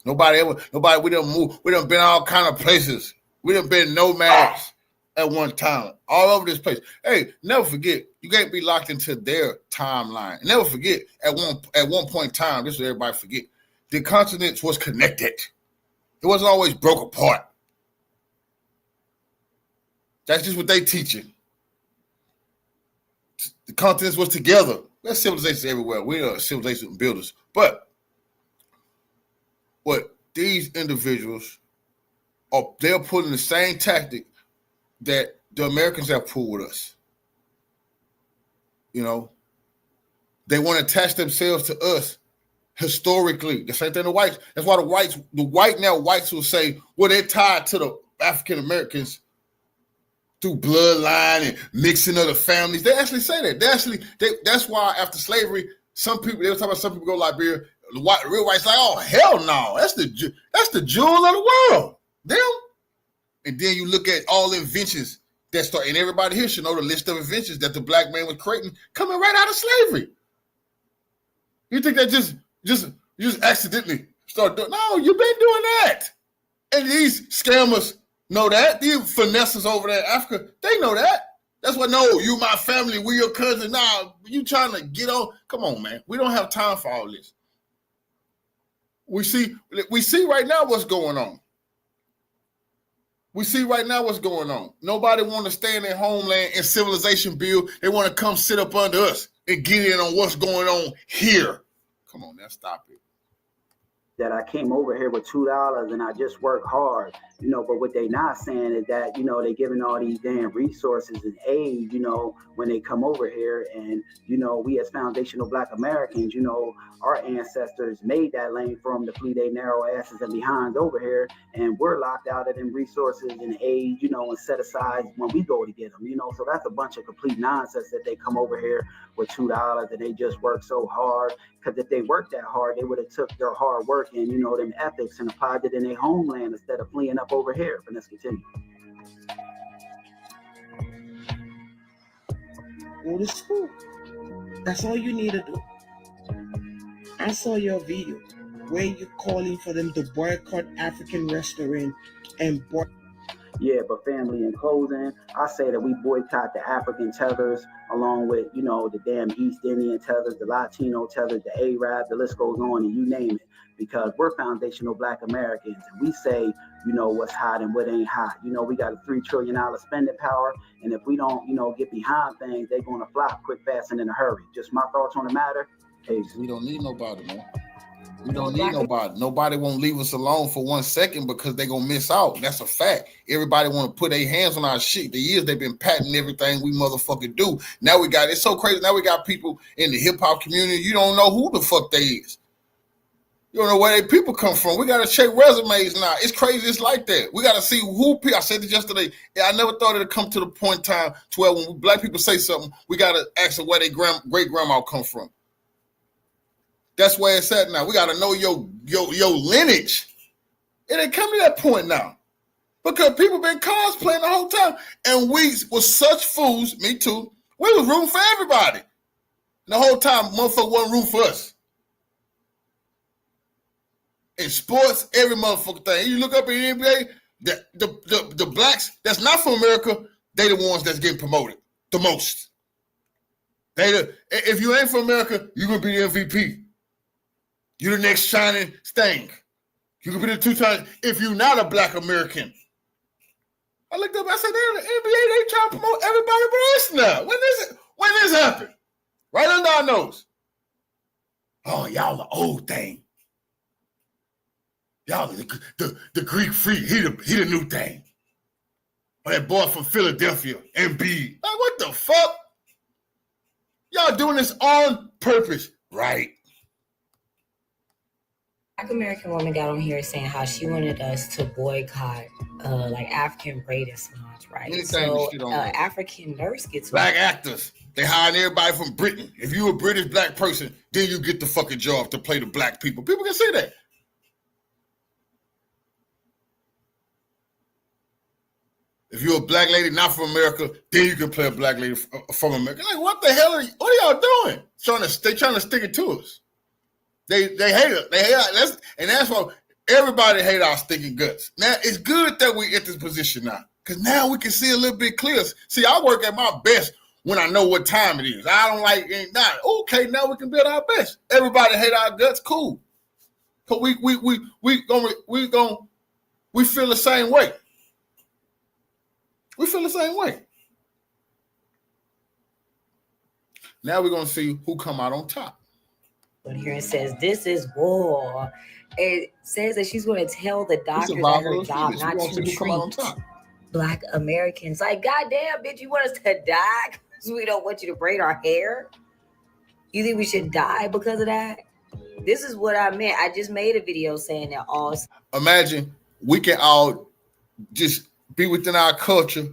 We done moved. We done been all kind of places. We done been nomads at one time, all over this place. Hey, never forget, you can't be locked into their timeline. Never forget, at one point in time, this is what everybody forget, the continents was connected. It wasn't always broke apart. That's just what they teaching. The continents was together. There's civilizations everywhere. We are civilization builders. But what these individuals they're pulling the same tactic that the Americans have pulled with us. You know, they want to attach themselves to us historically. The same thing the whites. That's why the whites will say, well, they're tied to the African Americans through bloodline and mixing of the families. They actually say that. That's why after slavery, some people go Liberia. The real whites like, oh hell no, that's the jewel of the world. Them. And then you look at all inventions that start, and everybody here should know the list of inventions that the Black man was creating coming right out of slavery. You think that just accidentally start doing? No, you've been doing that. And these scammers know that. These finesses over there in Africa, they know that. That's what, no, you my family, we your cousin. Nah, you trying to get on. Come on, man. We don't have time for all this. We see right now what's going on. We see right now what's going on. Nobody want to stay in their homeland and civilization build. They want to come sit up under us and get in on what's going on here. Come on now, stop it. that I came over here with $2 and I just work hard, you know. But what they not saying is that, you know, they giving all these damn resources and aid, you know, when they come over here. And, you know, we as foundational Black Americans, you know, our ancestors made that lane for them to flee their narrow asses and behinds over here, and we're locked out of them resources and aid, you know, and set aside when we go to get them, you know. So that's a bunch of complete nonsense that they come over here with $2 and they just work so hard. Because if they worked that hard, they would have took their hard work and, you know, them ethics and applied it in their homeland instead of fleeing up over here. But let's continue. Go to school. That's all you need to do. I saw your video where you're calling for them to boycott African restaurant and Yeah, but family, in closing, I say that we boycott the African tethers along with, you know, the damn East Indian tethers, the Latino tethers, the Arab, the list goes on, and you name it, because we're foundational Black Americans, and we say, you know, what's hot and what ain't hot. You know, we got a $3 trillion spending power, and if we don't, you know, get behind things, they're going to flop quick, fast, and in a hurry. Just my thoughts on the matter. Hey, we don't need nobody, man. We don't need nobody. Nobody won't leave us alone for 1 second because they're going to miss out. That's a fact. Everybody want to put their hands on our shit. The years they've been patenting everything we motherfucking do. Now we got, it's so crazy. Now we got people in the hip hop community. You don't know who the fuck they is. You don't know where they people come from. We got to check resumes now. It's crazy. It's like that. We got to see who people. I said it yesterday. I never thought it would come to the point in time to where when Black people say something, we got to ask them where their great grandma come from. That's where it's at now. We got to know your lineage. It ain't come to that point now. Because people been cosplaying the whole time. And we was such fools, me too. We was rooting for everybody. And the whole time, motherfucker wasn't rooting for us. In sports, every motherfucker thing. You look up in the NBA, the blacks that's not from America, they the ones that's getting promoted the most. If you ain't from America, you're going to be the MVP. You're the next shining thing. You can be the 2 times if you're not a Black American. I looked up, I said, the NBA, they trying to promote everybody but us now. When this happened? Right under our nose. Oh, y'all the old thing. Y'all the Greek freak, he the new thing. Or that boy from Philadelphia, Embiid. Like, what the fuck? Y'all doing this on purpose, right? Black American woman got on here saying how she wanted us to boycott like African braiding salons, right? So African nurse gets Black actors. They hiring everybody from Britain. If you a British Black person, then you get the fucking job to play the Black people. People can say that. If you're a Black lady not from America, then you can play a Black lady from America. Like, what the hell what are y'all doing? They trying to stick it to us. They hate us. They hate us. And that's why everybody hate our stinking guts. Now, it's good that we're in this position now. Because now we can see a little bit clearer. See, I work at my best when I know what time it is. I don't like it not. Okay, now we can be at our best. Everybody hate our guts, cool. Because we feel the same way. We feel the same way. Now we're going to see who come out on top. Here and says this is war. It says that she's going to tell the doctors at her job not to treat Black Americans. Like, goddamn, bitch, you want us to die because we don't want you to braid our hair? You think we should die because of that? This is what I meant. I just made a video saying that all. Imagine we can all just be within our culture.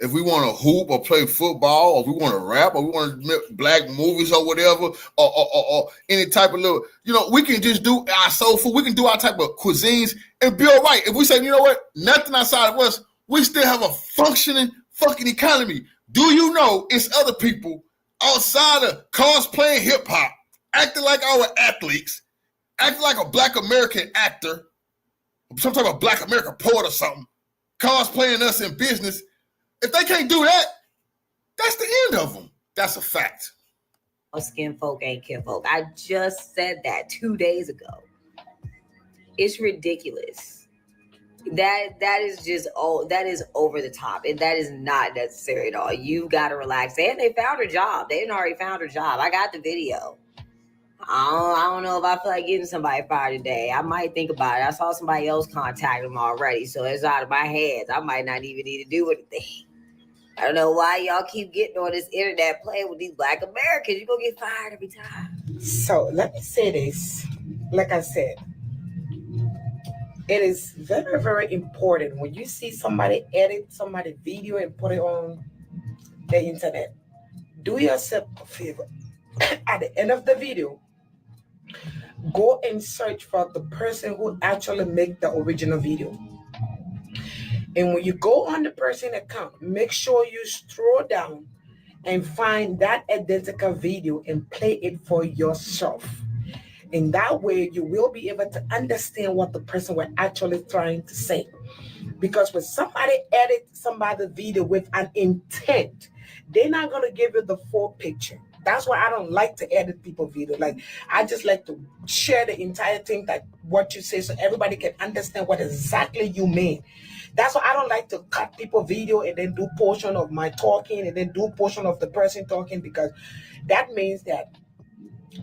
If we want to hoop or play football, or we want to rap, or we want to make Black movies or whatever, or any type of little, we can just do our soul food. We can do our type of cuisines and be all right. If we say, you know what, nothing outside of us, we still have a functioning fucking economy. Do you know it's other people outside of cosplaying hip hop, acting like our athletes, acting like a Black American actor, some type of Black American poet or something, cosplaying us in business. If they can't do that, that's the end of them. That's a fact. Skin folk ain't kin folk. I just said that 2 days ago. It's ridiculous. That is just that is over the top, and that is not necessary at all. You gotta relax. And they found her job. They had already found her job. I got the video. I don't know if I feel like getting somebody fired today. I might think about it. I saw somebody else contact them already, so it's out of my hands. I might not even need to do anything. I don't know why y'all keep getting on this internet playing with these Black Americans. You're going to get fired every time. So let me say this. Like I said, it is very, very important when you see somebody edit somebody's video and put it on the internet. Do yourself a favor. At the end of the video, go and search for the person who actually made the original video. And when you go on the person account, make sure you scroll down and find that identical video and play it for yourself. And that way you will be able to understand what the person was actually trying to say. Because when somebody edits somebody's video with an intent, they're not going to give you the full picture. That's why I don't like to edit people's video. Like, I just like to share the entire thing, that what you say, so everybody can understand what exactly you mean. That's why I don't like to cut people's video and then do portion of my talking and then do portion of the person talking, because that means that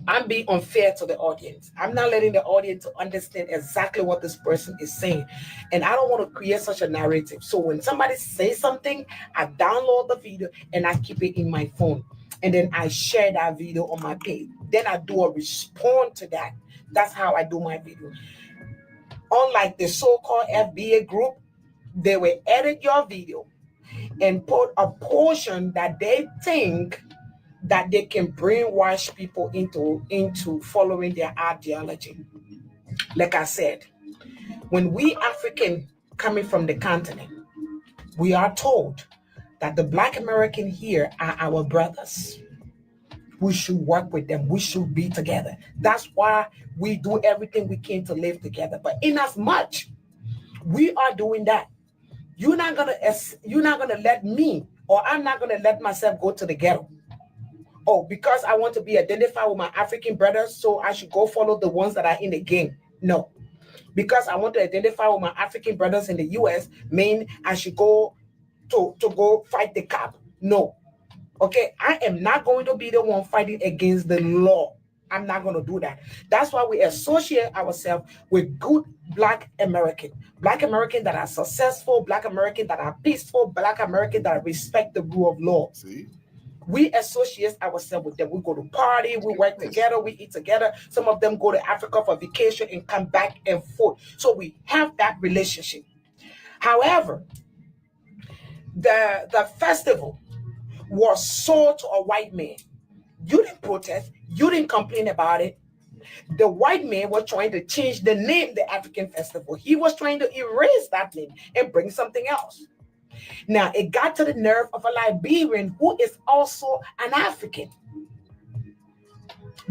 I'm being unfair to the audience. I'm not letting the audience understand exactly what this person is saying. And I don't want to create such a narrative. So when somebody says something, I download the video and I keep it in my phone. And then I share that video on my page. Then I do a response to that. That's how I do my video. Unlike the so-called FBA group, they will edit your video and put a portion that they think that they can brainwash people into following their ideology. Like I said, when we African coming from the continent, we are told that the Black American here are our brothers. We should work with them. We should be together. That's why we do everything we can to live together. But in as much we are doing that, you're not gonna let me, or I'm not gonna let myself go to the ghetto. Oh, because I want to be identified with my African brothers, so I should go follow the ones that are in the gang. No. Because I want to identify with my African brothers in the US, mean I should go to go fight the cop. No. Okay, I am not going to be the one fighting against the law. I'm not going to do that. That's why we associate ourselves with good Black American that are successful, Black American that are peaceful, Black American that respect the rule of law. See? We associate ourselves with them. We go to party, we work together, we eat together. Some of them go to Africa for vacation and come back and forth. So we have that relationship. However, the festival was sold to a white man. You didn't protest. You didn't complain about it. The white man was trying to change the name, the African festival. He was trying to erase that name and bring something else. Now, it got to the nerve of a Liberian who is also an African.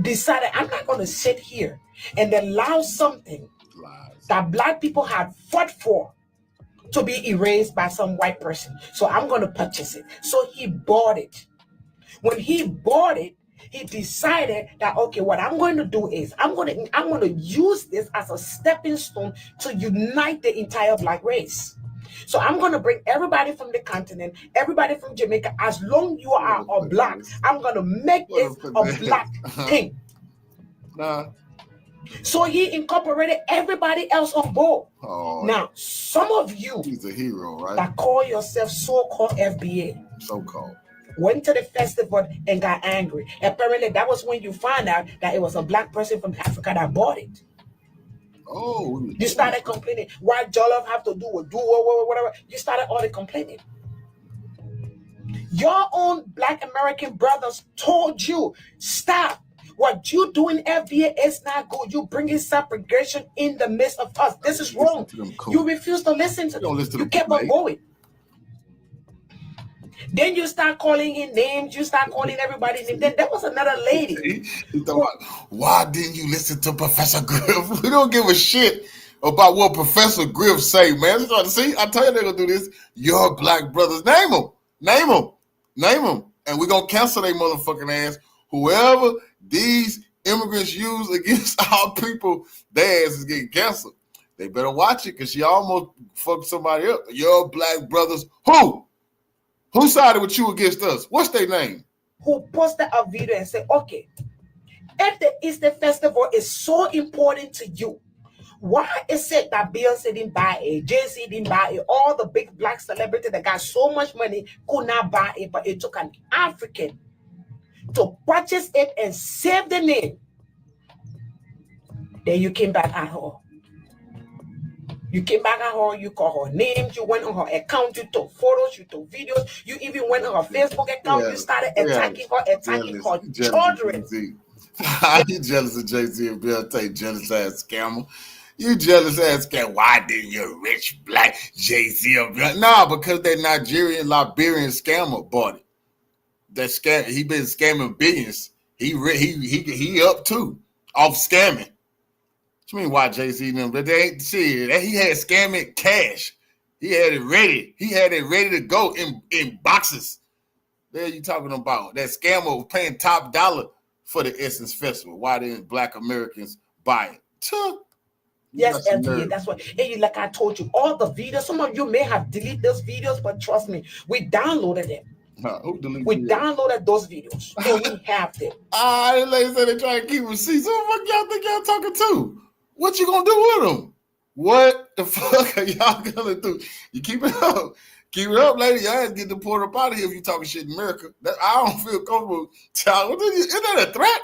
Decided, I'm not going to sit here and allow something that Black people had fought for to be erased by some white person. So I'm going to purchase it. So he bought it. When he bought it, he decided that, okay, what I'm going to do is I'm going to use this as a stepping stone to unite the entire Black race. So I'm going to bring everybody from the continent, everybody from Jamaica. As long as you are a Black, I'm going to make it a Black thing. So he incorporated everybody else on board. Oh, now, some of you, he's a hero, right? That call yourself so-called FBA, so-called, went to the festival and got angry. Apparently, that was when you found out that it was a Black person from Africa that bought it. Oh, you started complaining. Why Jollof have to do whatever? You started all the complaining. Your own Black American brothers told you, stop. What you doing, FBA, is not good. You bringing segregation in the midst of us. This is wrong. You refuse to listen to them. You kept on going. Then you start calling in names. You start calling everybody names. Then there was another lady. Why didn't you listen to Professor Griff? We don't give a shit about what Professor Griff say, man. See, I tell you they're going to do this. Your Black brothers, name them. Name them. Name them. And we're going to cancel their motherfucking ass. Whoever these immigrants use against our people, their ass is getting canceled. They better watch it, because she almost fucked somebody up. Your Black brothers, who? Who sided with you against us? What's their name? Who posted a video and said, okay, If the Easter festival is so important to you, why is it that Beyonce didn't buy it, Jay-Z didn't buy it, all the big black celebrities that got so much money could not buy it, but it took an African to purchase it and save the name? Then you came back at her. You came back at her, you called her names, you went on her account, you took photos, you took videos, you even went on her Facebook account, you started attacking her children. You jealous of Jay-Z and Beyonce, jealous ass scammer. You jealous ass scammer. Why didn't your rich black Jay-Z or Beyonce? Nah, because that Nigerian, Liberian scammer bought it. That scam, he been scamming billions. He up too off scamming. What you mean why Jay-Z them? But they ain't shit. He had scamming cash. He had it ready. He had it ready to go in boxes. There you talking about. That scammer was paying top dollar for the Essence Festival. Why didn't black Americans buy it? Yes, FBA, that's what. And like I told you, all the videos, some of you may have deleted those videos, but trust me, we downloaded them. We downloaded those videos and we have them. The lady said they try to keep receipts. So what y'all think y'all talking to? What you gonna do with them? What the fuck are y'all gonna do? You keep it up. Keep it up, lady. Y'all have to get deported up out of here if you talking shit in America. I don't feel comfortable. Child, is that a threat?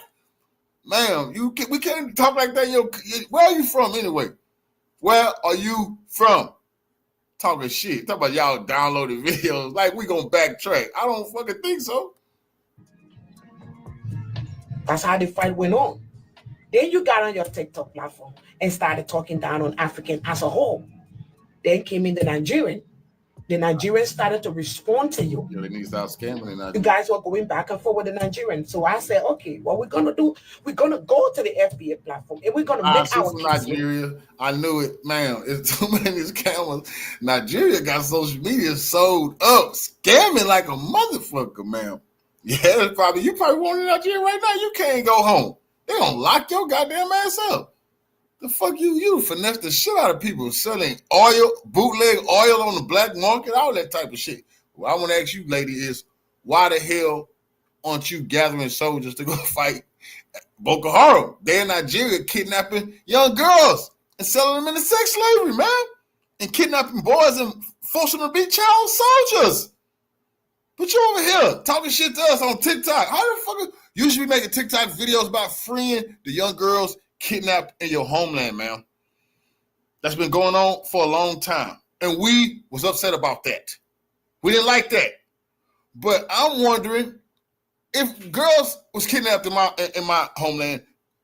Ma'am, we can't talk like that. Where are you from anyway? Where are you from? Talking shit. Talk about y'all downloading videos. Like we gonna backtrack. I don't fucking think so. That's how the fight went on. Then you got on your TikTok platform and started talking down on African as a whole. Then came in the Nigerian. The Nigerians started to respond to you. They need to stop scamming. You guys were going back and forth with the Nigerian. So I said, okay, what we're gonna do, we're gonna go to the FBA platform and we're gonna make our case. Nigeria. I knew it, man. It's too many scammers. Nigeria got social media sold up, scamming like a motherfucker, man. Yeah, you probably want in Nigeria right now. You can't go home. They gonna lock your goddamn ass up. The fuck you finesse the shit out of people selling oil, bootleg oil on the black market, all that type of shit. What I want to ask you, lady, is why the hell aren't you gathering soldiers to go fight Boko Haram? They're in Nigeria kidnapping young girls and selling them into sex slavery, man. And kidnapping boys and forcing them to be child soldiers. But you over here talking shit to us on TikTok. How the fuck you should be making TikTok videos about freeing the young girls kidnapped in your homeland, man. That's been going on for a long time. And we was upset about that. We didn't like that. But I'm wondering if girls was kidnapped in my homeland,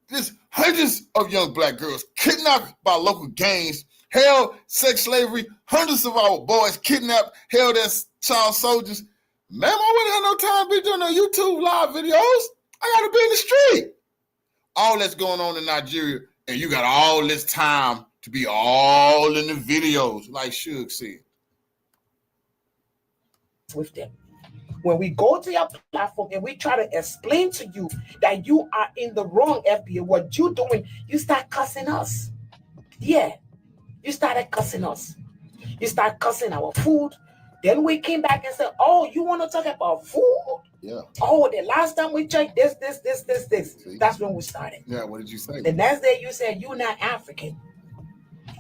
there's hundreds of young black girls kidnapped by local gangs, held sex slavery, hundreds of our boys kidnapped, held as child soldiers. Man, I wouldn't have no time to be doing no YouTube live videos. I gotta be in the street. All that's going on in Nigeria, and you got all this time to be all in the videos, like Suge said. With them. When we go to your platform and we try to explain to you that you are in the wrong, FBA, what you're doing, you start cussing us. Yeah, you started cussing us. You start cussing our food. Then we came back and said, oh, you want to talk about food? Yeah. Oh, the last time we checked this. See? That's when we started. Yeah, what did you say? The next day you said, you're not African.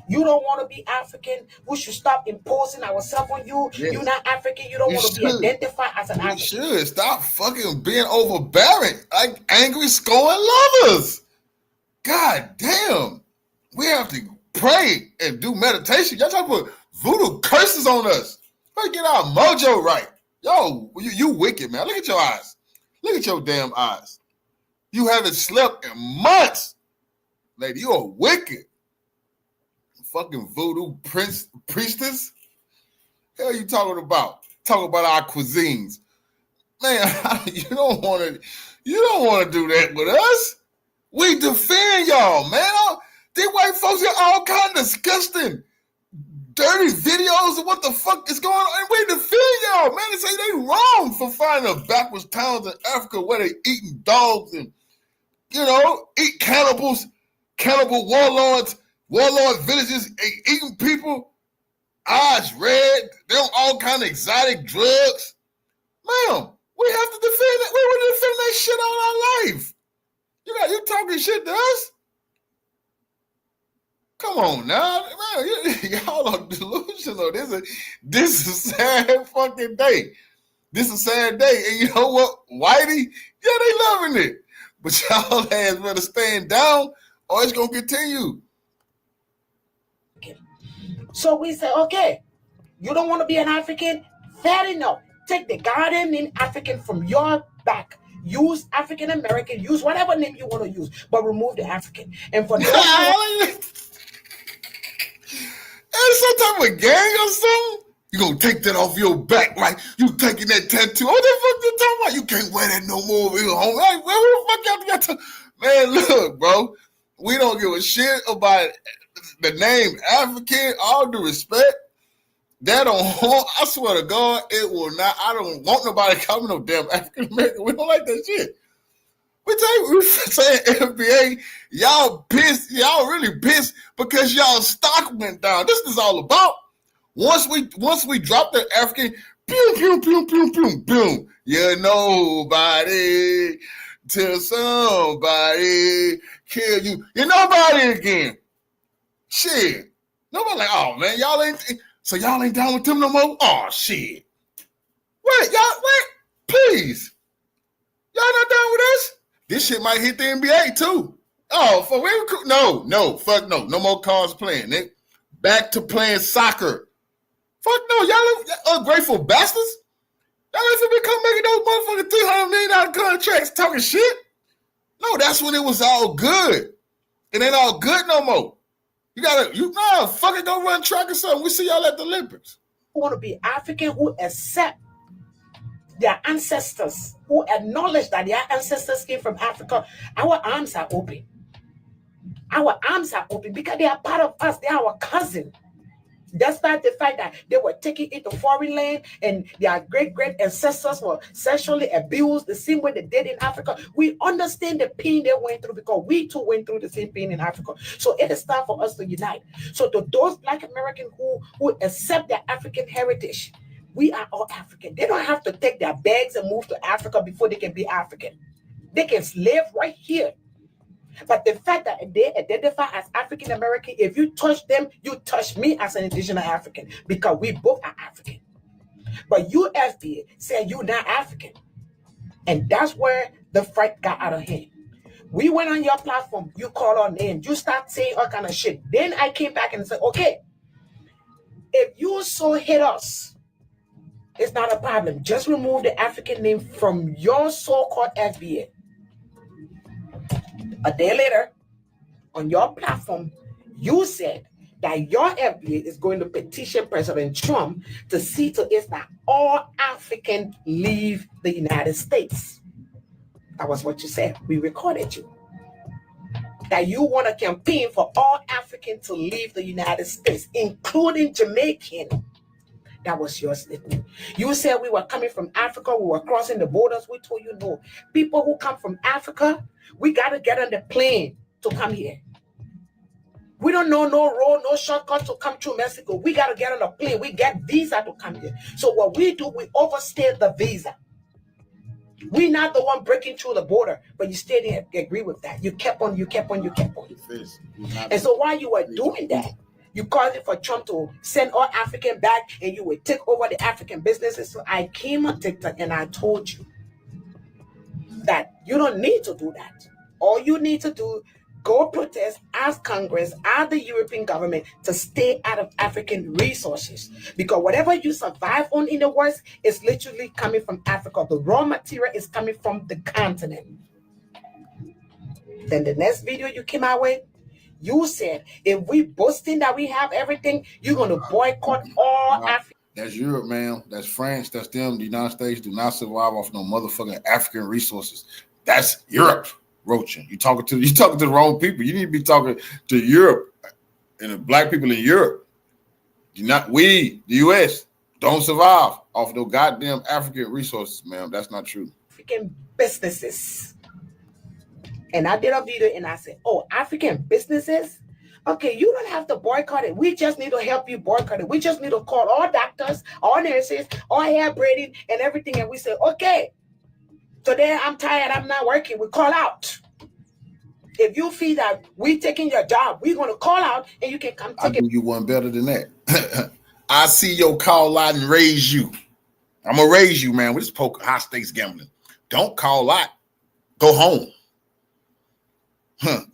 You don't want to be African. We should stop imposing ourselves on you. Yes. You're not African. You don't want to be identified as an African. You should. Stop fucking being overbearing. Like angry, scorned lovers. God damn. We have to pray and do meditation. Y'all trying to put voodoo curses on us. Let's get our mojo right. Yo, you wicked, man. Look at your eyes. Look at your damn eyes. You haven't slept in months. Lady, you are wicked. Fucking voodoo priestess. Hell you talking about? Talking about our cuisines. Man, you don't want to do that with us. We defend y'all, man. These white folks are all kind of disgusting. Dirty videos of what the fuck is going on. And we defend y'all, man. They say they wrong for finding backwards towns in Africa where they eating dogs and, eat cannibal warlord villages, eating people, eyes red, they on all kind of exotic drugs. Man, we have to defend it. We were defending that shit all our life. You talking shit to us? Come on now, man, y'all are delusional. This is a sad fucking day. This is a sad day. And you know what? Whitey, yeah, they loving it. But y'all ass better stand down or it's going to continue. So we say, okay, you don't want to be an African? Fair enough. Take the goddamn name African from your back. Use African American. Use whatever name you want to use, but remove the African. And for It's some type of gang or something? You gonna take that off your back, right? You taking that tattoo. What the fuck you talking about? You can't wear that no more over here, home. Like, where the fuck y'all got to? Man, look, bro. We don't give a shit about the name African. All due respect. That don't haunt. I swear to God, it will not. I don't want nobody calling no damn African American. We don't like that shit. We saying FBA, y'all pissed. Y'all really pissed because y'all stock went down. This is all about. Once we drop the African, pew, pew, pew, pew, pew, pew. You're nobody till somebody kill you. You're nobody again. Shit. Nobody like, oh man, y'all ain't. So y'all ain't down with them no more? Oh no. Wait, please. Y'all not down with us? This shit might hit the NBA too. Oh, for real? No, fuck no. No more cars playing, nigga. Back to playing soccer. Fuck no, y'all ungrateful bastards. Y'all ain't finna become making those motherfucking $300 million contracts talking shit. No, that's when it was all good. It ain't all good no more. Fucking go run track or something. We see y'all at the Olympics. Who want to be African, who accept their ancestors, who acknowledge that their ancestors came from Africa. Our arms are open. Our arms are open because they are part of us. They are our cousin. Despite the fact that they were taken into foreign land and their great ancestors were sexually abused the same way they did in Africa, we understand the pain they went through because we too went through the same pain in Africa. So it is time for us to unite. So to those Black Americans who accept their African heritage, we are all African. They don't have to take their bags and move to Africa before they can be African. They can live right here. But the fact that they identify as African American, if you touch them, you touch me as an indigenous African because we both are African. But you, FBA, said you're not African. And that's where the fight got out of hand. We went on your platform, you called our name, you start saying all kind of shit. Then I came back and said, okay, if you so hate us, it's not a problem. Just remove the African name from your so-called FBA. A day later, on your platform, you said that your FBA is going to petition President Trump to see to it that all Africans leave the United States. That was what you said. We recorded you. That you want to campaign for all Africans to leave the United States, including Jamaican. That was your statement. You said we were coming from Africa, we were crossing the borders. We told you no. People who come from Africa, we got to get on the plane to come here. We don't know no road, no shortcut to come through Mexico. We got to get on a plane. We get visa to come here. So what we do, we overstay the visa. We're not the one breaking through the border, but you still didn't agree with that. You kept on. And so while you were doing that, you called it for Trump to send all African back and you would take over the African businesses. So I came on TikTok and I told you that you don't need to do that. All you need to do, go protest, ask Congress, ask the European government to stay out of African resources. Because whatever you survive on in the West is literally coming from Africa. The raw material is coming from the continent. Then the next video you came out with, you said, if we boasting that we have everything, you're going to boycott all Africa. That's Europe, man. That's France. That's them. The United States do not survive off no motherfucking African resources. That's Europe, Roachin. You talking to the wrong people. You need to be talking to Europe and the Black people in Europe. The U.S., don't survive off no goddamn African resources, man. That's not true. African businesses. And I did a video and I said, oh, African businesses? Okay, you don't have to boycott it. We just need to help you boycott it. We just need to call all doctors, all nurses, all hair braiding and everything. And we say, okay, today I'm tired. I'm not working. We call out. If you feel that we taking your job, we're gonna call out and you can come take it. I do you one better than that. I see your call out and raise you. I'm gonna raise you, man. We just poke high stakes gambling. Don't call out. Go home.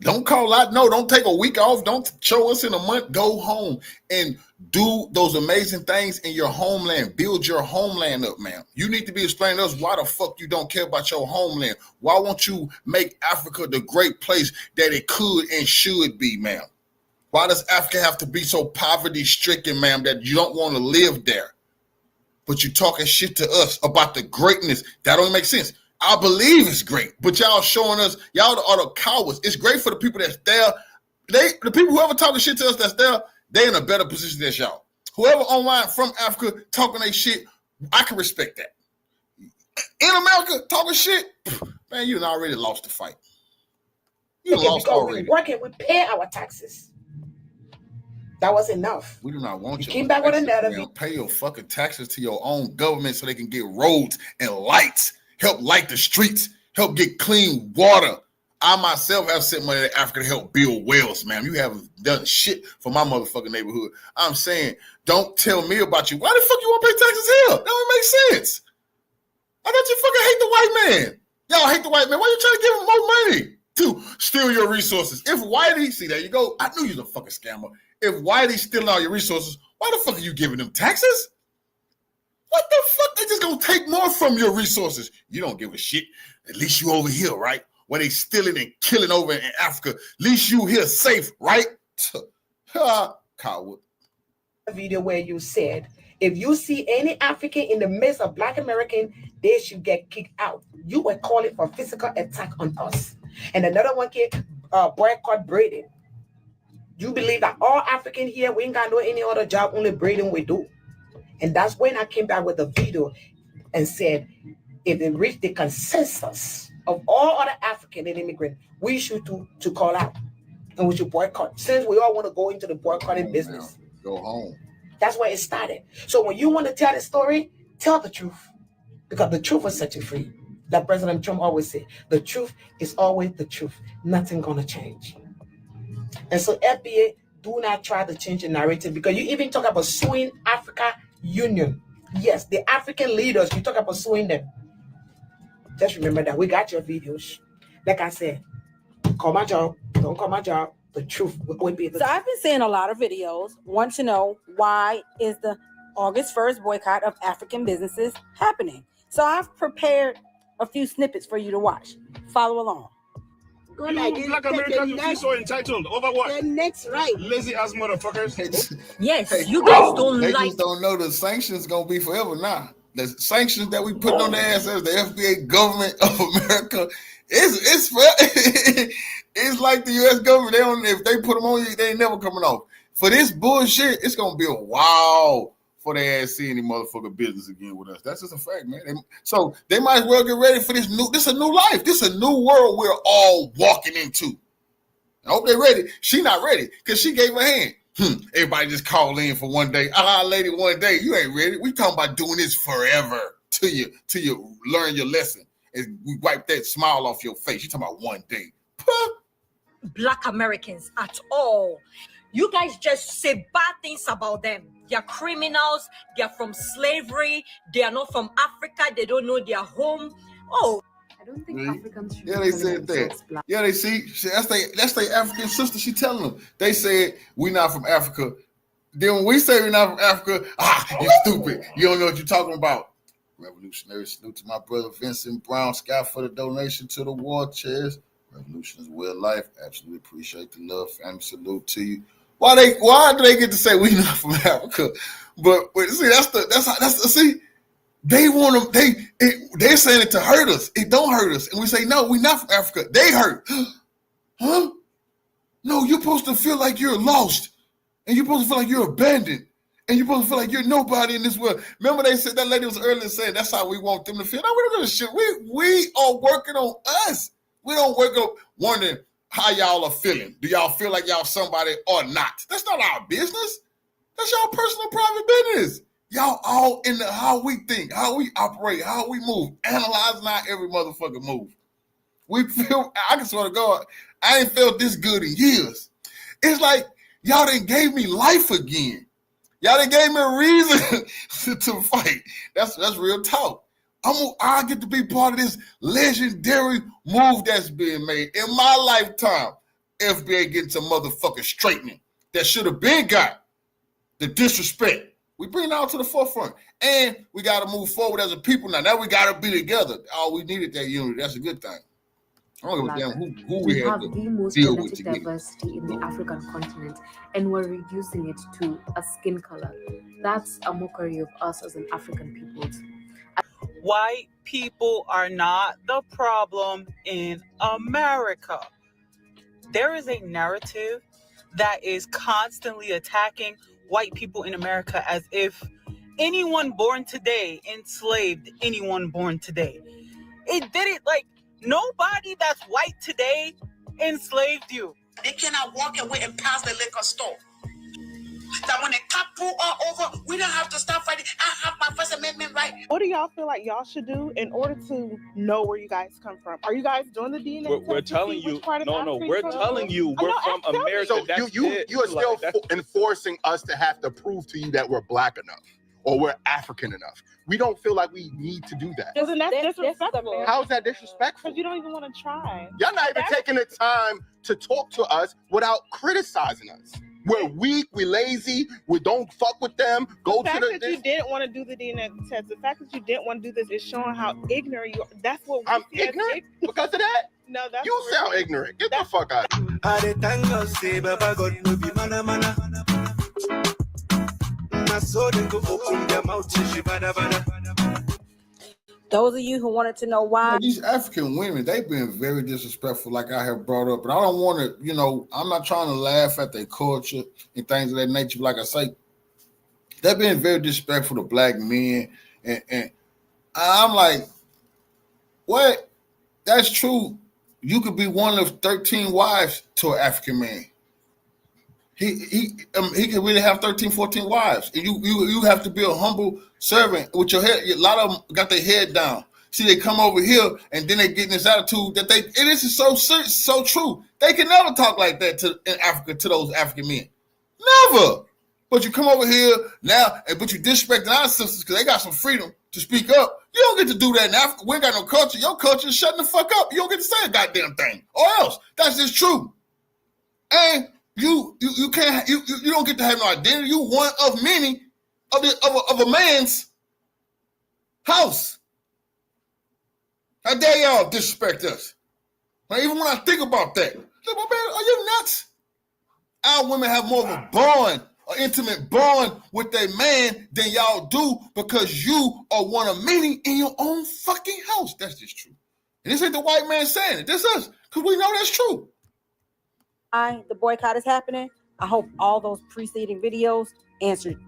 Don't call out. No, don't take a week off. Don't show us in a month. Go home and do those amazing things in your homeland. Build your homeland up, man. You need to be explaining to us why the fuck you don't care about your homeland. Why won't you make Africa the great place that it could and should be, ma'am? Why does Africa have to be so poverty-stricken, ma'am, that you don't want to live there? But you talking shit to us about the greatness. That don't make sense. I believe it's great, but y'all showing us, y'all are the cowards. It's great for the people that's there. The people whoever talking shit to us that's there, they in a better position than y'all. Whoever online from Africa talking their shit, I can respect that. In America, talking shit, man, you done already lost the fight. You lost already. We working, we pay our taxes. That was enough. We do not want you. Came back with another. Pay your fucking taxes to your own government so they can get roads and lights. Help light the streets, help get clean water. I myself have sent money to Africa to help build wells, ma'am. You haven't done shit for my motherfucking neighborhood. I'm saying, don't tell me about you. Why the fuck you want to pay taxes here? That don't make sense. I thought you fucking hate the white man. Y'all hate the white man. Why you trying to give him more money to steal your resources? If Whitey, see, there you go. I knew you was a fucking scammer. If Whitey's stealing all your resources, why the fuck are you giving them taxes? What the fuck? They just gonna take more from your resources. You don't give a shit. At least you over here, right? Where they stealing and killing over in Africa. At least you here safe, right? Coward. A video where you said, if you see any African in the midst of Black American, they should get kicked out. You were calling for physical attack on us. And another one came, boycott Braiding. You believe that all African here, we ain't got no any other job, only Braiding we do. And that's when I came back with a video and said, if they reach the consensus of all other African and immigrant, we should to call out and we should boycott. Since we all want to go into the boycotting business. Go home. That's where it started. So when you want to tell the story, tell the truth. Because the truth will set you free. Like President Trump always said, the truth is always the truth. Nothing gonna change. And so FBA, do not try to change the narrative, because you even talk about suing Africa Union. Yes, the African leaders, you talk about suing them. Just remember that we got your videos. Like I said, call my job, don't call my job. The truth will be able to. So I've been seeing a lot of videos, want to know why is the August 1st boycott of African businesses happening. So I've prepared a few snippets for you to watch. Follow along. You Black Americans, you feel so entitled over what? The next right. Lazy ass motherfuckers. Yes, you guys don't they like. Just don't know the sanctions gonna be forever now. The sanctions that we put on their ass as the FBA government of America, it's like the U.S. government. They don't, if they put them on you, they ain't never coming off. For this bullshit, it's gonna be a while for they ass see any motherfucker business again with us. That's just a fact, man. So they might as well get ready for this new. This is a new life. This is a new world we're all walking into. I hope they're ready. She not ready because she gave her hand. Everybody just call in for one day. Lady, one day. You ain't ready. We talking about doing this forever till you learn your lesson. And we wipe that smile off your face. You talking about one day. Black Americans at all. You guys just say bad things about them. They're criminals. They're from slavery. They are not from Africa. They don't know their home. Oh, I don't think Africans should. Yeah, they said that. Yeah, they see. That's their African sister. She telling them. They said we not from Africa. Then when we say we're not from Africa, you stupid. You don't know what you're talking about. Revolutionary salute to my brother Vincent Brown Scott for the donation to the war chairs. Revolution is well life. Absolutely appreciate the love. Family salute to you. Why do they get to say we not from Africa? But see, they want them. They're saying it to hurt us. It don't hurt us, and we say no, we not from Africa. They hurt, huh? No, you're supposed to feel like you're lost, and you're supposed to feel like you're abandoned, and you're supposed to feel like you're nobody in this world. Remember, they said that lady was earlier saying that's how we want them to feel. No, we don't give a shit. We are working on us. We don't wake up wondering how y'all are feeling. Do y'all feel like y'all somebody or not? That's not our business. That's y'all personal private business. Y'all all in the how we think, how we operate, how we move, analyzing our every motherfucking move. I can swear to God, I ain't felt this good in years. It's like y'all done gave me life again. Y'all done gave me a reason to fight. That's real talk. I get to be part of this legendary move that's being made in my lifetime. FBA getting some motherfucking straightening that should have been got. The disrespect. We bring it all to the forefront. And we got to move forward as a people now. Now we got to be together. Oh, we needed that unity. That's a good thing. I don't give a damn who we have had the to most deal with genetic together. diversity in the African continent, and we're reducing it to a skin color. That's a mockery of us as an African peoples. White people are not the problem in America. There is a narrative that is constantly attacking white people in America as if anyone born today enslaved anyone born today. It didn't, like, nobody that's white today enslaved you. They cannot walk away and pass the liquor store. That when the cop pull all over, we don't have to stop fighting. I have my First Amendment right. What do y'all feel like y'all should do in order to know where you guys come from? Are you guys doing the DNA test? We're telling you. No, we're telling you we're from America. So you are still enforcing us to have to prove to you that we're black enough or we're African enough. We don't feel like we need to do that. Isn't that disrespectful? How is that disrespectful? Because you don't even want to try. Y'all not even taking the time to talk to us without criticizing us. We're weak, we're lazy, we don't fuck with them. The fact that you didn't want to do the DNA test, the fact that you didn't want to do this is showing how ignorant you are. That's what I'm ignorant because of that? No, that's you sound ignorant. Get the fuck out of here. Those of you who wanted to know why these African women, they've been very disrespectful, like I have brought up. And I don't want to, I'm not trying to laugh at their culture and things of that nature. Like I say, they've been very disrespectful to black men. And I'm like, what? That's true. You could be one of 13 wives to an African man. He could really have 13, 14 wives. And you have to be a humble servant with your head. A lot of them got their head down. See, they come over here and then they get in this attitude that this is so true. They can never talk like that in Africa to those African men. Never. But you come over here now, but you disrespecting our sisters because they got some freedom to speak up. You don't get to do that in Africa. We ain't got no culture. Your culture is shutting the fuck up. You don't get to say a goddamn thing. Or else. That's just true. And you can't you don't get to have no identity. You one of many of a man's house. How dare y'all disrespect us? Now, even when I think about that, man, are you nuts? Our women have more of a bond, an intimate bond with their man than y'all do because you are one of many in your own fucking house. That's just true. And this ain't the white man saying it. This is us, because we know that's true. the boycott is happening. I hope all those preceding videos answered.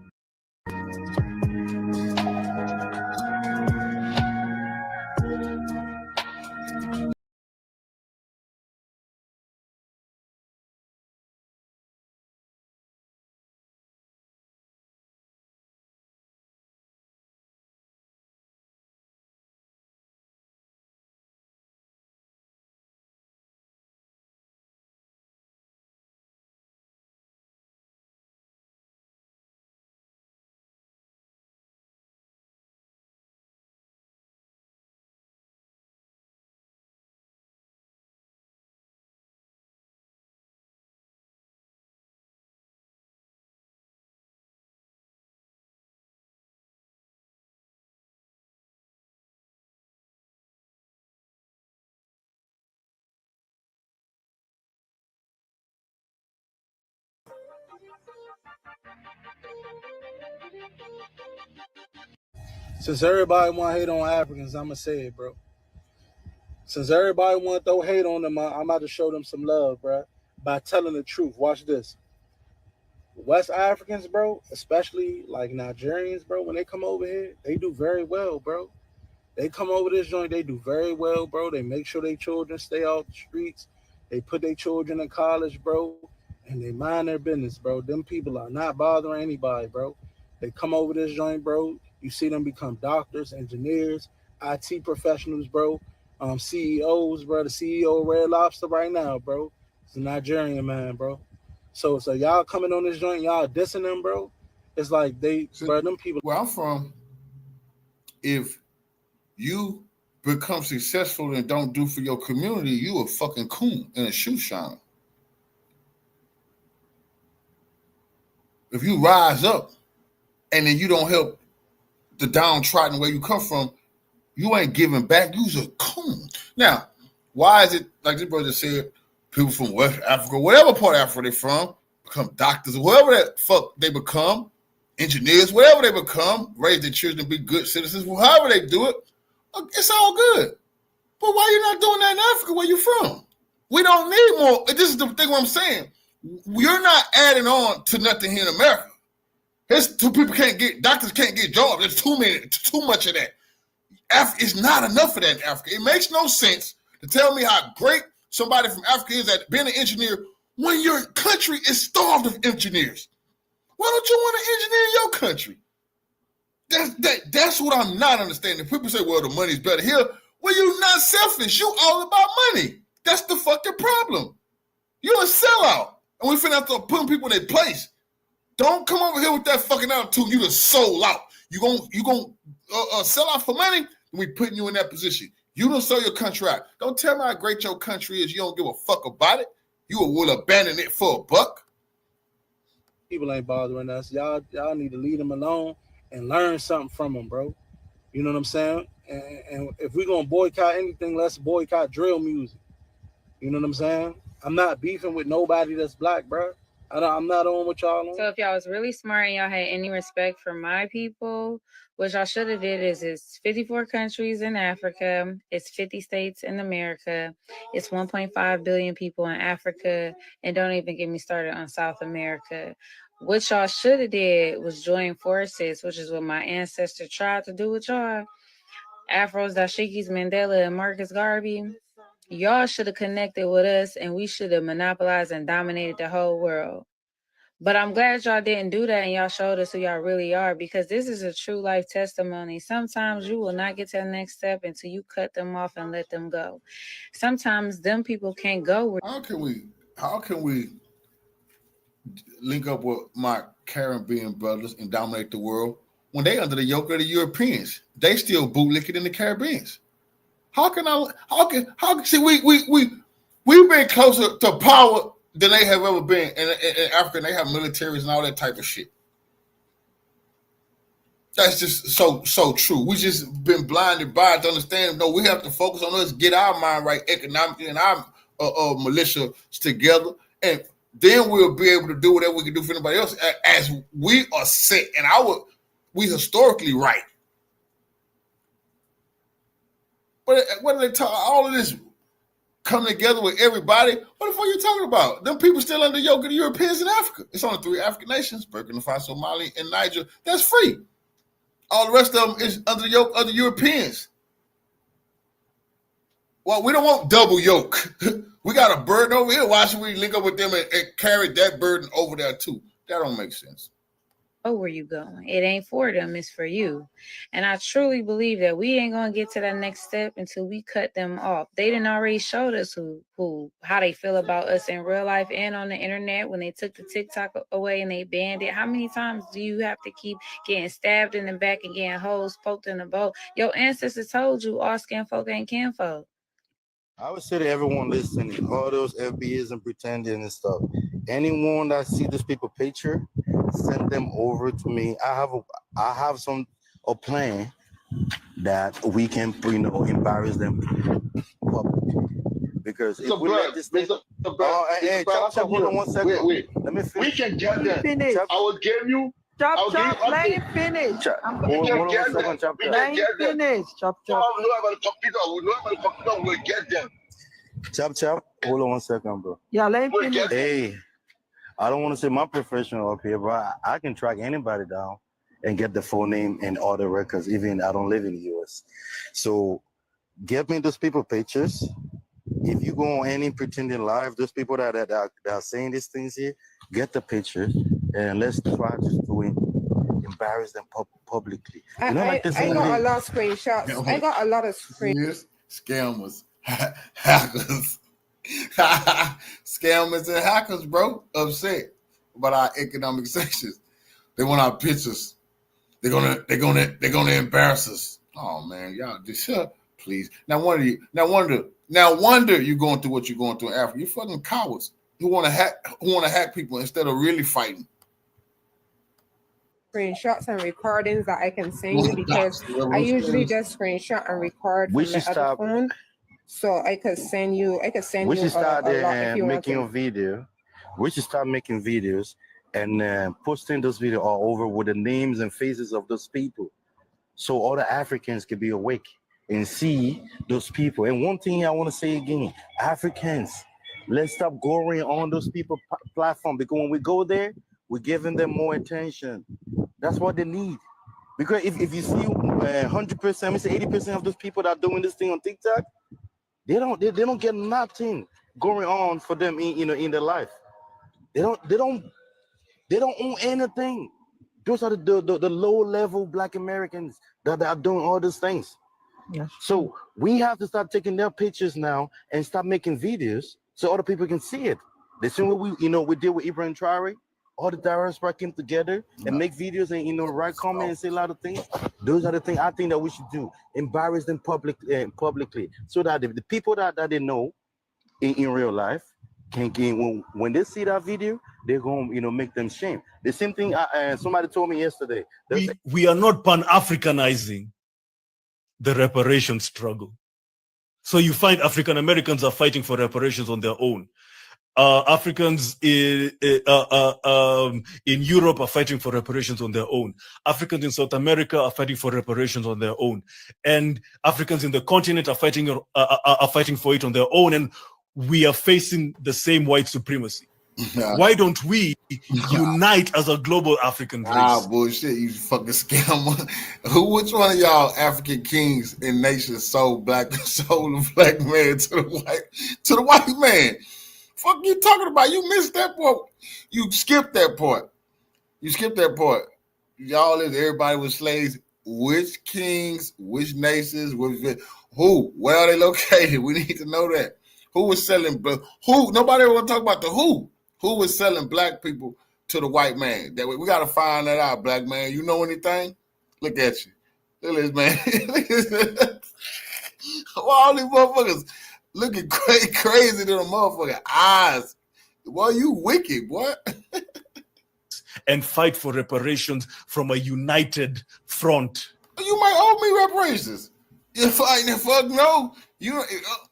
Since everybody want to hate on Africans, I'm going to say it, bro. Since everybody want to throw hate on them, I'm about to show them some love, bro, by telling the truth. Watch this. West Africans, bro, especially like Nigerians, bro, when they come over here, they do very well, bro. They come over this joint, they do very well, bro. They make sure their children stay off the streets. They put their children in college, bro, and they mind their business, bro. Them people are not bothering anybody, bro. They come over this joint, bro. You see them become doctors, engineers, IT professionals, bro. CEOs, bro. The CEO of Red Lobster right now, bro. It's a Nigerian man, bro. So y'all coming on this joint, y'all dissing them, bro. It's like bro, them people. Where I'm from, if you become successful and don't do for your community, you a fucking coon and a shoe shiner. If you rise up and then you don't help the downtrodden where you come from, you ain't giving back. You's a coon. Now, why is it, like this brother said, people from West Africa, whatever part of Africa they're from, become doctors, or whatever that fuck they become, engineers, whatever they become, raise their children to be good citizens, however they do it, it's all good. But why you not doing that in Africa where you from? We don't need more. This is the thing what I'm saying. You're not adding on to nothing here in America. There's doctors can't get jobs. There's too much of that. It's not enough of that in Africa. It makes no sense to tell me how great somebody from Africa is at being an engineer when your country is starved of engineers. Why don't you want to engineer your country? That's what I'm not understanding. People say, well, the money's better here. Well, you're not selfish. You all about money. That's the fucking problem. You're a sellout. And we finna have to put people in their place. Don't come over here with that fucking attitude. You the sold out. You gon' sell out for money, and we putting you in that position. You don't sell your country out. Don't tell me how great your country is. You don't give a fuck about it. You will abandon it for a buck. People ain't bothering us. Y'all need to leave them alone and learn something from them, bro. You know what I'm saying? And if we're gonna boycott anything, let's boycott drill music. You know what I'm saying? I'm not beefing with nobody that's black, bro. I'm not on with y'all on. So if y'all was really smart and y'all had any respect for my people, what y'all should have did is it's 54 countries in Africa, it's 50 states in America, it's 1.5 billion people in Africa, and don't even get me started on South America. What y'all should have did was join forces, which is what my ancestor tried to do with y'all. Afros, Dashikis, Mandela, and Marcus Garvey. Y'all should have connected with us, and we should have monopolized and dominated the whole world. But I'm glad y'all didn't do that, and y'all showed us who y'all really are, because this is a true life testimony. Sometimes you will not get to the next step until you cut them off and let them go. Sometimes them people can't go. How can we link up with my Caribbean brothers and dominate the world when they under the yoke of the Europeans? They still bootlicking in the Caribbean. How can see we've been closer to power than they have ever been in Africa, and they have militaries and all that type of shit. That's just so true. We just been blinded by it to understand. No, we have to focus on us, get our mind right economically and our militia together, and then we'll be able to do whatever we can do for anybody else as we are set and we historically right. But what are they talking? All of this coming together with everybody. What the fuck are you talking about? Them people still under yoke of the Europeans in Africa. It's only 3 African nations: Burkina Faso, Mali, and Niger. That's free. All the rest of them is under the yoke of the Europeans. Well, we don't want double yoke. We got a burden over here. Why should we link up with them and carry that burden over there too? That don't make sense. Oh, where you going? It ain't for them, it's for you. And I truly believe that we ain't gonna get to that next step until we cut them off. They done already showed us how they feel about us in real life and on the internet when they took the TikTok away and they banned it. How many times do you have to keep getting stabbed in the back and getting holes poked in the boat? Your ancestors told you all skin folk ain't kinfolk. I would say to everyone listening, all those FBAs and pretending and stuff, anyone that see this people picture, send them over to me. I have a plan that we can, embarrass them publicly. Because if we let this thing, hold on 1 second. Wait. Let me finish. We can get them. Finish. I will give you. Chop, let him finish. Hold on 1 second, chop. Let him finish. Chop. We know about the computer. We'll get them. Chop. Hold on 1 second, bro. Yeah, let him finish. Hey, I don't want to say my professional up here, but I can track anybody down and get the full name and all the records, even I don't live in the US. So give me those people pictures. If you go on any pretending live, those people that are saying these things here, get the pictures and let's try just to embarrass them publicly. I got a lot of screenshots. I got a lot of screenshots. scammers, hackers, scammers and hackers, bro, upset about our economic sanctions. They want our pictures. They're gonna embarrass us. Oh man, y'all just please. Now wonder you going through what you're going through in Africa. You fucking cowards who want to hack people instead of really fighting. Screenshots and recordings that I can send you because I usually just screenshot and record from my other phone. So I could send you. We should start making a video. We should start making videos and posting those videos all over with the names and faces of those people, so all the Africans can be awake and see those people. And one thing I want to say again, Africans, let's stop going on those people platform, because when we go there, we're giving them more attention. That's what they need. Because if you see 100%, say 80% of those people that are doing this thing on TikTok, they don't get nothing going on for them in their life. They don't own anything. Those are the low level Black Americans that are doing all these things. Yeah. So we have to start taking their pictures now and start making videos so other people can see it. The same way we did with Ibrahim Traore. All the diaspora came together and make videos and write comments and say a lot of things. Those are the things I think that we should do. Embarrass them publicly, so that the people that they know in real life can when they see that video, they're gonna make them shame. The same thing somebody told me yesterday. We are not pan-Africanizing the reparations struggle. So you find African Americans are fighting for reparations on their own. Africans in Europe are fighting for reparations on their own. Africans in South America are fighting for reparations on their own, and Africans in the continent are fighting for it on their own. And we are facing the same white supremacy. Yeah. Why don't we unite as a global African race? Ah, bullshit! You fucking scammer. Which one of y'all African kings and nations sold a black man to the white man? Fuck you talking about? You missed that part. You skipped that part. Y'all everybody was slaves. Which kings, which nations, who? Where are they located? We need to know that. Who was selling? Who? Nobody want to talk about the who. Who was selling black people to the white man? That we got to find that out, black man. You know anything? Look at you. Look at this, man. All these motherfuckers looking crazy to the motherfucking eyes. Boy, you wicked, boy. And fight for reparations from a united front. You might owe me reparations. You're fighting fuck no.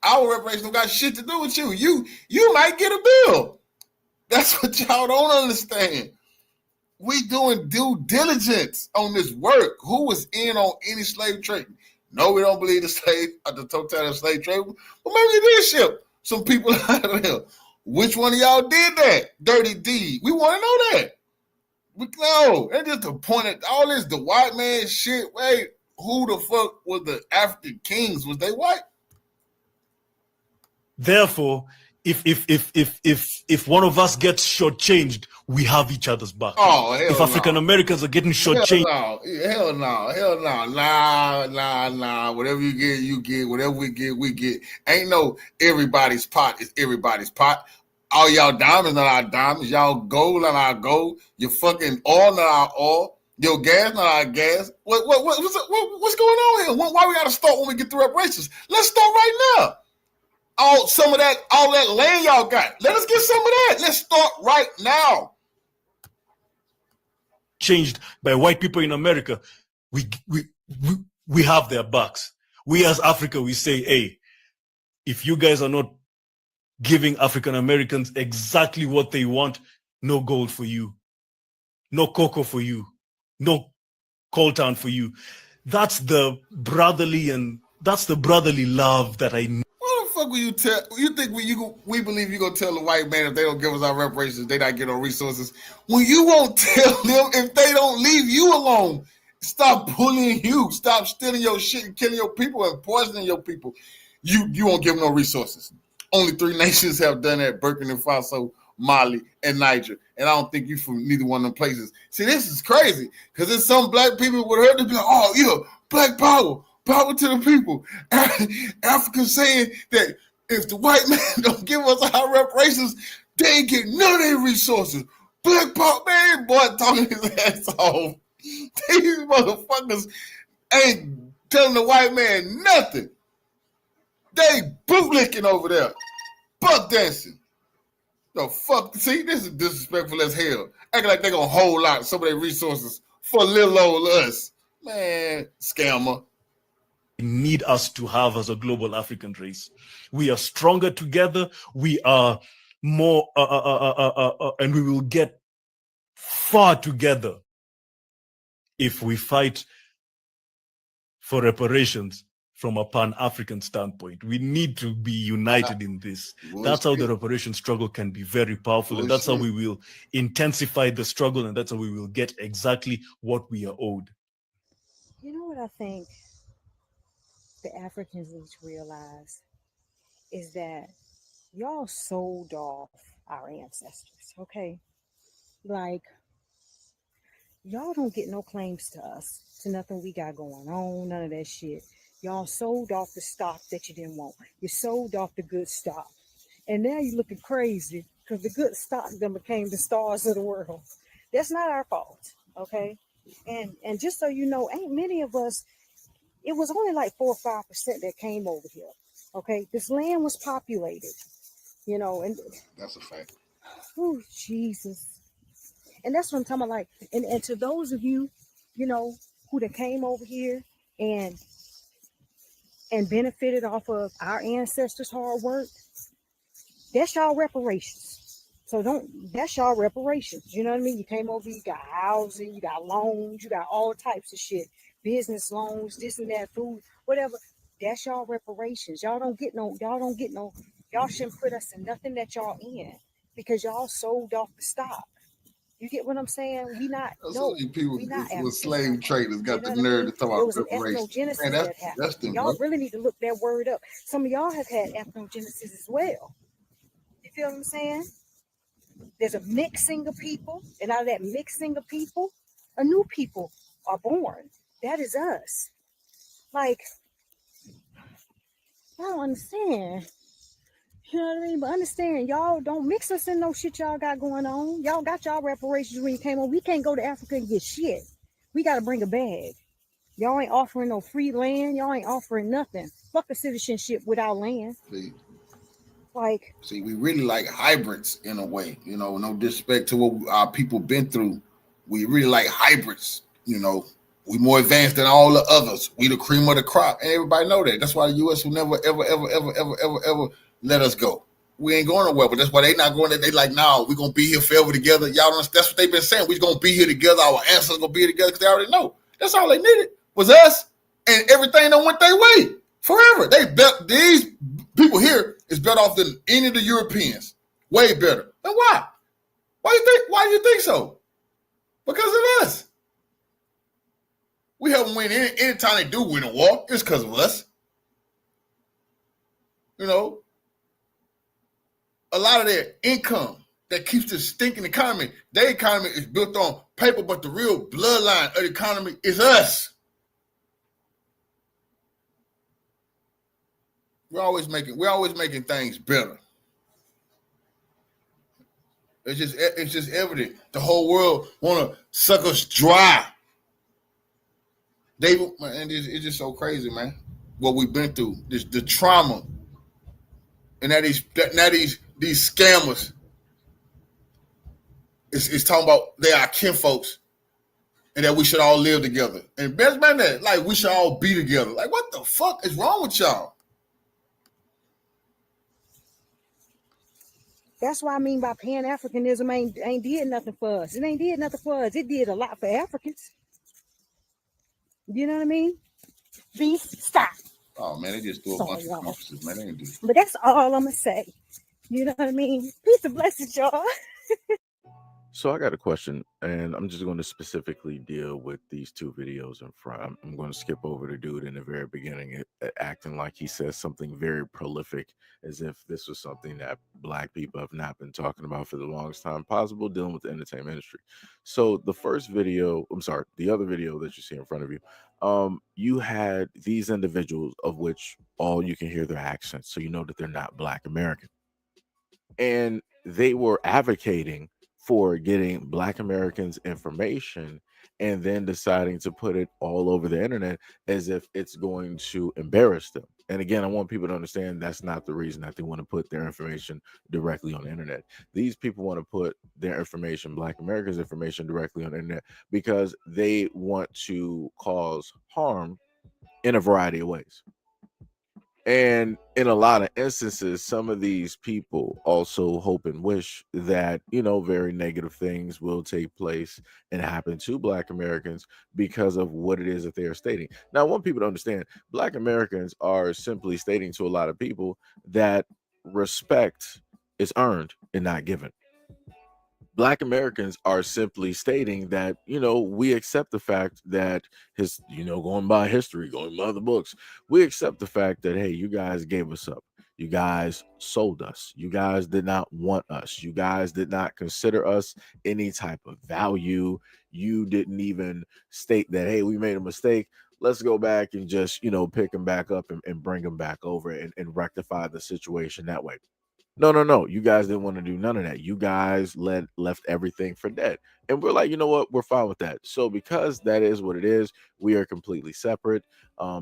Our reparations don't got shit to do with you. You might get a bill. That's what y'all don't understand. We doing due diligence on this work. Who was in on any slave trade? No, we don't believe the totality of slave trade. But maybe you did ship some people out of there. Which one of y'all did that dirty deed? We want to know that. No, that's just the point of all this, the white man shit. Wait, who the fuck was the African kings? Was they white? Therefore, if one of us gets shortchanged, we have each other's back. Oh, hell if African Americans are getting shortchanged, hell no, nah. Whatever you get. Whatever we get. Ain't no everybody's pot is everybody's pot. All y'all diamonds not our diamonds. Y'all gold not our gold. Your fucking oil not our oil. Your gas not our gas. What's going on here? Why we gotta start when we get through reparations? Let's start right now. All that land y'all got. Let us get some of that. Let's start right now. Changed by white people in America, we have their backs. We as Africa, we say, hey, if you guys are not giving African Americans exactly what they want, no gold for you, no cocoa for you, no coltan for you. That's the brotherly love that I need. What the fuck will you tell? You think we believe you gonna tell the white man if they don't give us our reparations, they not get no resources? When you won't tell them if they don't leave you alone, stop bullying you, stop stealing your shit and killing your people and poisoning your people. You won't give them no resources. Only 3 nations have done that: Burkina Faso, Mali, and Niger. And I don't think you from neither one of them places. See, this is crazy because there's some black people would heard to be like, oh yeah, black power. Power to the people. Africa saying that if the white man don't give us our reparations, they ain't get none of their resources. Black Power, man, boy talking his ass off. These motherfuckers ain't telling the white man nothing. They bootlicking over there. Buck dancing. The fuck? See, this is disrespectful as hell. Acting like they gonna hold out some of their resources for little old us. Man, scammer. Need us to have as a global African race. We are stronger together. We are more, and we will get far together if we fight for reparations from a Pan-African standpoint. We need to be united in this. That's how the reparation struggle can be very powerful, and that's how we will intensify the struggle, and that's how we will get exactly what we are owed. You know what I think the Africans need to realize is that y'all sold off our ancestors, okay? Like, y'all don't get no claims to us, to nothing we got going on, none of that shit. Y'all sold off the stock that you didn't want. You sold off the good stock. And now you're looking crazy because the good stock then became the stars of the world. That's not our fault, okay? And just so you know, ain't many of us, it was only like 4 or 5% that came over here, okay? This land was populated, you know, and that's a fact. Oh, Jesus. And that's what I'm talking about, like, and to those of you, you know, who that came over here and benefited off of our ancestors' hard work, that's y'all reparations. So that's y'all reparations. You know what I mean? You came over, you got housing, you got loans, you got all types of shit, business loans, this and that, food, whatever. That's y'all reparations. Y'all shouldn't put us in nothing that y'all in because y'all sold off the stock. You get what I'm saying? People with slave traders got the nerve to talk about reparations. Man, that's them, y'all really need to look that word up. Some of y'all have had ethnogenesis as well. You feel what I'm saying? There's a mixing of people, and out of that mixing of people, a new people are born. That is us. Like, I don't understand. You know what I mean? But understand, y'all don't mix us in no shit y'all got going on. Y'all got y'all reparations when you came on. We can't go to Africa and get shit. We got to bring a bag. Y'all ain't offering no free land. Y'all ain't offering nothing. Fuck a citizenship without land. See, we really like hybrids in a way. You know, no disrespect to what our people been through. We really like hybrids. You know, we more advanced than all the others. We the cream of the crop, and everybody know that. That's why the U.S. will never, ever let us go. We ain't going nowhere, but that's why they not going there. They like, no, we're going to be here forever together. Y'all don't, that's what they've been saying. We're going to be here together. Our ancestors going to be here together because they already know. That's all they needed was us, and everything that went their way forever. These people here is better off than any of the Europeans. Way better. And why? Why do you think so? Because of us. We help them win any time they do win a war. It's because of us. You know, a lot of their income that keeps the stinking economy, their economy is built on paper, but the real bloodline of the economy is us. We're always making things better. It's just evident. The whole world want to suck us dry. It's just so crazy, man. What we've been through, the trauma, and now these scammers is talking about they are kinfolks, and that we should all live together. And best man, that like we should all be together. Like, what the fuck is wrong with y'all? That's what I mean by Pan-Africanism ain't did nothing for us. It ain't did nothing for us. It did a lot for Africans. You know what I mean? Please stop. Oh man, they just threw a bunch of conferences, man. They ain't do it. But that's all I'm gonna say. You know what I mean? Peace and blessings, y'all. So I got a question, and I'm just going to specifically deal with these two videos in front. I'm going to skip over the dude in the very beginning, acting like he says something very prolific, as if this was something that Black people have not been talking about for the longest time possible, dealing with the entertainment industry. So the first video, I'm sorry, the other video that you see in front of you, you had these individuals of which all you can hear their accents, so you know that they're not Black American, and they were advocating for getting Black Americans information and then deciding to put it all over the internet as if it's going to embarrass them. And again, I want people to understand that's not the reason that they want to put their information directly on the internet. These people want to put their information, Black Americans' information, directly on the internet because they want to cause harm in a variety of ways. And in a lot of instances, some of these people also hope and wish that, very negative things will take place and happen to Black Americans because of what it is that they are stating. Now, I want people to understand Black Americans are simply stating to a lot of people that respect is earned and not given. Black Americans are simply stating that, we accept the fact that going by history, going by the books, we accept the fact that, hey, you guys gave us up. You guys sold us. You guys did not want us. You guys did not consider us any type of value. You didn't even state that, hey, we made a mistake. Let's go back and just, pick them back up and bring them back over and rectify the situation that way. No, no, no. You guys didn't want to do none of that. You guys left everything for dead. And we're like, you know what? We're fine with that. So because that is what it is, we are completely separate.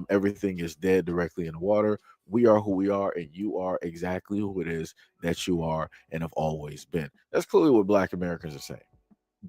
Everything is dead directly in the water. We are who we are, and you are exactly who it is that you are and have always been. That's clearly what Black Americans are saying.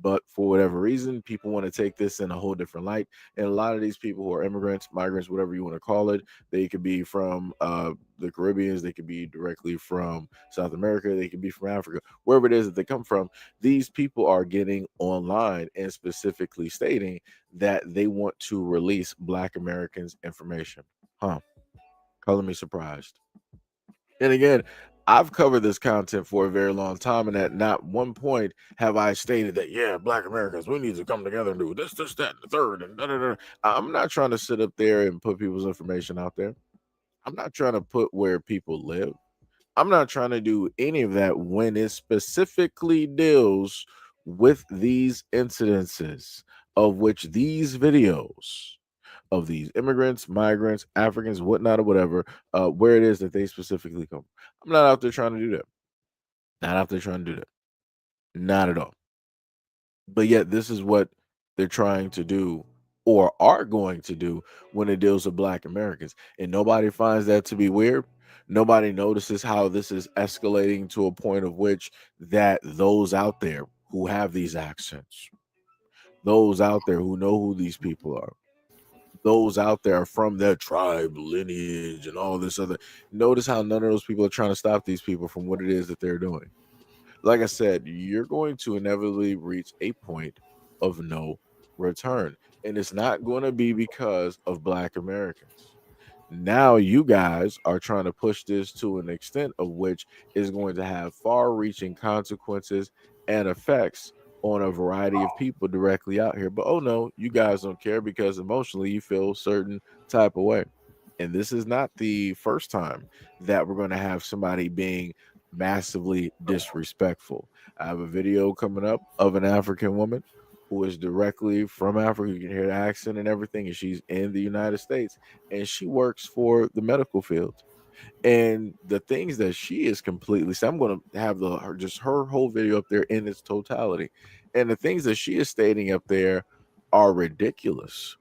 But for whatever reason, people want to take this in a whole different light. And a lot of these people who are immigrants, migrants, whatever you want to call it, they could be from the Caribbeans, they could be directly from South America, they could be from Africa, wherever it is that they come from. These people are getting online and specifically stating that they want to release Black Americans' information. Huh? Color me surprised. And again, I've covered this content for a very long time, and at not one point have I stated that, yeah, Black Americans, we need to come together and do this, that, and the third, and da, da, da. I'm not trying to sit up there and put people's information out there. I'm not trying to put where people live. I'm not trying to do any of that when it specifically deals with these incidences of which these videos of these immigrants, migrants, Africans, whatnot, or whatever, where it is that they specifically come. I'm not out there trying to do that. Not out there trying to do that. Not at all. But yet, this is what they're trying to do or are going to do when it deals with Black Americans. And nobody finds that to be weird. Nobody notices how this is escalating to a point of which that those out there who have these accents, those out there who know who these people are, those out there from their tribe lineage and all this other. Notice how none of those people are trying to stop these people from what it is that they're doing. Like I said, you're going to inevitably reach a point of no return. And it's not going to be because of Black Americans. Now you guys are trying to push this to an extent of which is going to have far-reaching consequences and effects on a variety of people directly out here. But oh no, you guys don't care because emotionally you feel a certain type of way. And this is not the first time that we're going to have somebody being massively disrespectful. I have a video coming up of an African woman who is directly from Africa. You can hear the accent and everything, and she's in the United States, and she works for the medical field. And the things that she is completely, so I'm going to have just her whole video up there in its totality, and the things that she is stating up there are ridiculous.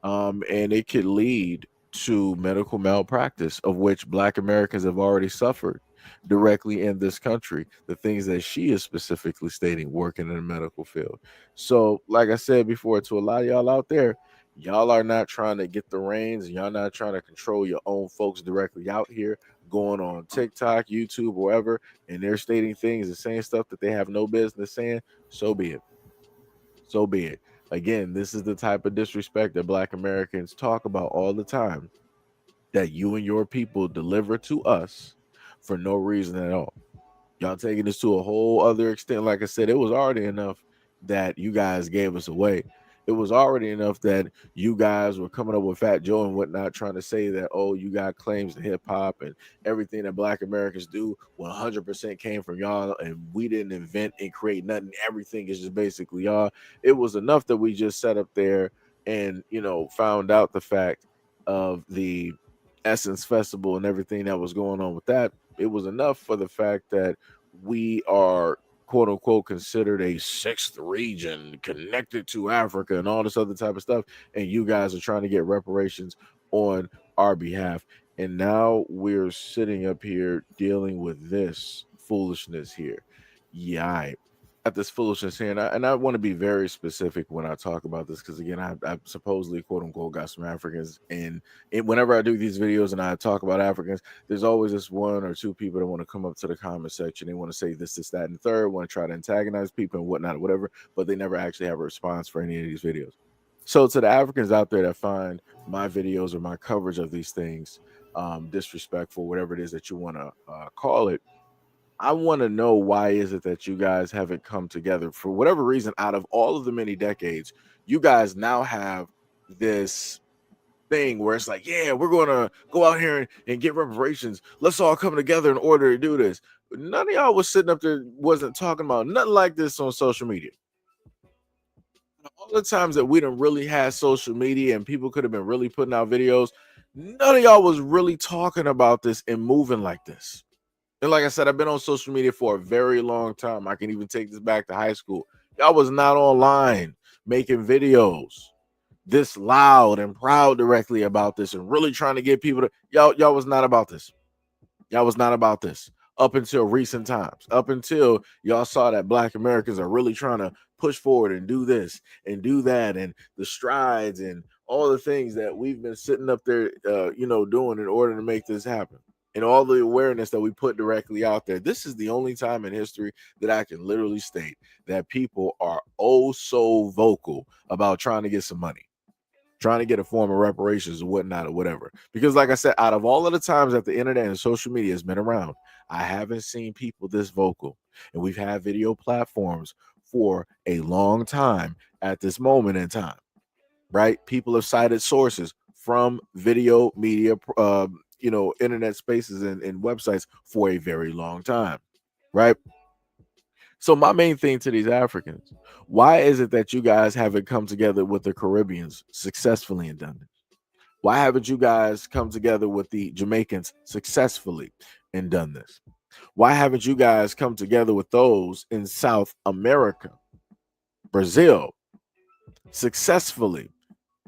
And it could lead to medical malpractice, of which Black Americans have already suffered directly in this country. The things that she is specifically stating, working in the medical field. So, like I said before, to a lot of y'all out there, y'all are not trying to get the reins, and y'all not trying to control your own folks directly out here, going on TikTok, YouTube, wherever, and they're stating things and saying stuff that they have no business saying. So be it. So be it. Again, this is the type of disrespect that Black Americans talk about all the time, that you and your people deliver to us for no reason at all. Y'all taking this to a whole other extent. Like I said, it was already enough that you guys gave us away. It was already enough that you guys were coming up with Fat Joe and whatnot, trying to say that, oh, you got claims to hip hop and everything that Black Americans do 100% came from y'all, and we didn't invent and create nothing. Everything is just basically y'all. It was enough that we just sat up there and, found out the fact of the Essence Festival and everything that was going on with that. It was enough for the fact that we are quote unquote considered a sixth region connected to Africa and all this other type of stuff. And you guys are trying to get reparations on our behalf. And now we're sitting up here dealing with this foolishness here. Yeah, at this foolishness here. And I want to be very specific when I talk about this, because again, I supposedly quote unquote got some Africans, and whenever I do these videos and I talk about Africans, there's always this one or two people that want to come up to the comment section. They want to say this, that, and the third, want to try to antagonize people and whatnot, whatever, but they never actually have a response for any of these videos. So to the Africans out there that find my videos or my coverage of these things disrespectful, whatever it is that you want to call it, I want to know, why is it that you guys haven't come together for whatever reason? Out of all of the many decades, you guys now have this thing where it's like, yeah, we're going to go out here and get reparations. Let's all come together in order to do this. None of y'all was sitting up there, wasn't talking about nothing like this on social media. All the times that we didn't really have social media and people could have been really putting out videos, none of y'all was really talking about this and moving like this. And like I said, I've been on social media for a very long time. I can even take this back to high school. Y'all was not online making videos this loud and proud directly about this and really trying to get people to y'all was not about this. Y'all was not about this up until recent times, up until y'all saw that Black Americans are really trying to push forward and do this and do that, and the strides and all the things that we've been sitting up there doing in order to make this happen. And all the awareness that we put directly out there. This is the only time in history that I can literally state that people are oh so vocal about trying to get some money, trying to get a form of reparations or whatnot or whatever. Because like I said, out of all of the times that the internet and social media has been around, I haven't seen people this vocal. And we've had video platforms for a long time at this moment in time, right? People have cited sources from video media, internet spaces and websites for a very long time, right? So my main thing to these Africans, why is it that you guys haven't come together with the Caribbeans successfully and done this? Why haven't you guys come together with the Jamaicans successfully and done this? Why haven't you guys come together with those in South America, Brazil, successfully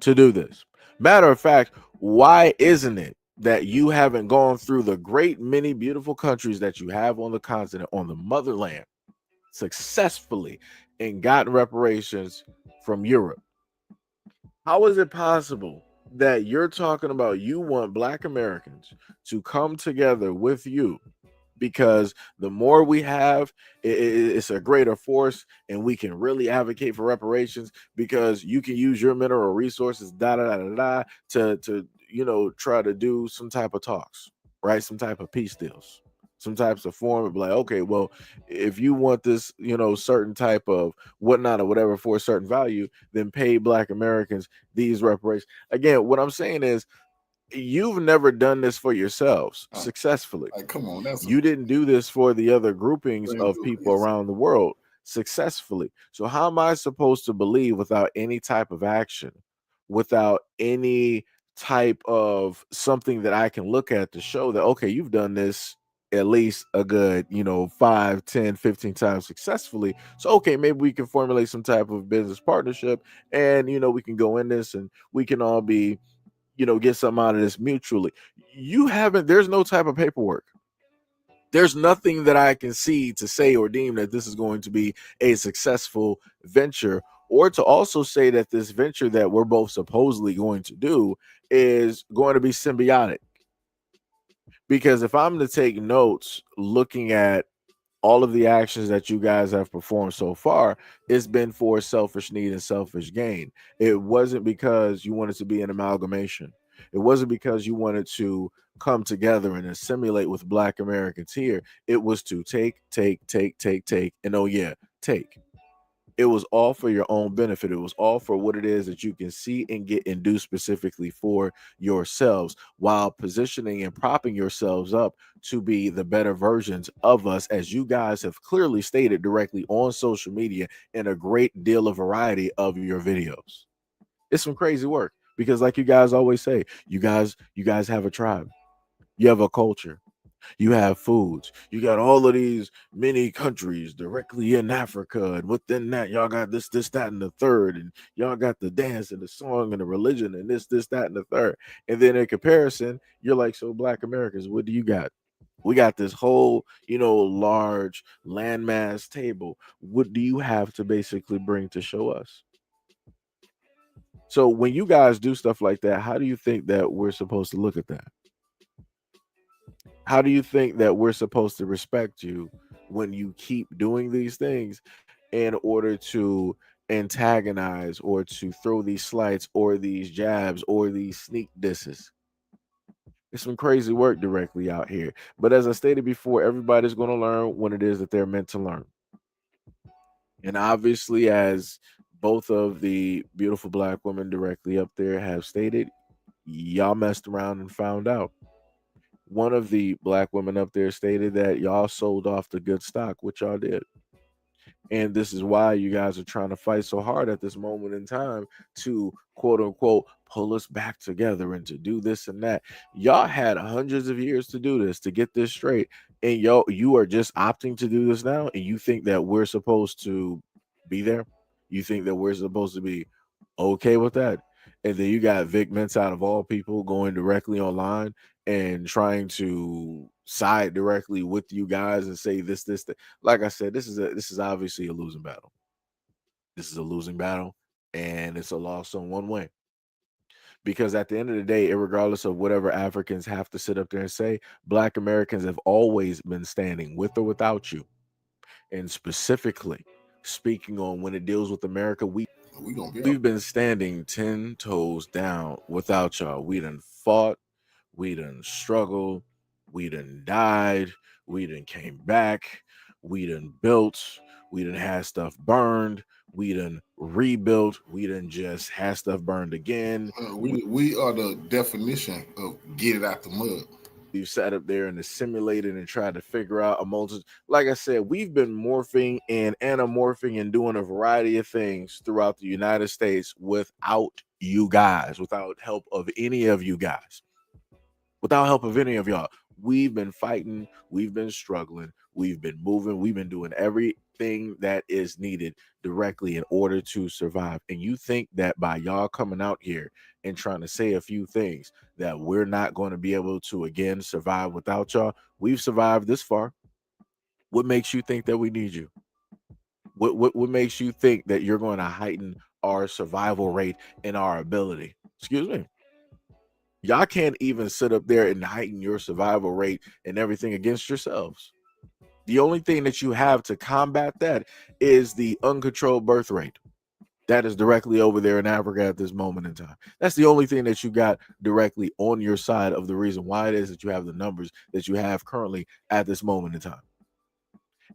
to do this? Matter of fact, why isn't it that you haven't gone through the great many beautiful countries that you have on the continent, on the motherland, successfully and gotten reparations from Europe? How is it possible that you're talking about you want Black Americans to come together with you? Because the more we have, it's a greater force, and we can really advocate for reparations because you can use your mineral resources, to try to do some type of talks, right? Some type of peace deals, some types of form of like, okay, well, if you want this, certain type of whatnot or whatever for a certain value, then pay Black Americans these reparations. Again, what I'm saying is, you've never done this for yourselves successfully. Come on, you didn't do this for the other groupings of people around the world successfully. So how am I supposed to believe without any type of action, without any type of something that I can look at to show that, okay, you've done this at least a good 5, 10, 15 times successfully, so okay, maybe we can formulate some type of business partnership, and we can go in this and we can all be get something out of this mutually. There's no type of paperwork. There's nothing that I can see to say or deem that this is going to be a successful venture, or to also say that this venture that we're both supposedly going to do is going to be symbiotic. Because if I'm to take notes looking at all of the actions that you guys have performed so far, it's been for selfish need and selfish gain. It wasn't because you wanted to be an amalgamation. It wasn't because you wanted to come together and assimilate with Black Americans here, it was to take, and oh yeah, take. It was all for your own benefit. It was all for what it is that you can see and get and do specifically for yourselves, while positioning and propping yourselves up to be the better versions of us, as you guys have clearly stated directly on social media in a great deal of variety of your videos. It's some crazy work, because like you guys always say, you guys have a tribe, you have a culture, you have foods, you got all of these many countries directly in Africa, and within that y'all got this, that, and the third, and y'all got the dance and the song and the religion and this, that, and the third. And then in comparison, you're like, so Black Americans, what do you got? We got this whole, large landmass table. What do you have to basically bring to show us? So when you guys do stuff like that, how do you think that we're supposed to look at that? How do you think that we're supposed to respect you when you keep doing these things in order to antagonize or to throw these slights or these jabs or these sneak disses? It's some crazy work directly out here. But as I stated before, everybody's going to learn when it is that they're meant to learn. And obviously, as both of the beautiful Black women directly up there have stated, y'all messed around and found out. One of the Black women up there stated that y'all sold off the good stock, which y'all did. And this is why you guys are trying to fight so hard at this moment in time to, quote unquote, pull us back together and to do this and that. Y'all had hundreds of years to do this, to get this straight. And you are just opting to do this now. And you think that we're supposed to be there? You think that we're supposed to be okay with that? And then you got Vic Mintz, out of all people, going directly online and trying to side directly with you guys and say this, that. Like I said, this is obviously a losing battle. This is a losing battle, and it's a loss on one way. Because at the end of the day, regardless of whatever Africans have to sit up there and say, Black Americans have always been standing with or without you. And specifically speaking on when it deals with America, we've been standing 10 toes down without y'all. We done fought, we done struggled, we done died, we done came back, we done built, we done had stuff burned, we done rebuilt, we done just had stuff burned again. We are the definition of get it out the mud. We've sat up there and assimilated and tried to figure out a multitude. Like I said, we've been morphing and anamorphing and doing a variety of things throughout the United States without you guys, without help of any of you guys, without help of any of y'all. We've been fighting, we've been struggling, we've been moving, we've been doing everything that is needed directly in order to survive. And you think that by y'all coming out here and trying to say a few things that we're not going to be able to again survive without y'all? We've survived this far. What makes you think that we need you? What makes you think that you're going to heighten our survival rate and our ability? Excuse me. Y'all can't even sit up there and heighten your survival rate and everything against yourselves. The only thing that you have to combat that is the uncontrolled birth rate. That is directly over there in Africa at this moment in time. That's the only thing that you got directly on your side of the reason why it is that you have the numbers that you have currently at this moment in time.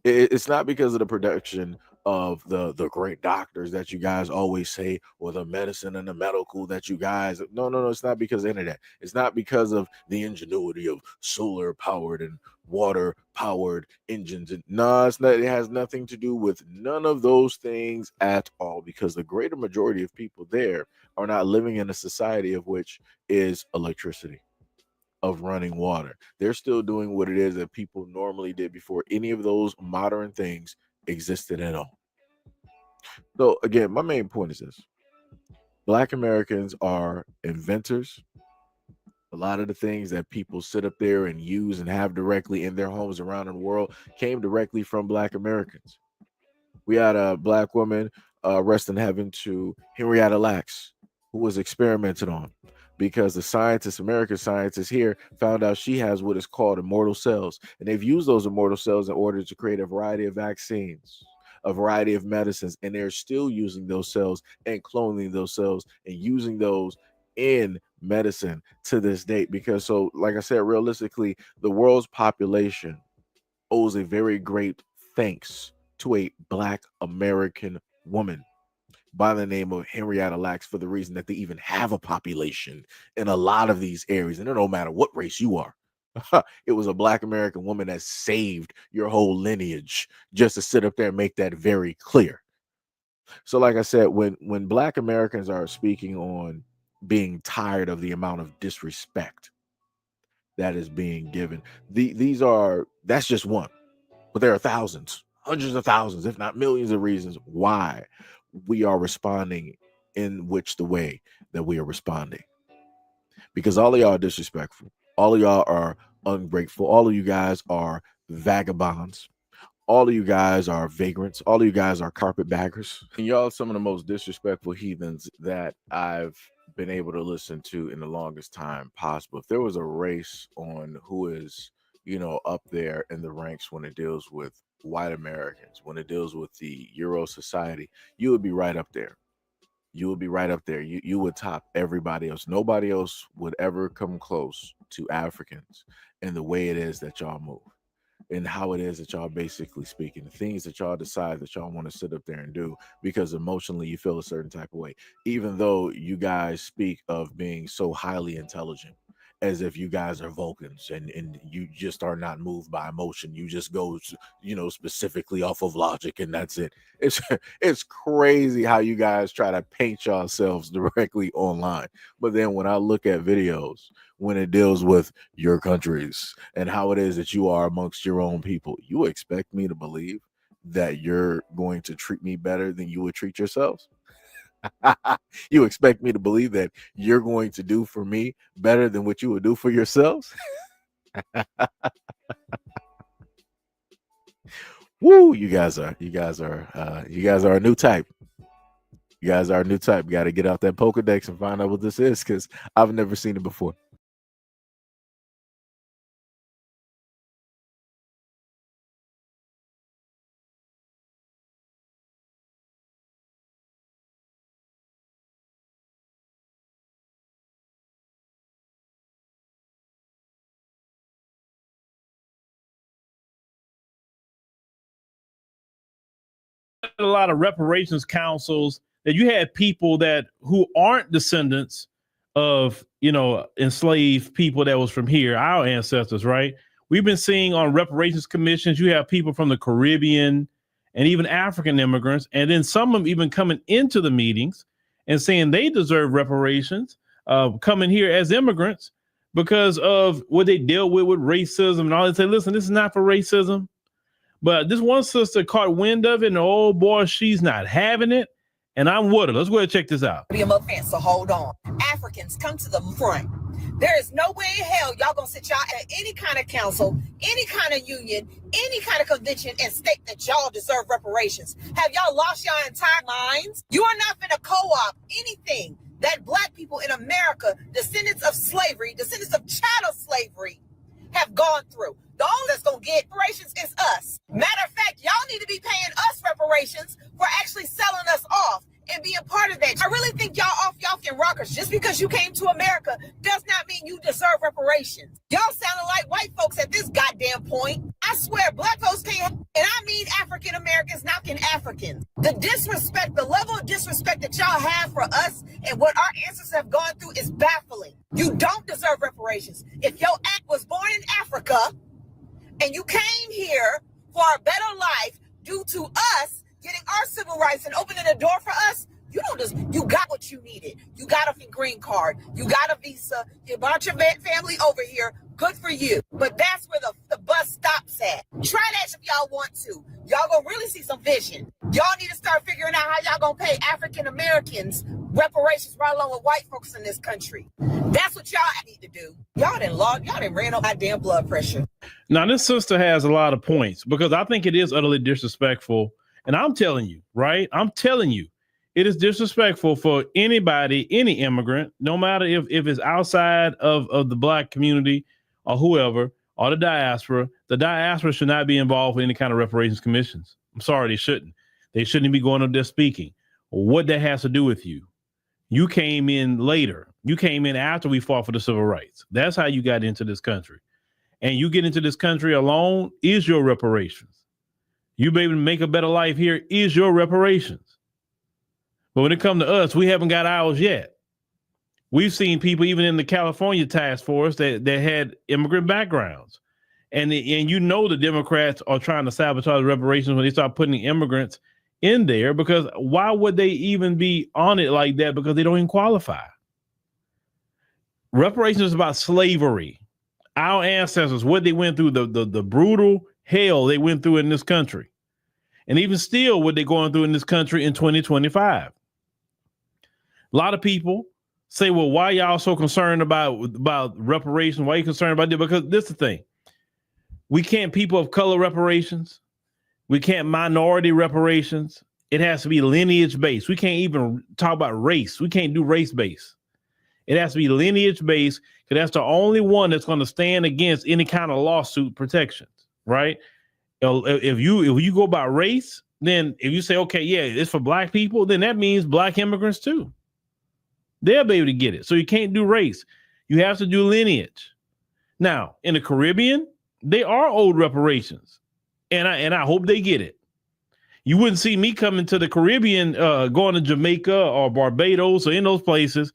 It's not because of the production of the great doctors that you guys always say, or the medicine and the medical that you guys. No. It's not because of any of that. It's not because of the ingenuity of solar powered and water powered engines. No, it's not. It has nothing to do with none of those things at all. Because the greater majority of people there are not living in a society of which is electricity, of running water. They're still doing what it is that people normally did before any of those modern things existed at all. So again, my main point is this: Black Americans are inventors. A lot of the things that people sit up there and use and have directly in their homes around the world came directly from Black Americans. We had a Black woman, rest in heaven to Henrietta Lacks, who was experimented on because the scientists, American scientists here, found out she has what is called immortal cells. And they've used those immortal cells in order to create a variety of vaccines, a variety of medicines. And they're still using those cells and cloning those cells and using those in medicine to this date. Because, so like I said, realistically, the world's population owes a very great thanks to a Black American woman by the name of Henrietta Lacks, for the reason that they even have a population in a lot of these areas. And it don't matter what race you are. It was a Black American woman that saved your whole lineage, just to sit up there and make that very clear. So like I said, when Black Americans are speaking on being tired of the amount of disrespect that is being given, that's just one. But there are thousands, hundreds of thousands, if not millions of reasons why we are responding in which the way that we are responding. Because all of y'all are disrespectful. All of y'all are ungrateful. All of you guys are vagabonds. All of you guys are vagrants. All of you guys are carpetbaggers. And y'all are some of the most disrespectful heathens that I've been able to listen to in the longest time possible. If there was a race on who is, up there in the ranks when it deals with white Americans, when it deals with the Euro society, you would be right up there. You would be right up there. You would top everybody else. Nobody else would ever come close to Africans in the way it is that y'all move, and how it is that y'all basically speak, and the things that y'all decide that y'all want to sit up there and do because emotionally you feel a certain type of way, even though you guys speak of being so highly intelligent, as if you guys are Vulcans and you just are not moved by emotion. You just go, specifically off of logic, and that's it. It's crazy how you guys try to paint yourselves directly online. But then when I look at videos, when it deals with your countries and how it is that you are amongst your own people, you expect me to believe that you're going to treat me better than you would treat yourselves? You expect me to believe that you're going to do for me better than what you would do for yourselves? Woo, you guys are a new type. You guys are a new type. Got to get out that Pokedex and find out what this is, because I've never seen it before. A lot of reparations councils that you had people who aren't descendants of enslaved people that was from here, our ancestors, right? We've been seeing on reparations commissions, you have people from the Caribbean and even African immigrants, and then some of them even coming into the meetings and saying they deserve reparations, coming here as immigrants because of what they dealt with racism and all. They say, listen, this is not for racism. But this one sister caught wind of it, and oh boy, she's not having it. And I'm with her. Let's go ahead and check this out. So hold on. Africans, come to the front. There is no way in hell y'all gonna sit y'all at any kind of council, any kind of union, any kind of convention and state that y'all deserve reparations. Have y'all lost your entire minds? You are not gonna co-op anything that Black people in America, descendants of slavery, descendants of chattel slavery, have gone through. The only that's gonna get reparations is us. Matter of fact, y'all need to be paying us reparations for actually selling us off and being part of that. I really think y'all off y'all can rockers. Just because you came to America does not mean you deserve reparations. Y'all sounding like white folks at this goddamn point. I swear, Black folks can't, and I mean African Americans knocking Africans. The disrespect, the level of disrespect that y'all have for us and what our ancestors have gone through is baffling. You don't deserve reparations. If your aunt was born in Africa and you came here for a better life due to us getting our civil rights and opening the door for us, you got what you needed. You got a green card. You got a visa. You brought your family over here. Good for you. But that's where the bus stops at. Try that if y'all want to. Y'all gonna really see some vision. Y'all need to start figuring out how y'all gonna pay African Americans reparations right along with white folks in this country. That's what y'all need to do. Y'all done ran up my damn blood pressure. Now, this sister has a lot of points because I think it is utterly disrespectful. And I'm telling you, right? I'm telling you, it is disrespectful for anybody, any immigrant, no matter if it's outside of the Black community or whoever, or the diaspora. The diaspora should not be involved in any kind of reparations commissions. I'm sorry, they shouldn't. They shouldn't be going up there speaking. What that has to do with you. You came in later. You came in after we fought for the civil rights. That's how you got into this country. And you get into this country alone is your reparations. You be able to make a better life here is your reparations. But when it comes to us, we haven't got ours yet. We've seen people even in the California task force that had immigrant backgrounds. And you know the Democrats are trying to sabotage reparations when they start putting immigrants in there, because why would they even be on it like that? Because they don't even qualify. Reparations is about slavery. Our ancestors, what they went through, the brutal hell they went through in this country. And even still what they're going through in this country in 2025. A lot of people say, well, why y'all so concerned about reparations? Why are you concerned about it? Because this is the thing. We can't people of color reparations. We can't minority reparations. It has to be lineage based. We can't even talk about race. We can't do race based. It has to be lineage based, because that's the only one that's going to stand against any kind of lawsuit protections, right? If you go by race, then if you say, okay, yeah, it's for black people, then that means black immigrants too. They'll be able to get it. So you can't do race. You have to do lineage. Now, in the Caribbean, they are owed reparations. And I hope they get it. You wouldn't see me coming to the Caribbean, going to Jamaica or Barbados or in those places,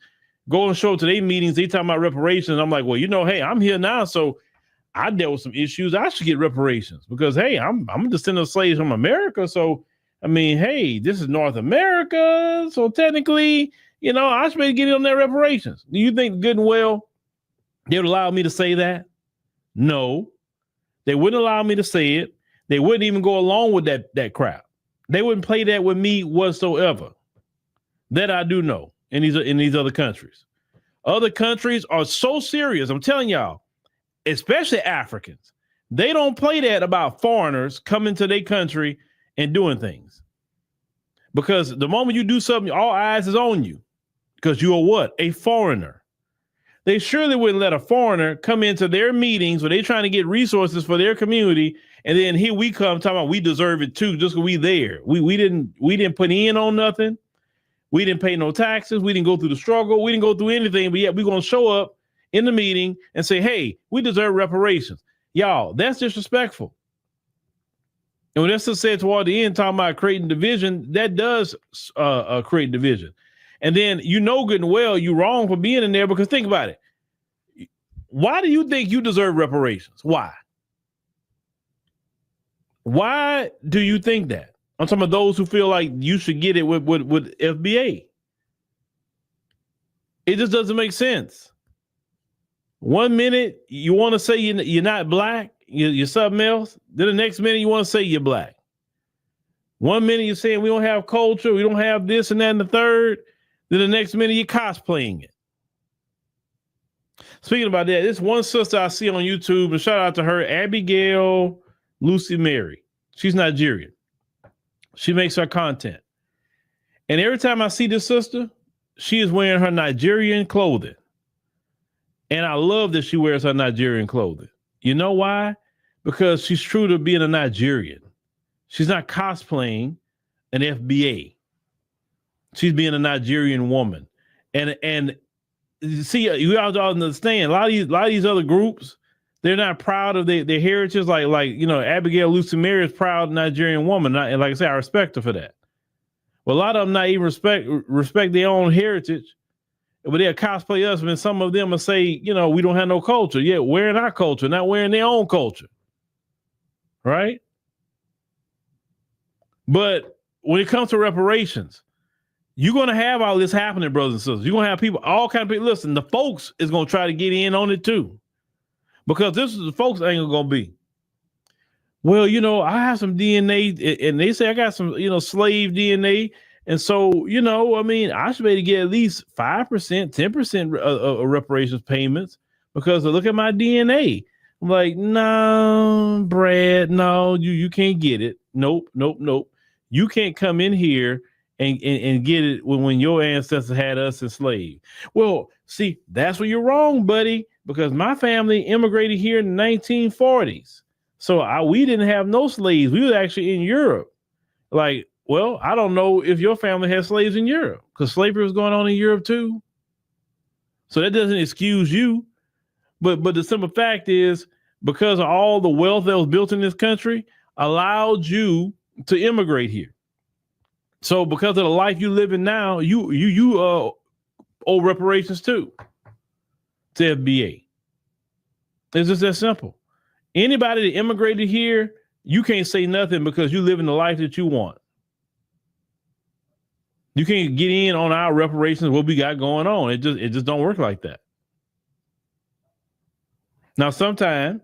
go and show up to their meetings. They talking about reparations. I'm like, well, hey, I'm here now, so I dealt with some issues. I should get reparations because, hey, I'm a descendant of slaves from America. So, I mean, hey, this is North America. So technically, I should be getting on their reparations. Do you think good and well they would allow me to say that? No, they wouldn't allow me to say it. They wouldn't even go along with that crap. They wouldn't play that with me whatsoever. That I do know in these other countries. Other countries are so serious. I'm telling y'all, especially Africans. They don't play that about foreigners coming to their country and doing things. Because the moment you do something, all eyes is on you. Because you are what? A foreigner. They surely wouldn't let a foreigner come into their meetings where they're trying to get resources for their community. And then here we come talking about we deserve it too, just because we there. We didn't put in on nothing. We didn't pay no taxes. We didn't go through the struggle. We didn't go through anything. But yet we're going to show up in the meeting and say, hey, we deserve reparations. Y'all, that's disrespectful. And when that's said toward the end, talking about creating division, that does create division. And then good and well you're wrong for being in there, because think about it. Why do you think you deserve reparations? Why? Why do you think that? I'm talking about those who feel like you should get it with FBA. It just doesn't make sense. 1 minute you want to say you're not black, you're something else. Then the next minute you want to say you're black. 1 minute you're saying we don't have culture, we don't have this and that and the third. Then the next minute you're cosplaying it. Speaking about that, this one sister I see on YouTube, and shout out to her, Abigail Lucy Mary. She's Nigerian. She makes her content. And every time I see this sister, she is wearing her Nigerian clothing. And I love that she wears her Nigerian clothing. You know why? Because she's true to being a Nigerian. She's not cosplaying an FBA. She's being a Nigerian woman. And see, you all understand, a lot of these other groups, they're not proud of their heritage. Like Abigail Lucy Mary is proud Nigerian woman. And like I say, I respect her for that. Well, a lot of them not even respect their own heritage, but they'll cosplay us. And some of them will say, we don't have no culture. Yeah, wearing our culture, not wearing their own culture. Right? But when it comes to reparations, you're going to have all this happening, brothers and sisters. You're going to have people, all kind of people. Listen, the folks is going to try to get in on it too. Because this is the folks angle going to be. Well, I have some DNA, and they say I got some, slave DNA. And so, I should be able to get at least 5%, 10% of reparations payments because look at my DNA. I'm like, no, Brad, no, you can't get it. Nope. You can't come in here and get it when your ancestors had us enslaved. Well, see, that's where you're wrong, buddy, because my family immigrated here in the 1940s. So we didn't have no slaves. We were actually in Europe. Like Well, I don't know if your family had slaves in Europe, because slavery was going on in Europe too. So that doesn't excuse you. But the simple fact is, because of all the wealth that was built in this country, allowed you to immigrate here. So because of the life you live in now, you owe reparations too to FBA. It's just that simple. Anybody that immigrated here, you can't say nothing because you live in the life that you want. You can't get in on our reparations, what we got going on. It just don't work like that. Now, sometimes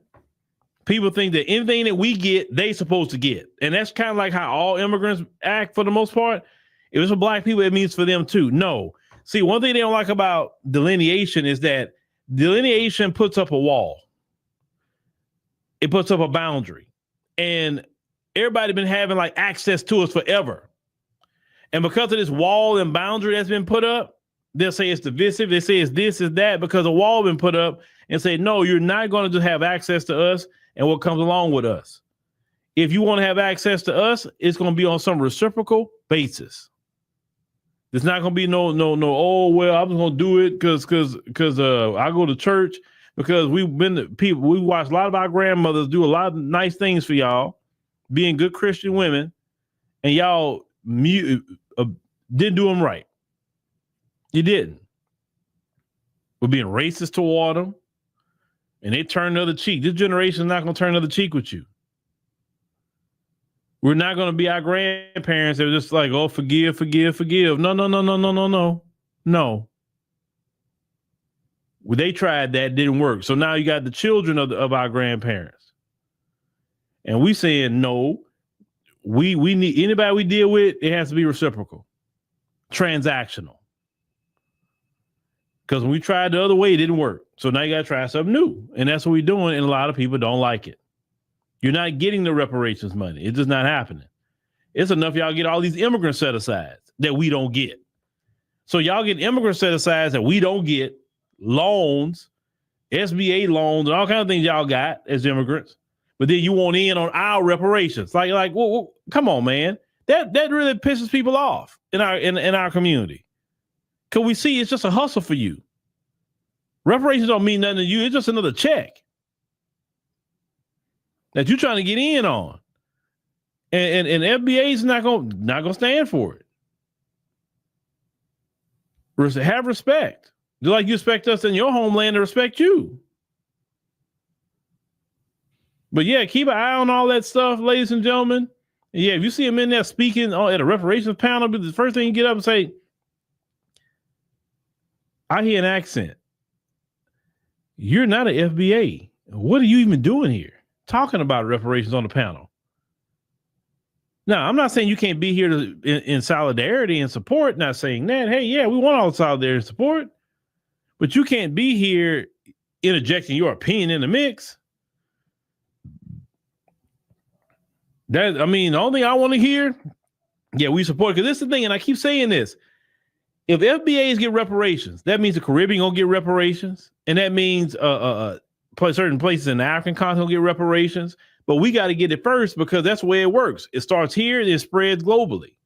people think that anything that we get, they supposed to get. And that's kind of like how all immigrants act for the most part. If it's for black people, it means for them too. No. See, one thing they don't like about delineation is that delineation puts up a wall. It puts up a boundary. And everybody been having like access to us forever. And because of this wall and boundary that's been put up, they'll say it's divisive. They say it's this, is that, because a wall been put up, and say, no, you're not going to just have access to us and what comes along with us. If you want to have access to us, it's going to be on some reciprocal basis. There's not going to be no, oh, well, I'm just going to do it because I go to church, because we watched a lot of our grandmothers do a lot of nice things for y'all, being good Christian women, and y'all didn't do them right. You didn't. We're being racist toward them, and they turn the other cheek. This generation is not going to turn the other cheek with you. We're not going to be our grandparents that are just like, oh, forgive. No. Well, they tried that, didn't work. So now you got the children of our grandparents. And we saying, no, we need anybody we deal with, it has to be reciprocal, transactional. Because when we tried the other way, it didn't work. So now you got to try something new. And that's what we're doing. And a lot of people don't like it. You're not getting the reparations money. It's just not happening. It's enough y'all get all these immigrant set-asides that we don't get. So y'all get immigrant set-asides that we don't get, loans, SBA loans, and all kinds of things y'all got as immigrants. But then you want in on our reparations. Like, well, come on, man. That really pisses people off in our community. Because we see it's just a hustle for you. Reparations don't mean nothing to you. It's just another check that you're trying to get in on. And FBA is not gonna stand for it. Have respect. Just like you expect us in your homeland to respect you. But yeah, keep an eye on all that stuff, ladies and gentlemen. And yeah, if you see him in there speaking at a reparations panel, the first thing you get up and say, I hear an accent. You're not an FBA. What are you even doing here? Talking about reparations on the panel. Now, I'm not saying you can't be here in solidarity and support. Not saying that. Hey, yeah, we want all the solidarity and support. But you can't be here interjecting your opinion in the mix. The only thing I want to hear, yeah, we support, because this is the thing, and I keep saying this. If FBAs get reparations, that means the Caribbean gonna get reparations, and that means certain places in the African continent will get reparations. But we got to get it first, because that's the way it works. It starts here and it spreads globally.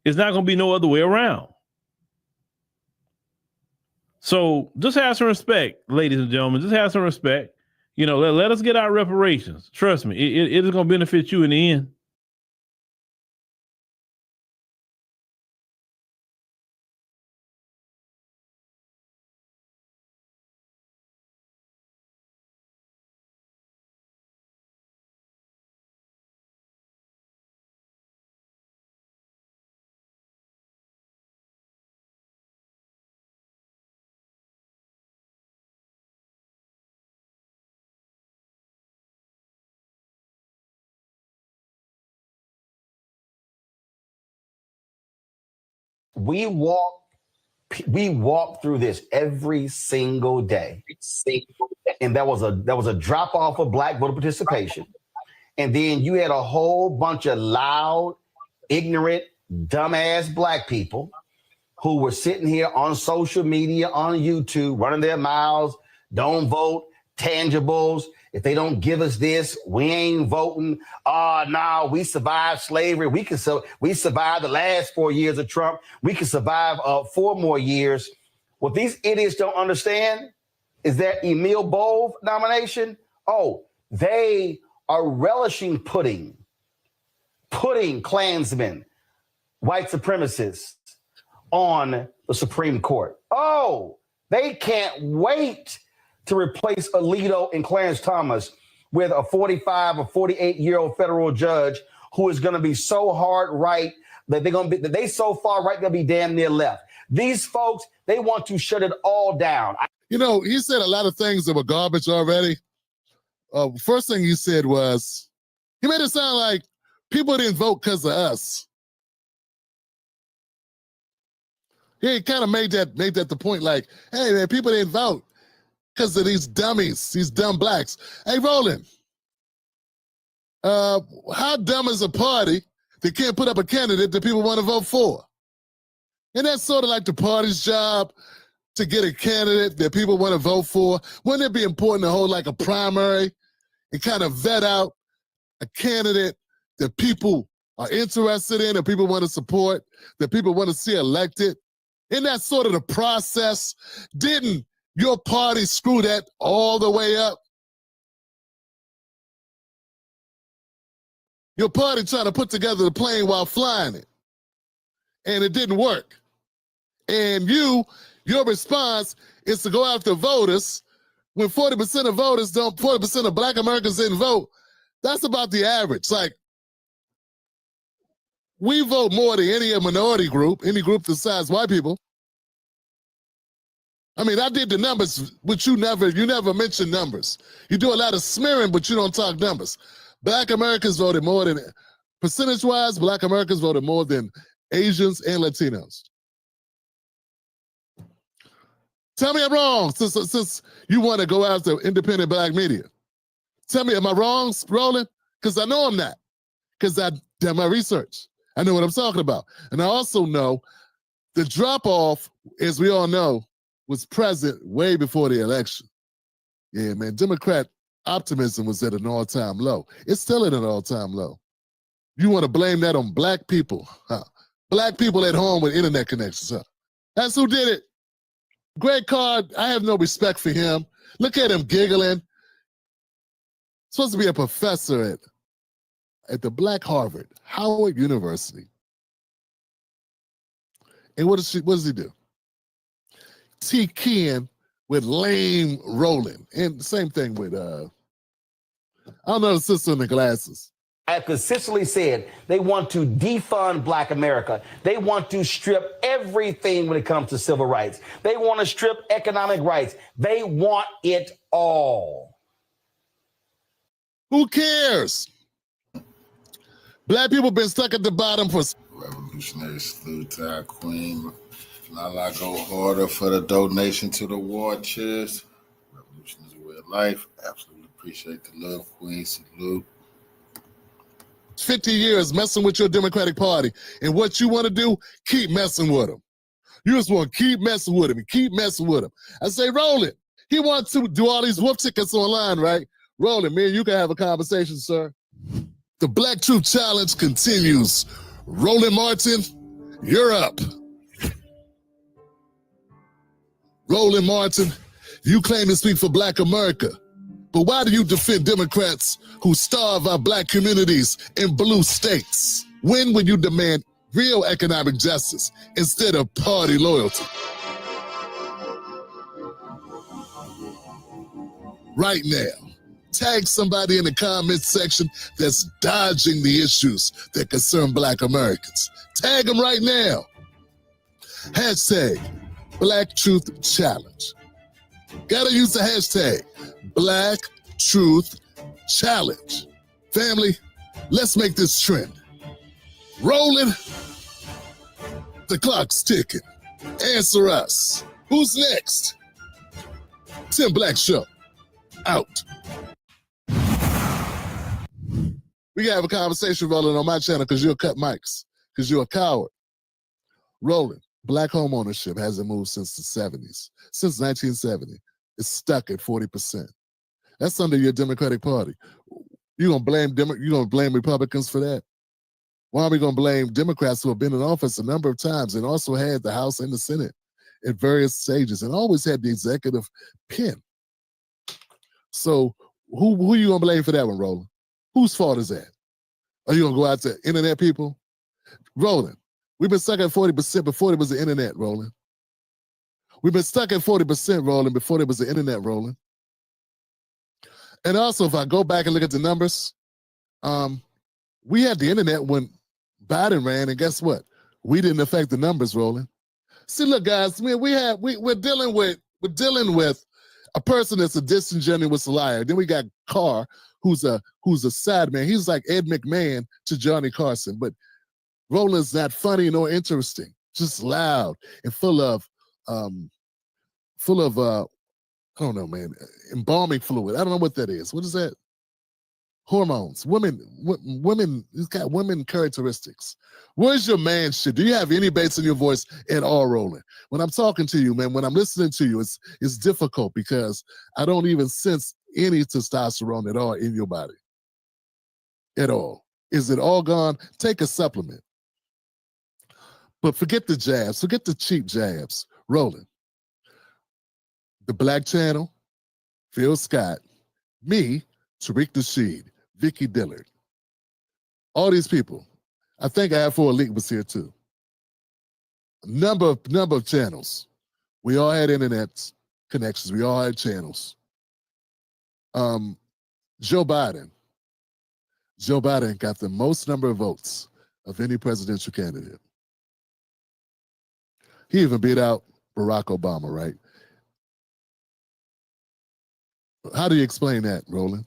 It's not gonna be no other way around. So just have some respect, ladies and gentlemen. Just have some respect. You know, let us get our reparations. Trust me, it is gonna benefit you in the end. We walk through this every single day. And that was a drop off of black voter participation. And then you had a whole bunch of loud, ignorant, dumbass black people who were sitting here on social media, on YouTube, running their mouths, don't vote, tangibles. If they don't give us this, we ain't voting. No, we survived slavery. We survived the last 4 years of Trump. We can survive 4 more years. What these idiots don't understand is that Emil Bove nomination, they are relishing putting Klansmen, white supremacists on the Supreme Court. They can't wait to replace Alito and Clarence Thomas with a 45 or 48-year-old federal judge who is going to be so hard right that they so far right they'll be damn near left. These folks, they want to shut it all down. You know, he said a lot of things that were garbage already. First thing he said was, he made it sound like people didn't vote because of us. He kind of made that the point, like, hey man, people didn't vote because of these dummies, these dumb blacks. Hey, Roland, how dumb is a party that can't put up a candidate that people want to vote for? And that's sort of like the party's job to get a candidate that people want to vote for. Wouldn't it be important to hold like a primary and kind of vet out a candidate that people are interested in, that people want to support, that people want to see elected? Isn't that sort of the process? Didn't your party screw that all the way up? Your party tried to put together the plane while flying it, and it didn't work. And your response is to go after voters when 40% of voters 40% of black Americans didn't vote. That's about the average. Like, we vote more than any minority group, any group the size white people. I mean, I did the numbers, but you never mention numbers. You do a lot of smearing, but you don't talk numbers. Black Americans voted more than, percentage-wise, black Americans voted more than Asians and Latinos. Tell me I'm wrong, since you want to go after independent black media. Tell me, am I wrong, Roland? Because I know I'm not, because I did my research. I know what I'm talking about. And I also know the drop-off, as we all know, was present way before the election. Yeah, man, Democrat optimism was at an all-time low. It's still at an all-time low. You want to blame that on black people, huh? Black people at home with internet connections, huh? That's who did it. Greg Card, I have no respect for him. Look at him giggling. Supposed to be a professor at the Black Howard University. And what does he do? Keying with lame Roland. And the same thing with, I don't know the sister in the glasses. I consistently said they want to defund black America. They want to strip everything when it comes to civil rights. They want to strip economic rights. They want it all. Who cares? Black people been stuck at the bottom for... Revolutionary salute to our queen. Lala go harder for the donation to the war chest. Revolution is a way of life. Absolutely appreciate the love, queen. Salute. 50 years messing with your Democratic Party. And what you want to do, keep messing with them. You just want to keep messing with him and keep messing with him. I say, Roland, he wants to do all these wolf tickets online, right? Roland, me and you can have a conversation, sir. The Black Truth Challenge continues. Roland Martin, you're up. Roland Martin, you claim to speak for Black America, but why do you defend Democrats who starve our Black communities in blue states? When will you demand real economic justice instead of party loyalty? Right now, tag somebody in the comments section that's dodging the issues that concern Black Americans. Tag them right now. Hashtag Black Truth Challenge. Gotta use the hashtag Black Truth Challenge. Family, let's make this trend. Rolling. The clock's ticking. Answer us. Who's next? Tim Black Show. Out. We gotta have a conversation, Roland, on my channel because you'll cut mics, because you're a coward. Roland, Black home ownership hasn't moved since the 70s. Since 1970. It's stuck at 40%. That's under your Democratic Party. You gonna blame Republicans for that? Why are we gonna blame Democrats who have been in office a number of times and also had the House and the Senate at various stages and always had the executive pen? So who you gonna blame for that one, Roland? Whose fault is that? Are you gonna go out to internet people? Roland, we've been stuck at 40% before there was the internet, Roland. We've been stuck at 40%, Roland, before there was the internet, Roland. And also, if I go back and look at the numbers, we had the internet when Biden ran, and guess what? We didn't affect the numbers, Roland. See, look, guys, man, we're dealing with a person that's a disingenuous liar. Then we got Carr, who's a sad man. He's like Ed McMahon to Johnny Carson, but Roland's not funny nor interesting, just loud and full of I don't know, man, embalming fluid. I don't know what that is. What is that? Hormones. Women, he's got women characteristics. Where's your man shit? Do you have any bass in your voice at all, Roland? When I'm talking to you, man, when I'm listening to you, it's difficult because I don't even sense any testosterone at all in your body. At all. Is it all gone? Take a supplement. But forget the jabs. Forget the cheap jabs. Roland. The Black Channel, Phil Scott, me, Tariq Nasheed, Vicky Dillard. All these people. I think I for Elite was here too. Number of channels. We all had internet connections. We all had channels. Joe Biden. Joe Biden got the most number of votes of any presidential candidate. He even beat out Barack Obama, right? How do you explain that, Roland?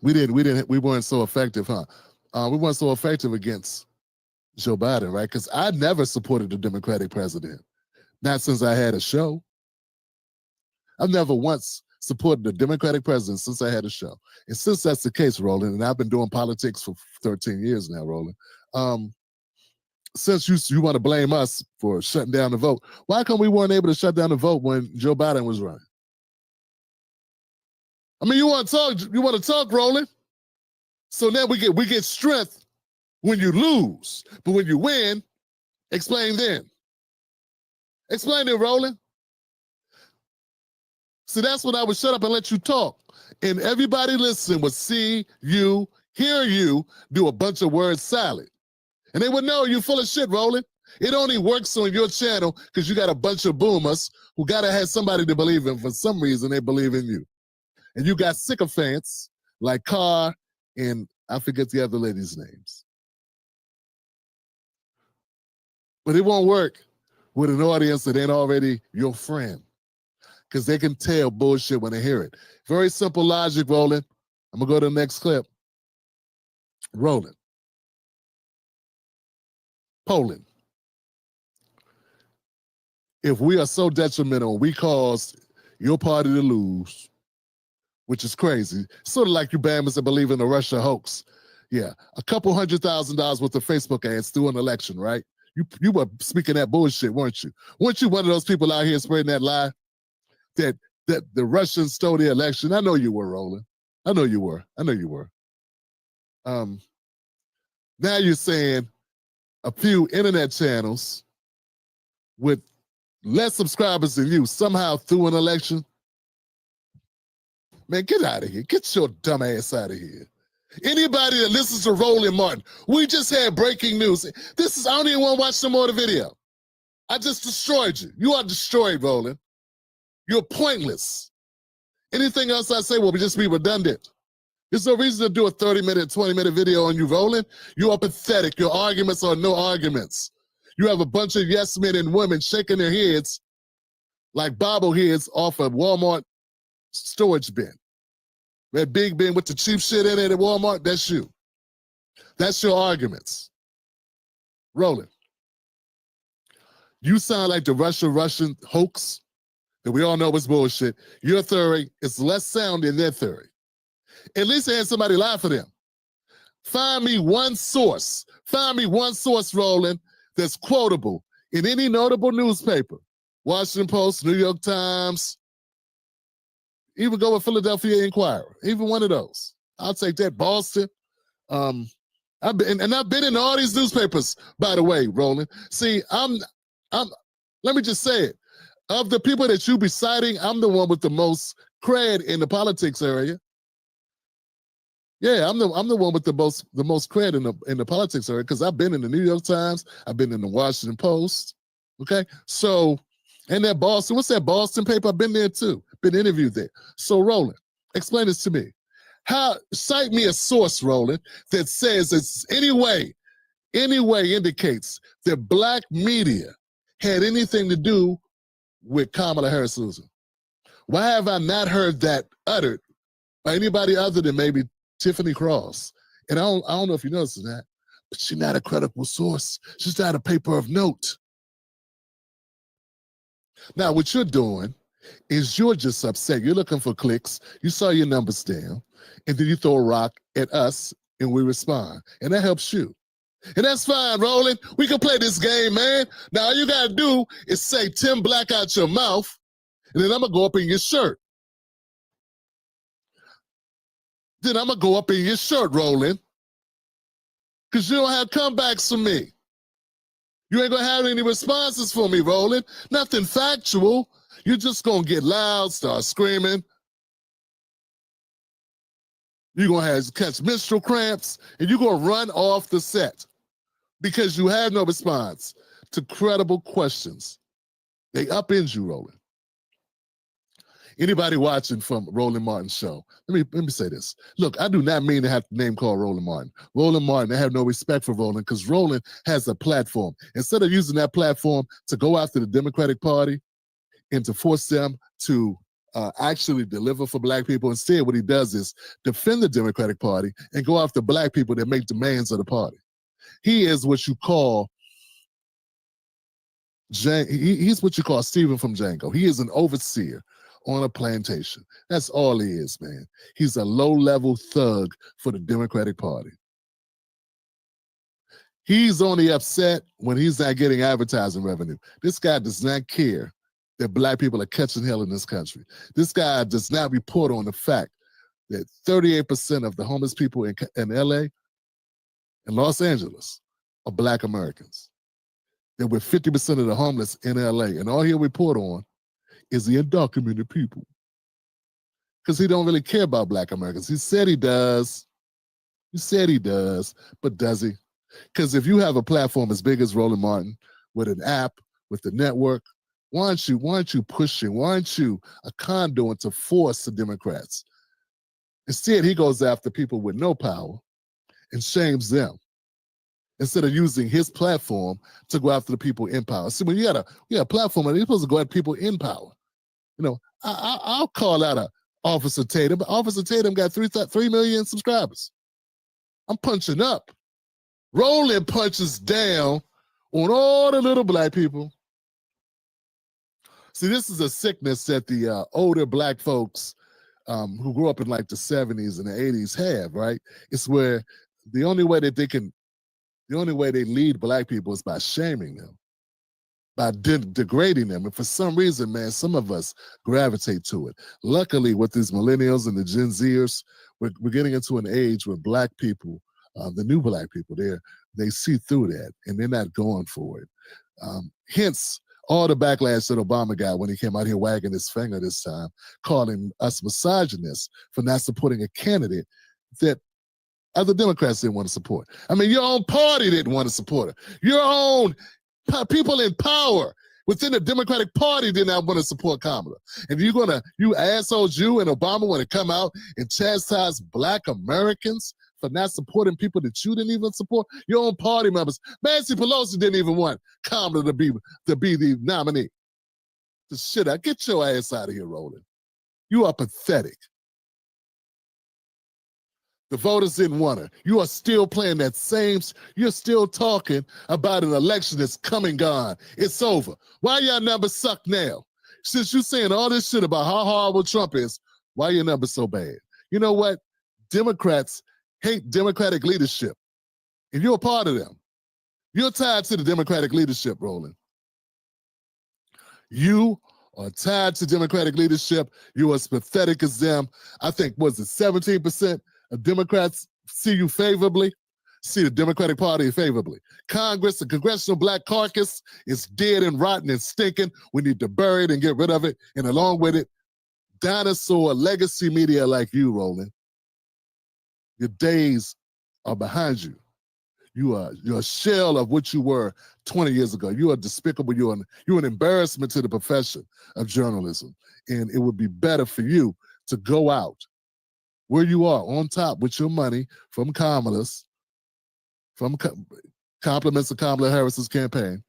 We weren't so effective, huh? We weren't so effective against Joe Biden, right? Because I never supported the Democratic president. Not since I had a show. I've never once supported the Democratic president since I had a show. And since that's the case, Roland, and I've been doing politics for 13 years now, Roland, since you want to blame us for shutting down the vote, why come we weren't able to shut down the vote when Joe Biden was running? I mean, you want to talk, Roland? So now we get strength when you lose. But when you win, explain then. Explain it, Roland. See, that's when I would shut up and let you talk. And everybody listening would see you, hear you, do a bunch of word salad. And they would know you're full of shit, Roland. It only works on your channel because you got a bunch of boomers who got to have somebody to believe in. For some reason, they believe in you. And you got sycophants like Carr and I forget the other ladies' names. But it won't work with an audience that ain't already your friend because they can tell bullshit when they hear it. Very simple logic, Roland. I'm going to go to the next clip. Roland. Poland. If we are so detrimental, we caused your party to lose, which is crazy. Sort of like you Bama's that believe in the Russia hoax. Yeah, a couple $100,000 worth of Facebook ads through an election, right? You were speaking that bullshit, weren't you? Weren't you one of those people out here spreading that lie that the Russians stole the election? I know you were, Roland. I know you were. Now you're saying a few internet channels with less subscribers than you somehow threw an election. Man, get out of here. Get your dumb ass out of here. Anybody that listens to Roland Martin, we just had breaking news. I don't even want to watch some more of the video. I just destroyed you. You are destroyed, Roland. You're pointless. Anything else I say will just be redundant. There's no reason to do a 30-minute, 20-minute video on you, Roland. You are pathetic. Your arguments are no arguments. You have a bunch of yes men and women shaking their heads like bobbleheads off a Walmart storage bin. That big bin with the cheap shit in it at Walmart, that's you. That's your arguments. Roland, you sound like the Russian hoax that we all know was bullshit. Your theory is less sound than their theory. At least they had somebody lie for them. Find me one source, Roland, that's quotable in any notable newspaper. Washington Post, New York Times, Even go with Philadelphia Inquirer. Even one of those. I'll take that. Boston. I've been in all these newspapers, by the way, Roland. See, let me just say it. Of the people that you be citing, I'm the one with the most cred in the politics area. Yeah, I'm the one with the most cred in the politics area because I've been in the New York Times, I've been in the Washington Post. Okay, so and that Boston, what's that Boston paper? I've been there too, been interviewed there. So Roland, explain this to me. Cite me a source, Roland, that says it's any way indicates that black media had anything to do with Kamala Harris losing. Why have I not heard that uttered by anybody other than maybe Tiffany Cross? And I don't know if you noticed that, but she's not a credible source. She's not a paper of note. Now, what you're doing is you're just upset. You're looking for clicks. You saw your numbers down, and then you throw a rock at us, and we respond. And that helps you. And that's fine, Roland. We can play this game, man. Now, all you got to do is say Tim Black out your mouth, and then I'm going to go up in your shirt. Then I'm going to go up in your shirt, Roland, because you don't have comebacks for me. You ain't going to have any responses for me, Roland. Nothing factual. You're just going to get loud, start screaming. You're going to catch menstrual cramps, and you're going to run off the set because you have no response to credible questions. They upend you, Roland. Anybody watching from Roland Martin's show, let me say this. Look, I do not mean to have to name call Roland Martin. Roland Martin, I have no respect for Roland because Roland has a platform. Instead of using that platform to go after the Democratic Party and to force them to actually deliver for black people, instead what he does is defend the Democratic Party and go after black people that make demands of the party. He is what you call he's what you call Stephen from Django. He is an overseer on a plantation. That's all he is, man. He's a low-level thug for the Democratic Party. He's only upset when he's not getting advertising revenue. This guy does not care that black people are catching hell in this country. This guy does not report on the fact that 38% of the homeless people in LA and Los Angeles are black Americans. That with 50% of the homeless in LA, and all he'll report on is the undocumented people. Because he don't really care about black Americans. He said he does. He said he does, but does he? Because if you have a platform as big as Roland Martin, with an app, with the network, why aren't you pushing? Why aren't you a conduit to force the Democrats? Instead, he goes after people with no power and shames them instead of using his platform to go after the people in power. See, when you got a platform, you're supposed to go after people in power. You know, I'll call out Officer Tatum, but Officer Tatum got 3 million subscribers. I'm punching up. Roland punches down on all the little black people. See, this is a sickness that the older black folks who grew up in like the 70s and the 80s have, right? It's where the only way they lead black people is by shaming them, by degrading them. And for some reason, man, some of us gravitate to it. Luckily, with these millennials and the Gen Zers, we're getting into an age where black people, the new black people, they see through that and they're not going for it. Hence, all the backlash that Obama got when he came out here wagging his finger this time, calling us misogynists for not supporting a candidate that other Democrats didn't want to support. I mean, your own party didn't want to support her. Your own people in power within the Democratic Party did not want to support Kamala. And you assholes, you and Obama want to come out and chastise black Americans for not supporting people that you didn't even support? Your own party members. Nancy Pelosi didn't even want Kamala to be the nominee. The shit out. Get your ass out of here, Roland. You are pathetic. The voters didn't want her. You are still playing that same, you're still talking about an election that's come and gone. It's over. Why y'all numbers suck now? Since you're saying all this shit about how horrible Trump is, why your numbers so bad? You know what? Democrats hate Democratic leadership, and you're a part of them. You're tied to the Democratic leadership, Roland. You are tied to Democratic leadership. You are as pathetic as them. I think, was it 17% of Democrats see you favorably? See the Democratic Party favorably. Congress, the Congressional Black Caucus is dead and rotten and stinking. We need to bury it and get rid of it. And along with it, dinosaur legacy media like you, Roland. Your days are behind you. You're a shell of what you were 20 years ago. You are despicable. You're an embarrassment to the profession of journalism. And it would be better for you to go out where you are on top with your money from Kamala's, from compliments of Kamala Harris's campaign.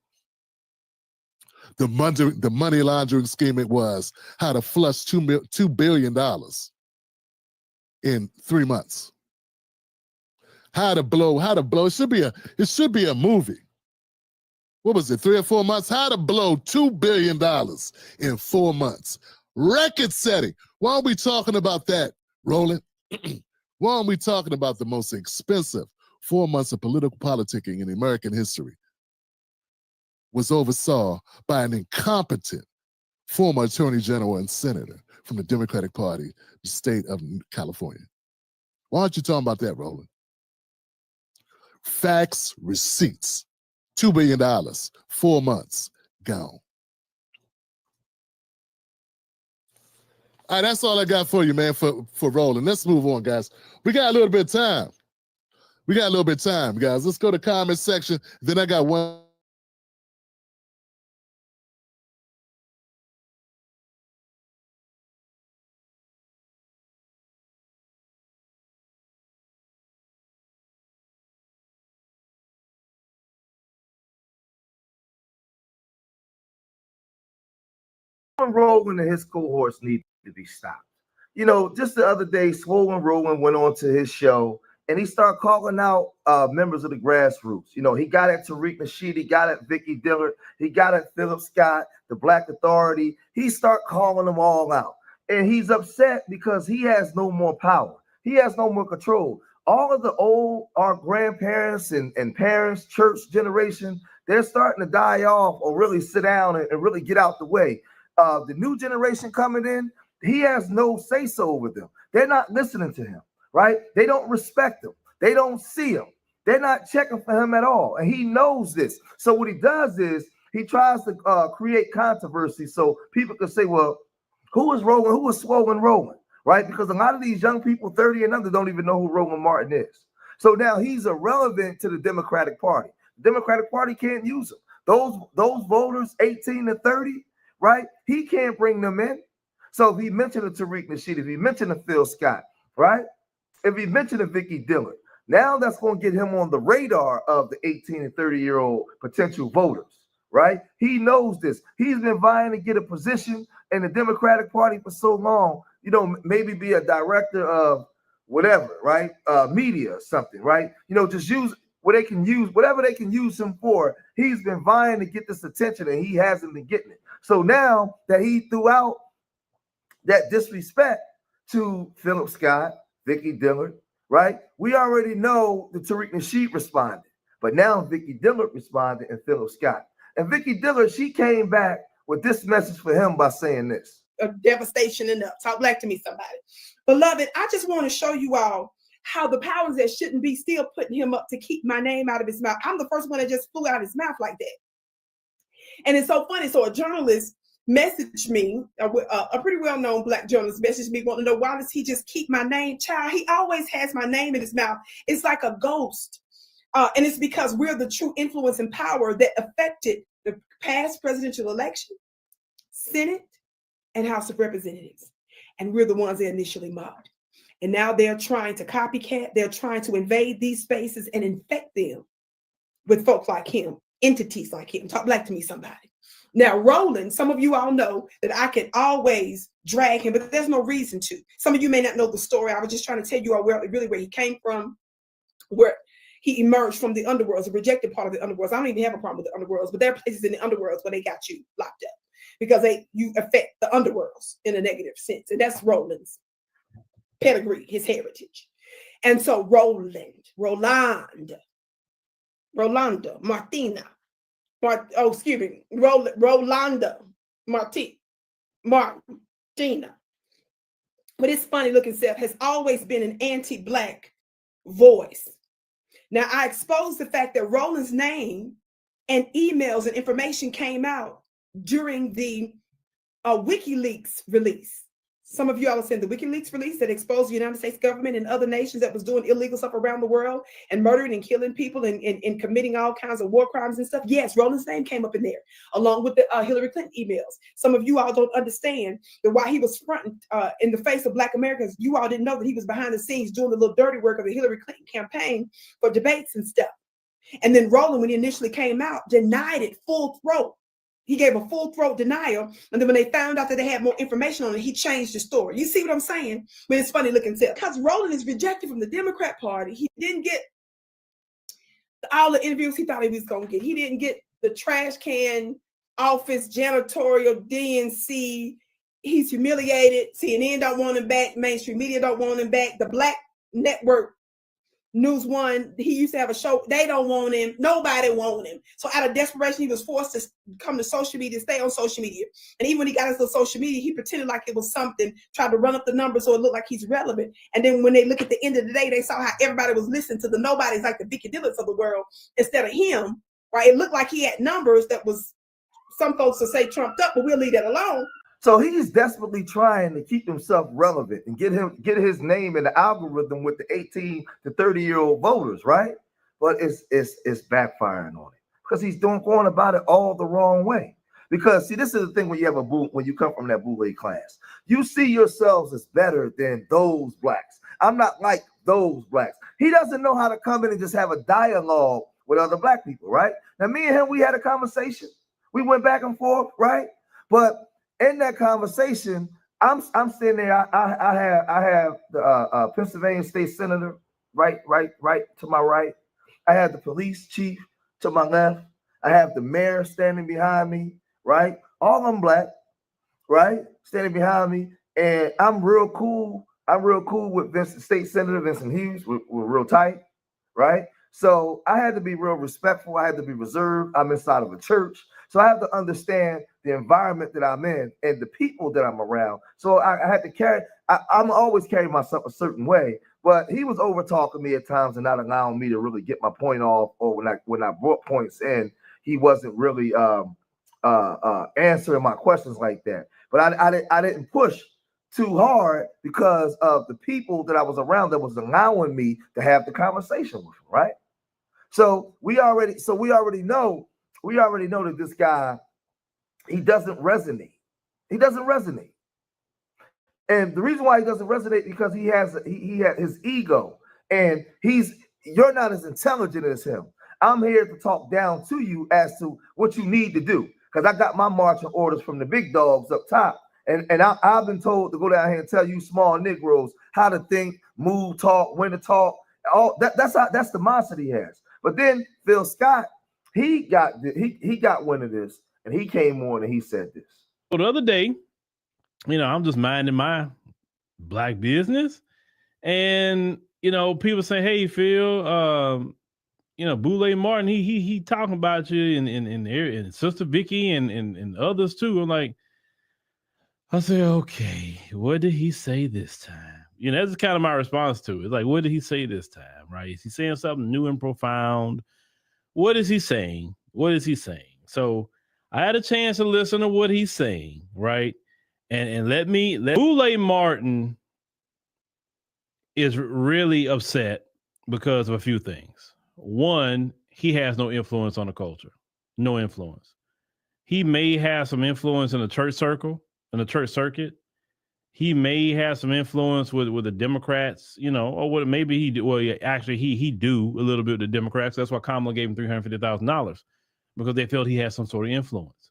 The money laundering scheme it was how to flush $2 billion in 3 months. How to blow. It should be a movie. What was it, 3 or 4 months? How to blow $2 billion in 4 months. Record setting. Why aren't we talking about that, Roland? Why aren't we talking about the most expensive 4 months of political politicking in American history? Was oversaw by an incompetent former attorney general and senator from the Democratic Party, the state of California. Why aren't you talking about that, Roland? Facts, receipts, $2 billion, 4 months, gone. All right, that's all I got for you, man, for Roland. Let's move on, guys. We got a little bit of time. Guys. Let's go to the comment section. Then I got one. Roland and his cohorts need to be stopped. You know, just the other day, Swollen Roland went on to his show and he started calling out members of the grassroots. You know, he got at Tariq Nasheed, he got at Vicky Dillard, he got at Philip Scott, the Black Authority. He started calling them all out. And he's upset because he has no more power. He has no more control. All of our grandparents and parents, church generation, they're starting to die off or really sit down and really get out the way. The new generation coming in, he has no say-so over them. They're not listening to him, right? They don't respect him. They don't see him. They're not checking for him at all. And he knows this. So what he does is he tries to create controversy so people can say, well, who is Roland? Who is Swollen Roland, right? Because a lot of these young people 30 and under don't even know who Roland Martin is. So now he's irrelevant to the Democratic Party. The Democratic Party can't use him. Those voters 18 to 30, right? He can't bring them in. So if he mentioned a Tariq Nasheed, if he mentioned a Phil Scott, right? If he mentioned a Vicky Dillard, now that's going to get him on the radar of the 18 and 30-year-old potential voters, right? He knows this. He's been vying to get a position in the Democratic Party for so long, you know, maybe be a director of whatever, right? Media or something, right? You know, just use whatever they can use him for. He's been vying to get this attention and he hasn't been getting it. So now that he threw out that disrespect to Philip Scott, Vicky Dillard, right? We already know the Tariq Nasheed responded, but now Vicky Dillard responded and Philip Scott. And Vicky Dillard, she came back with this message for him by saying this. Devastation enough. Talk black to me, somebody. Beloved, I just want to show you all how the powers that shouldn't be still putting him up to keep my name out of his mouth. I'm the first one that just flew out his mouth like that. And it's so funny. So a journalist messaged me, a pretty well-known black journalist messaged me, wanting to know, why does he just keep my name? Child, he always has my name in his mouth. It's like a ghost. And it's because we're the true influence and power that affected the past presidential election, Senate, and House of Representatives. And we're the ones that initially mobbed. And now they're trying to copycat. They're trying to invade these spaces and infect them with folks like him, entities like him. Talk black to me, somebody. Now, Roland, some of you all know that I can always drag him, but there's no reason to. Some of you may not know the story. I was just trying to tell you all where he came from, where he emerged from the underworlds, the rejected part of the underworlds. I don't even have a problem with the underworlds, but there are places in the underworlds where they got you locked up because you affect the underworlds in a negative sense. And that's Roland's pedigree, his heritage. And so Rolanda, Martina, Rolanda Marti. Martina, but his funny looking self has always been an anti-Black voice. Now, I exposed the fact that Roland's name and emails and information came out during the WikiLeaks release. Some of you all have seen the WikiLeaks release that exposed the United States government and other nations that was doing illegal stuff around the world and murdering and killing people and committing all kinds of war crimes and stuff. Yes, Roland's name came up in there, along with the Hillary Clinton emails. Some of you all don't understand that while he was fronting in the face of Black Americans, you all didn't know that he was behind the scenes doing the little dirty work of the Hillary Clinton campaign for debates and stuff. And then Roland, when he initially came out, denied it full throat. He gave a full throat denial. And then when they found out that they had more information on it, he changed the story. You see what I'm saying? But it's funny looking self. Because Roland is rejected from the Democrat Party. He didn't get all the interviews he thought he was going to get. He didn't get the trash can office, janitorial, DNC. He's humiliated. CNN don't want him back. Mainstream media don't want him back. The Black network, News One, he used to have a show. They don't want him. Nobody want him. So out of desperation, he was forced to come to social media, stay on social media. And even when he got into social media, he pretended like it was something, tried to run up the numbers so it looked like he's relevant. And then when they look at the end of the day, they saw how everybody was listening to the nobodies like the Vicky Dillons of the world instead of him, right? It looked like he had numbers that was, some folks will say trumped up, but we'll leave that alone. So he's desperately trying to keep himself relevant and get his name in the algorithm with the 18 to 30-year-old voters, right? But it's backfiring on him because he's going about it all the wrong way. Because see, this is the thing when you come from that boule class, you see yourselves as better than those Blacks. I'm not like those Blacks. He doesn't know how to come in and just have a dialogue with other Black people, right? Now, me and him, we had a conversation. We went back and forth, right? But in that conversation, I'm sitting there. I have the Pennsylvania State Senator right to my right. I have the police chief to my left. I have the mayor standing behind me, right? All of them Black, right? Standing behind me, and I'm real cool. I'm real cool with State Senator Vincent Hughes. We're real tight, right? So I had to be real respectful. I had to be reserved. I'm inside of a church. So I have to understand the environment that I'm in and the people that I'm around. So I had to I'm always carrying myself a certain way, but he was over talking me at times and not allowing me to really get my point off. Or when I brought points in, he wasn't really answering my questions like that. But I didn't push too hard because of the people that I was around that was allowing me to have the conversation with him, right? So we already know that this guy, he doesn't resonate. He doesn't resonate. And the reason why he doesn't resonate because he had his ego, and you're not as intelligent as him. I'm here to talk down to you as to what you need to do, because I got my marching orders from the big dogs up top. And I've been told to go down here and tell you small Negroes how to think, move, talk, when to talk. All that's the mindset he has. But then Phil Scott, he got wind of this, and he came on and he said this. Well, the other day, I'm just minding my Black business, and people say, "Hey, Phil, Boule Martin, he talking about you and Sister Vicky and others too." I'm like, I say, okay, what did he say this time? That's kind of my response to it. It's like, what did he say this time, right? Is he saying something new and profound? What is he saying? What is he saying? So I had a chance to listen to what he's saying, right? And let Boule Martin is really upset because of a few things. One, he has no influence on the culture. No influence. He may have some influence in the church circle, in the church circuit. He may have some influence with the Democrats, or what maybe he do. Well, yeah, actually, he do a little bit with the Democrats. That's why Kamala gave him $350,000 because they felt he had some sort of influence.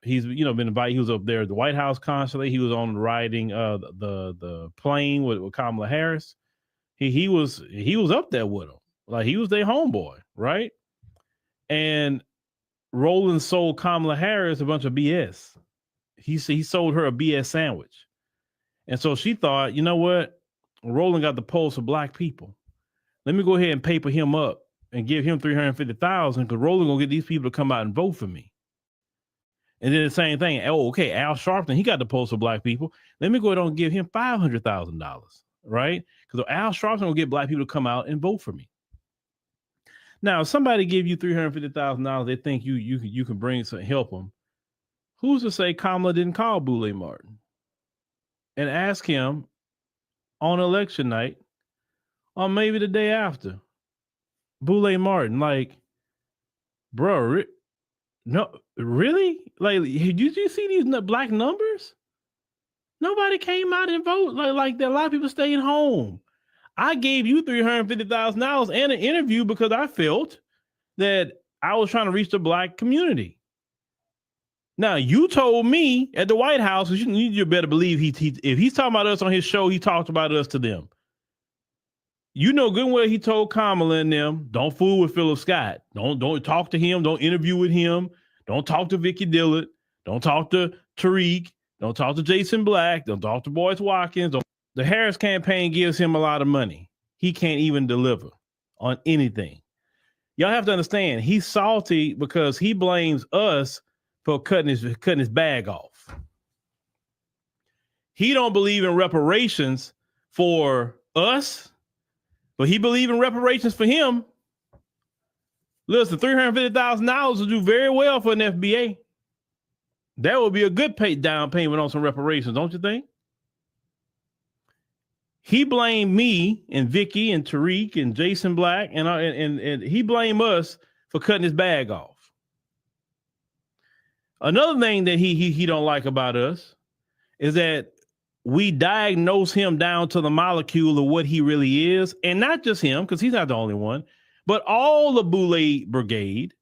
He's been invited. He was up there at the White House constantly. He was on riding the plane with Kamala Harris. He was up there with him, like he was their homeboy, right? And Roland sold Kamala Harris a bunch of BS. He sold her a BS sandwich. And so she thought, you know what? Roland got the pulse of Black people. Let me go ahead and paper him up and give him $350,000 because Roland gonna get these people to come out and vote for me. And then the same thing. Oh, okay, Al Sharpton, he got the post for black people. Let me go ahead and give him $500,000, right? Because Al Sharpton will get black people to come out and vote for me. Now, if somebody give you $350,000, they think you can bring some help them. Who's to say Kamala didn't call Boule Martin and ask him on election night, or maybe the day after, Boule Martin, like, bro, no, really? Like, did you see these black numbers? Nobody came out and vote like that. A lot of people staying home. I gave you $350,000 and an interview because I felt that I was trying to reach the black community. Now, you told me at the White House, you better believe if he's talking about us on his show, he talked about us to them. You know good and well he told Kamala and them, don't fool with Philip Scott. Don't talk to him. Don't interview with him. Don't talk to Vicky Dillard. Don't talk to Tariq. Don't talk to Jason Black. Don't talk to Boyce Watkins. The Harris campaign gives him a lot of money. He can't even deliver on anything. Y'all have to understand, he's salty because he blames us for cutting his bag off. He don't believe in reparations for us, but he believes in reparations for him. Listen, $350,000 will do very well for an FBA. That would be a good down payment on some reparations, don't you think? He blamed me and Vicky and Tariq and Jason Black and he blamed us for cutting his bag off. Another thing that he don't like about us is that we diagnose him down to the molecule of what he really is, and not just him, because he's not the only one, but all the Boule Brigade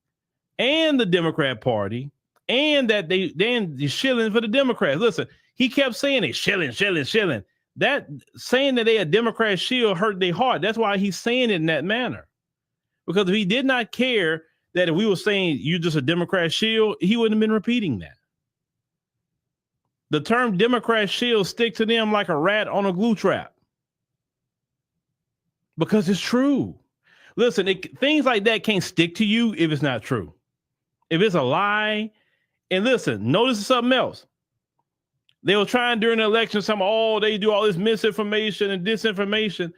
and the Democrat Party, and that they're shilling for the Democrats. Listen, he kept saying it, shilling. That saying that they a Democrat shield hurt their heart. That's why he's saying it in that manner. Because if he did not care that if we were saying you're just a Democrat shield, he wouldn't have been repeating that. The term Democrat shield stick to them like a rat on a glue trap. Because it's true. Listen, things like that can't stick to you if it's not true. If it's a lie. And listen, notice something else. They were trying during the election, they do all this misinformation and disinformation.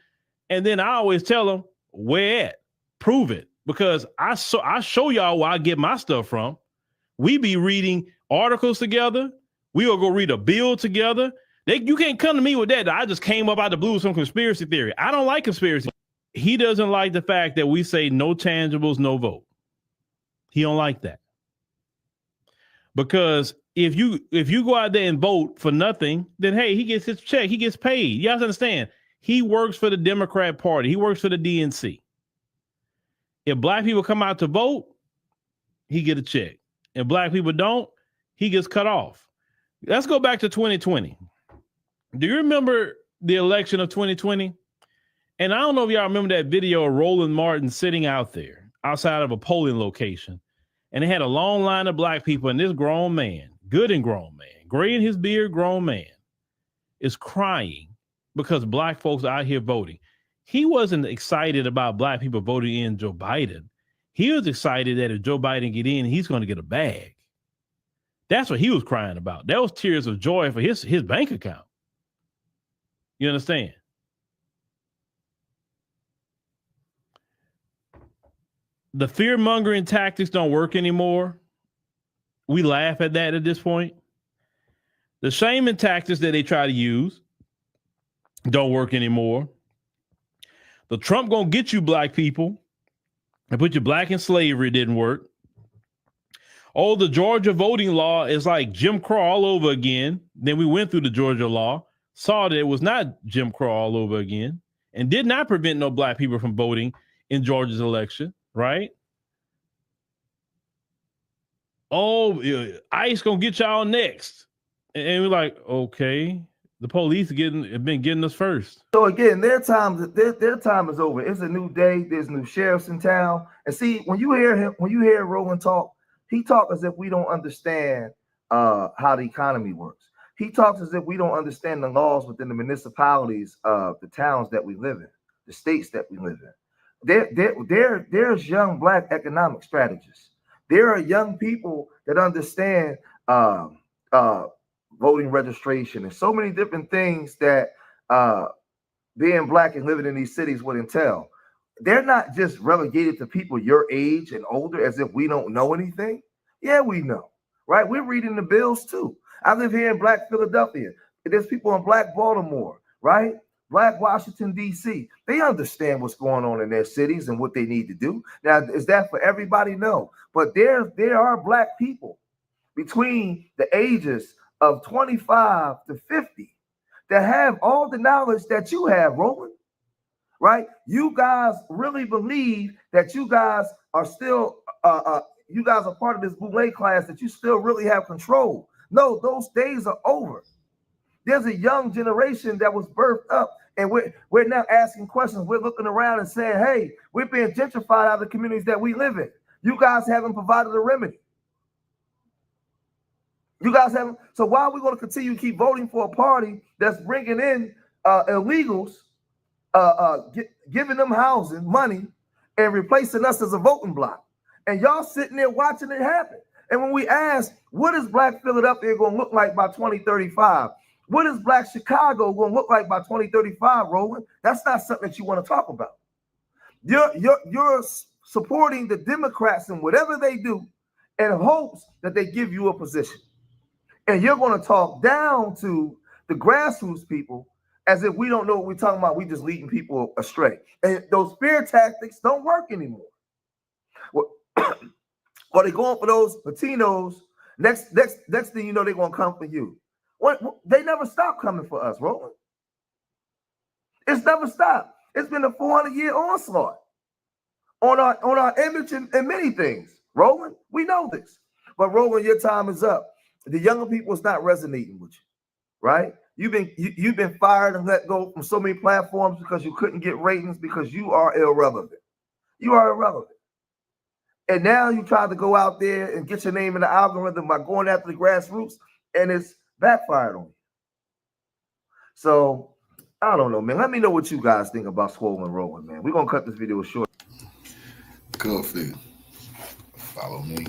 And then I always tell them, where at? Prove it. Because I show y'all where I get my stuff from. We be reading articles together. We will go read a bill together. You can't come to me with that. I just came up out the blue with some conspiracy theory. I don't like conspiracy. He doesn't like the fact that we say no tangibles, no vote. He don't like that. Because if you go out there and vote for nothing, then hey, he gets his check. He gets paid. You have to understand. He works for the Democrat Party. He works for the DNC. If black people come out to vote, he get a check. If black people don't, he gets cut off. Let's go back to 2020. Do you remember the election of 2020? And I don't know if y'all remember that video of Roland Martin sitting out there outside of a polling location. And they had a long line of black people, and this grown man, good and grown man, gray in his beard, grown man, is crying because black folks are out here voting. He wasn't excited about black people voting in Joe Biden. He was excited that if Joe Biden get in, he's going to get a bag. That's what he was crying about. That was tears of joy for his bank account. You understand? The fear-mongering tactics don't work anymore. We laugh at that at this point. The shaming tactics that they try to use don't work anymore. The Trump gonna get you black people and put you black in slavery didn't work. Oh, the Georgia voting law is like Jim Crow all over again. Then we went through the Georgia law, saw that it was not Jim Crow all over again, and did not prevent no black people from voting in Georgia's election. Right? Oh, ICE gonna get y'all next, and we're like, okay, the police have been getting us first. So again, their time is over. It's a new day. There's new sheriffs in town, and see when you hear Roland talk, he talks as if we don't understand how the economy works. He talks as if we don't understand the laws within the municipalities of the towns that we live in, the states that we live in. There's young black economic strategists. There are young people that understand voting registration, and so many different things that being black and living in these cities would entail. They're not just relegated to people your age and older as if we don't know anything. Yeah, we know, right? We're reading the bills too. I live here in Black Philadelphia. There's people in Black Baltimore, right? Black Washington, D.C. They understand what's going on in their cities and what they need to do. Now, is that for everybody? No. But there are Black people between the ages of 25 to 50 that have all the knowledge that you have, Roland, right? You guys really believe that you guys are still, you guys are part of this boule class, that you still really have control. No, those days are over. There's a young generation that was birthed up, and we're now asking questions. We're looking around and saying, hey, we're being gentrified out of the communities that we live in. You guys haven't provided a remedy. You guys haven't. So why are we going to continue to keep voting for a party that's bringing in illegals, giving them housing, money, and replacing us as a voting bloc? And y'all sitting there watching it happen. And when we ask, what is Black Philadelphia going to look like by 2035? What is Black Chicago going to look like by 2035, Roland? That's not something that you want to talk about. You're supporting the Democrats in whatever they do in hopes that they give you a position. And you're going to talk down to the grassroots people as if we don't know what we're talking about. We just leading people astray. And those fear tactics don't work anymore. Well, or they going for those Latinos. Next thing you know, they're going to come for you. They never stop coming for us, Roland. It's never stopped. It's been a 400-year onslaught on our image and many things. Roland, we know this. But Roland, your time is up. The younger people is not resonating with you, right? You've been fired and let go from so many platforms because you couldn't get ratings because you are irrelevant. You are irrelevant. And now you try to go out there and get your name in the algorithm by going after the grassroots, and it's backfired on you. So I don't know, man. Let me know what you guys think about Swollen Roland, man. We're gonna cut this video short. Cool, follow me.